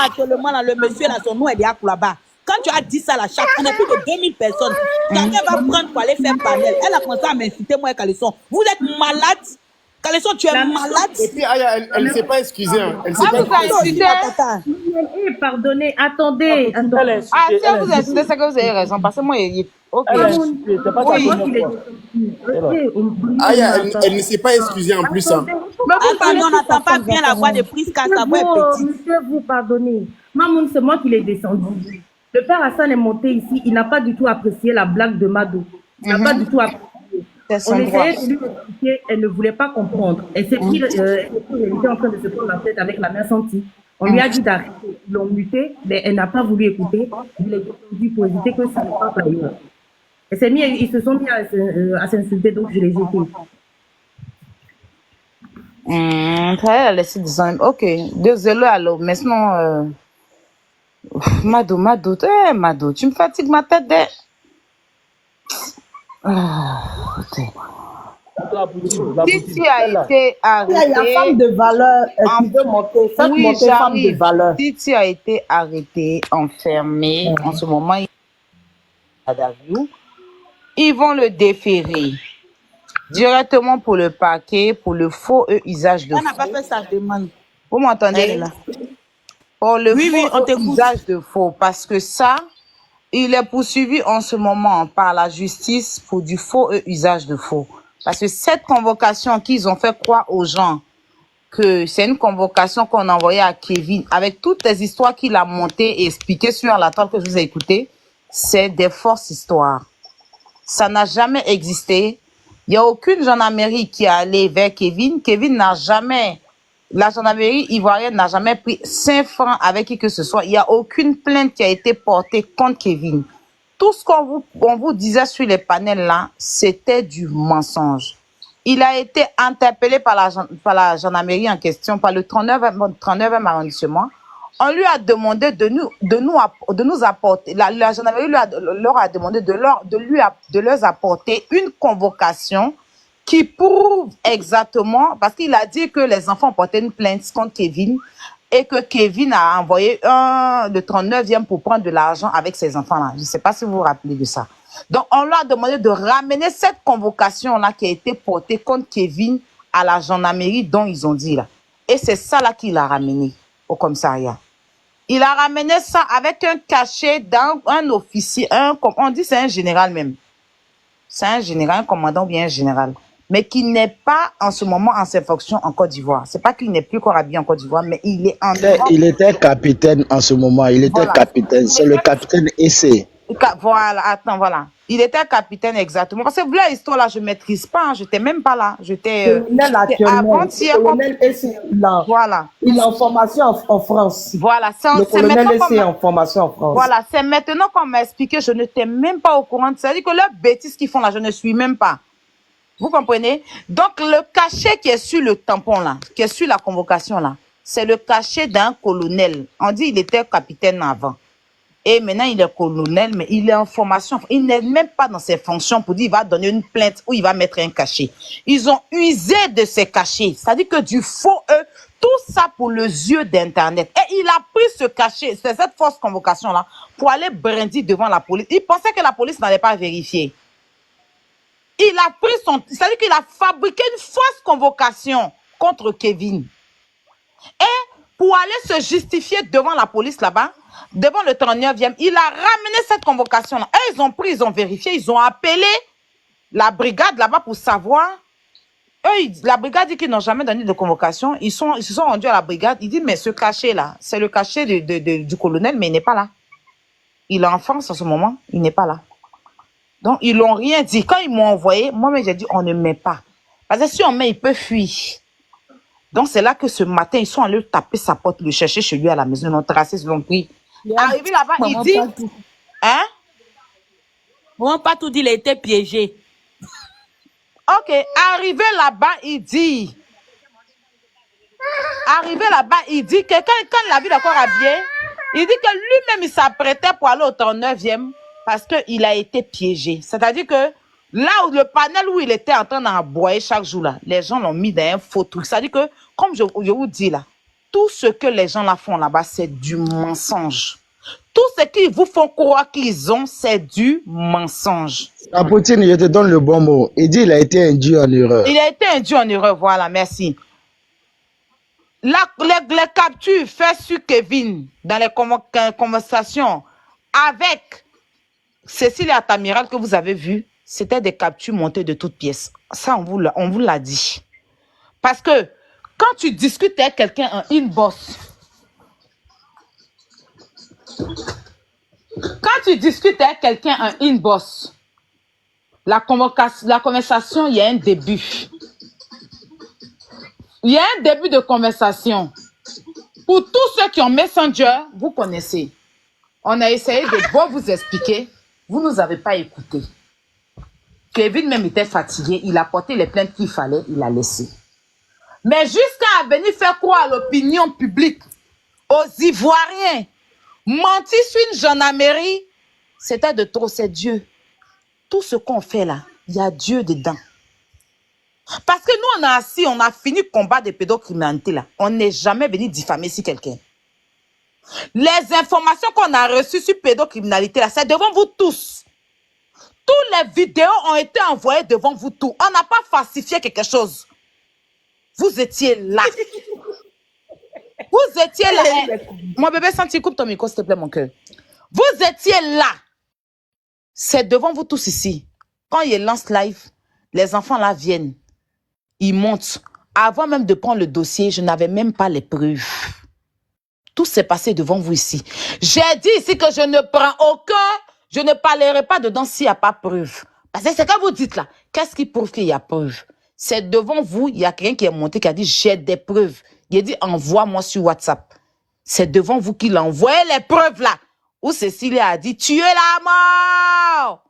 Actuellement, là, le monsieur, là, son nom est déjà là-bas. Quand tu as dit ça, là, on a plus de 2000 personnes. Quelqu'un va prendre pour aller faire panel. Elle a commencé à m'insulter, moi et Calisson. Vous êtes malade. Calisson, tu es malade. Et puis, Aya, elle ne s'est pas excusée. Hein. Elle s'est pas excusée. Pardonnez, attendez. Si elle vous insultez, c'est que vous avez raison. Parce que moi, ok. Aya, elle ne s'est pas excusée en plus. Hein. Mais on n'entend pas bien la voix de Priska, sa voix est petite. Monsieur, vous pardonnez. Mamoun, c'est moi qui l'ai descendu. Le père Hassan est monté ici, il n'a pas du tout apprécié la blague de Mado. Il n'a pas du tout apprécié. On essayait de lui expliquer, elle ne voulait pas comprendre. Elle s'est pris, elle était en train de se prendre la tête avec la main sentie. On lui a dit d'arrêter, ils l'ont muté, mais elle n'a pas voulu écouter. Il est descendu pour éviter que ça ne parte ailleurs. Ils se sont mis à s'insulter, donc je les ai jetés. Elle a laissé descendre. Ok, désolé alors, mais sinon... Mado, tu me fatigues ma tête de... Titi a été arrêtée. La femme de valeur, elle peut monter. Faites monter femme de valeur. Titi a été arrêtée, enfermée. En ce moment, ils vont le déférer directement pour le parquet, pour le faux usage de faux. On n'a pas fait sa demande. Vous m'entendez? Pour le faux usage de faux, parce que ça, il est poursuivi en ce moment par la justice pour du faux usage de faux. Parce que cette convocation qu'ils ont fait croire aux gens que c'est une convocation qu'on a envoyée à Kevin, avec toutes les histoires qu'il a montées et expliquées sur la toile que je vous ai écoutées, c'est des fausses histoires. Ça n'a jamais existé. Il n'y a aucune gendarmerie qui est allée vers Kevin. Kevin n'a jamais La gendarmerie ivoirienne n'a jamais pris 5 francs avec qui que ce soit. Il n'y a aucune plainte qui a été portée contre Kevin. Tout ce qu'on vous disait sur les panels là, c'était du mensonge. Il a été interpellé par la gendarmerie en question, par le 39e arrondissement. On lui a demandé de nous apporter, la gendarmerie leur a demandé de leur apporter une convocation qui prouve exactement, parce qu'il a dit que les enfants ont porté une plainte contre Kevin et que Kevin a envoyé le 39e pour prendre de l'argent avec ses enfants-là. Je ne sais pas si vous vous rappelez de ça. Donc, on leur a demandé de ramener cette convocation-là qui a été portée contre Kevin à la gendarmerie dont ils ont dit là. Et c'est ça là qu'il a ramené au commissariat. Il a ramené ça avec un cachet d'un officier, on dit c'est un général même. C'est un général, un commandant ou bien un général. Mais qui n'est pas en ce moment en ses fonctions en Côte d'Ivoire. C'est pas qu'il n'est plus encore habillé en Côte d'Ivoire, mais il est en Europe. Il était capitaine en ce moment. Il était capitaine. C'est le capitaine Essé. Voilà, attends, voilà. Il était capitaine exactement. Parce que là, l'histoire là, je ne maîtrise pas. Hein, j'étais même pas là. J'étais avant-hier. Voilà. Il est en formation en France. Voilà. Le colonel Essé en formation en France. Voilà. C'est maintenant qu'on m'a expliqué. Je n'étais même pas au courant. C'est-à-dire que leurs bêtises qu'ils font là, je ne suis même pas. Vous comprenez? Donc, le cachet qui est sur le tampon là, qui est sur la convocation là, c'est le cachet d'un colonel. On dit qu'il était capitaine avant. Et maintenant, il est colonel, mais il est en formation. Il n'est même pas dans ses fonctions pour dire qu'il va donner une plainte ou il va mettre un cachet. Ils ont usé de ces cachets. C'est-à-dire que du faux, tout ça pour le yeux d'Internet. Et il a pris ce cachet, c'est cette fausse convocation-là, pour aller brandir devant la police. Il pensait que la police n'allait pas vérifier. Il a pris c'est-à-dire qu'il a fabriqué une fausse convocation contre Kevin. Et pour aller se justifier devant la police là-bas, devant le 39e, il a ramené cette convocation-là. Et ils ont pris, ils ont vérifié, ils ont appelé la brigade là-bas pour savoir. Eux, la brigade dit qu'ils n'ont jamais donné de convocation. Ils se sont rendus à la brigade. Ils disent, mais ce cachet-là, c'est le cachet du colonel, mais il n'est pas là. Il est en France en ce moment, il n'est pas là. Donc, ils l'ont rien dit. Quand ils m'ont envoyé, moi-même, j'ai dit, on ne met pas. Parce que si on met, il peut fuir. Donc, c'est là que ce matin, ils sont allés taper sa porte, le chercher chez lui à la maison, ils l'ont tracé, ils l'ont pris. Arrivé là-bas, il dit... Hein? On n'a pas tout dit, il a été piégé. Ok, arrivé là-bas, il dit... Arrivé là-bas, il dit que quand il l'a vu d'accord habillé, il dit que lui-même, il s'apprêtait pour aller au 39e parce qu'il a été piégé. C'est-à-dire que là où le panel où il était en train d'envoyer chaque jour, là, les gens l'ont mis dans un faux truc. C'est-à-dire que, comme je vous dis là, tout ce que les gens là font là-bas, c'est du mensonge. Tout ce qu'ils vous font croire qu'ils ont, c'est du mensonge. Poutine, je te donne le bon mot. Il dit qu'il a été induit en erreur. Il a été induit en erreur, voilà, merci. Les captures faites sur Kevin dans les conversations avec Cécilia Tamiral que vous avez vu, c'était des captures montées de toutes pièces. Ça, on vous l'a dit. Parce que quand tu discutes avec quelqu'un en inbox, la conversation, il y a un début. Il y a un début de conversation. Pour tous ceux qui ont Messenger, vous connaissez. On a essayé de vous expliquer. Vous ne nous avez pas écouté. Kevin même était fatigué. Il a porté les plaintes qu'il fallait. Il a laissé. Mais jusqu'à venir faire croire à l'opinion publique, aux Ivoiriens, mentir sur une gendarmerie, c'était de trop, c'est Dieu. Tout ce qu'on fait là, il y a Dieu dedans. Parce que nous, on a assis, on a fini le combat de pédocriminalité là. On n'est jamais venu diffamer si quelqu'un. Les informations qu'on a reçues sur pédocriminalité là, c'est devant vous tous. Toutes les vidéos ont été envoyées devant vous tous. On n'a pas falsifié quelque chose. Vous étiez là. Vous étiez là. Mon bébé, Santi, coupe ton micro, s'il te plaît, mon cœur. Vous étiez là. C'est devant vous tous ici. Quand il lance live, les enfants là viennent. Ils montent. Avant même de prendre le dossier, je n'avais même pas les preuves. Tout s'est passé devant vous ici. J'ai dit ici que je ne prends aucun, je ne parlerai pas dedans s'il n'y a pas preuve. Parce que c'est quand vous dites là, qu'est-ce qui prouve qu'il y a preuve? C'est devant vous, il y a quelqu'un qui est monté qui a dit j'ai des preuves. Il dit, envoie-moi sur WhatsApp. C'est devant vous qu'il a envoyé les preuves là. Où Cécilia a dit, tuez la mort.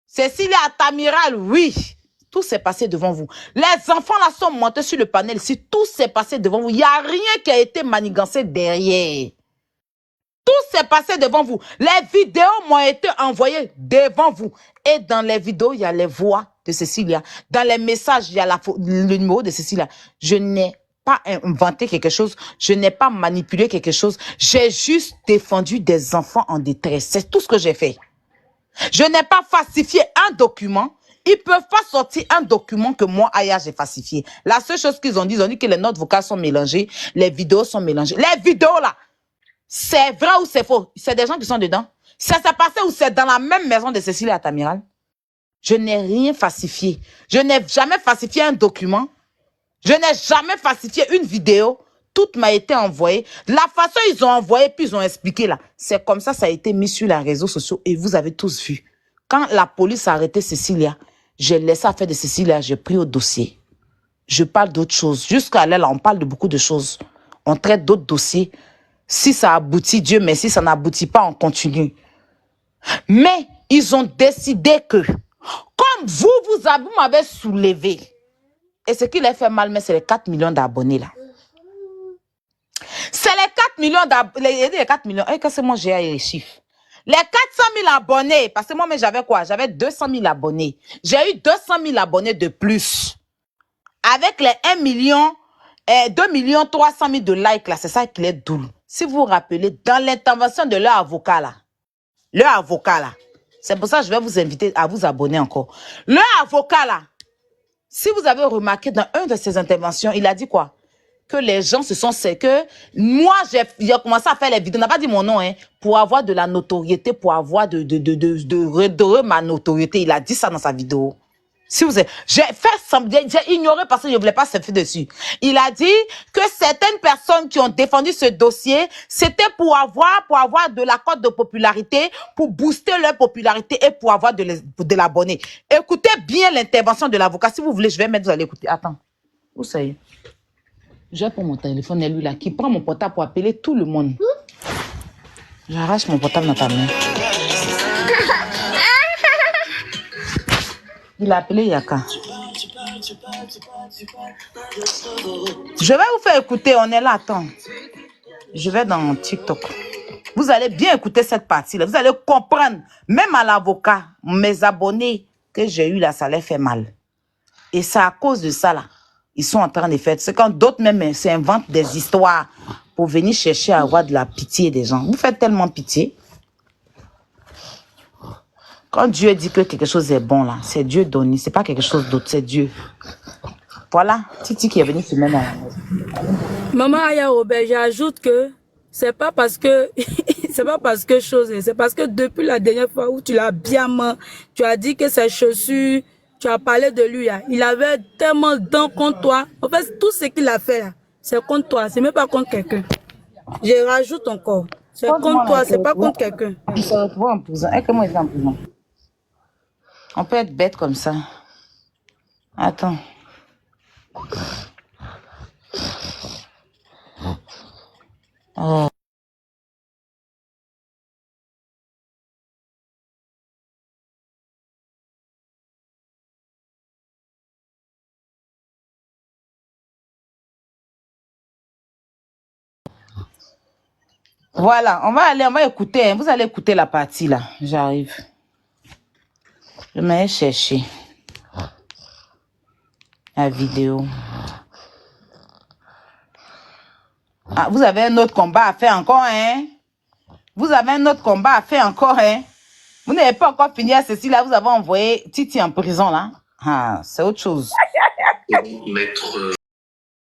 Cécilia Atamiral, oui. Tout s'est passé devant vous. Les enfants là sont montés sur le panel. Si tout s'est passé devant vous, il n'y a rien qui a été manigancé derrière. Tout s'est passé devant vous. Les vidéos m'ont été envoyées devant vous. Et dans les vidéos, il y a les voix de Cécilia. Dans les messages, il y a le numéro de Cécilia. Je n'ai pas inventé quelque chose. Je n'ai pas manipulé quelque chose. J'ai juste défendu des enfants en détresse. C'est tout ce que j'ai fait. Je n'ai pas falsifié un document. Ils ne peuvent pas sortir un document que moi, Aya, j'ai falsifié. La seule chose qu'ils ont dit, ils ont dit que les notes vocales sont mélangées. Les vidéos sont mélangées. Les vidéos là, c'est vrai ou c'est faux? C'est des gens qui sont dedans. Ça s'est passé ou c'est dans la même maison de Cécilia Atamiral? Je n'ai rien falsifié. Je n'ai jamais falsifié un document. Je n'ai jamais falsifié une vidéo. Tout m'a été envoyé. La façon ils ont envoyé, puis ils ont expliqué là. C'est comme ça a été mis sur les réseaux sociaux et vous avez tous vu. Quand la police a arrêté Cécilia, j'ai laissé affaire de Cécilia, j'ai pris au dossier. Je parle d'autres choses. Jusqu'à là, on parle de beaucoup de choses. On traite d'autres dossiers. Si ça aboutit, Dieu merci, ça n'aboutit pas, on continue. Mais ils ont décidé que, comme vous m'avez soulevé, et ce qui les fait mal, mais c'est les 4 millions d'abonnés là. C'est les 4 millions d'abonnés. Les 4 millions, qu'est-ce que moi j'ai les chiffres? Les 400 000 abonnés, parce que moi, j'avais quoi? J'avais 200 000 abonnés. J'ai eu 200 000 abonnés de plus. Avec les 1 million, 2 300 000 de likes là, c'est ça qui est doux. Si vous vous rappelez, dans l'intervention de leur avocat là, c'est pour ça que je vais vous inviter à vous abonner encore. Leur avocat là, si vous avez remarqué dans une de ses interventions, il a dit quoi? Que les gens se sont... C'est que moi, j'ai commencé à faire les vidéos. On n'a pas dit mon nom, hein. Pour avoir de la notoriété, pour avoir de redorer ma notoriété. Il a dit ça dans sa vidéo. Si vous avez... J'ai ignoré parce que je ne voulais pas se faire dessus. Il a dit que certaines personnes qui ont défendu ce dossier, c'était pour avoir de la cote de popularité, pour booster leur popularité et pour avoir de l'abonné. Écoutez bien l'intervention de l'avocat. Si vous voulez, je vais mettre, vous allez écouter. Attends. Où ça y est? Je prends mon téléphone et lui là, qui prend mon portable pour appeler tout le monde. J'arrache mon portable dans ta main. Il a appelé Yaka. Je vais vous faire écouter, on est là, attends. Je vais dans TikTok. Vous allez bien écouter cette partie-là. Vous allez comprendre, même à l'avocat, mes abonnés que j'ai eu là, ça les fait mal. Et c'est à cause de ça là. Ils sont en train de faire. C'est quand d'autres même s'inventent des histoires pour venir chercher à avoir de la pitié des gens. Vous faites tellement pitié. Quand Dieu dit que quelque chose est bon là, c'est Dieu donné. C'est pas quelque chose d'autre, c'est Dieu. Voilà, Titi qui est venue se mettre dans la maison. Maman Aya Robert, j'ajoute que c'est pas parce que c'est parce que depuis la dernière fois où tu l'as bien, tu as dit que ses chaussures, tu as parlé de lui, hein. Il avait tellement dents contre toi. En fait, tout ce qu'il a fait, là, c'est contre toi. C'est même pas contre quelqu'un. Je rajoute encore. C'est contre toi, c'est pas contre quelqu'un. Il se retrouve en prison. Et comment il est en prison? On peut être bête comme ça. Attends. Oh. Voilà, on va écouter. Hein. Vous allez écouter la partie là. J'arrive. Je vais chercher la vidéo. Ah, vous avez un autre combat à faire encore, hein? Vous avez un autre combat à faire encore, hein? Vous n'avez pas encore fini à ceci là. Vous avez envoyé Titi en prison là. Ah, c'est autre chose. Maître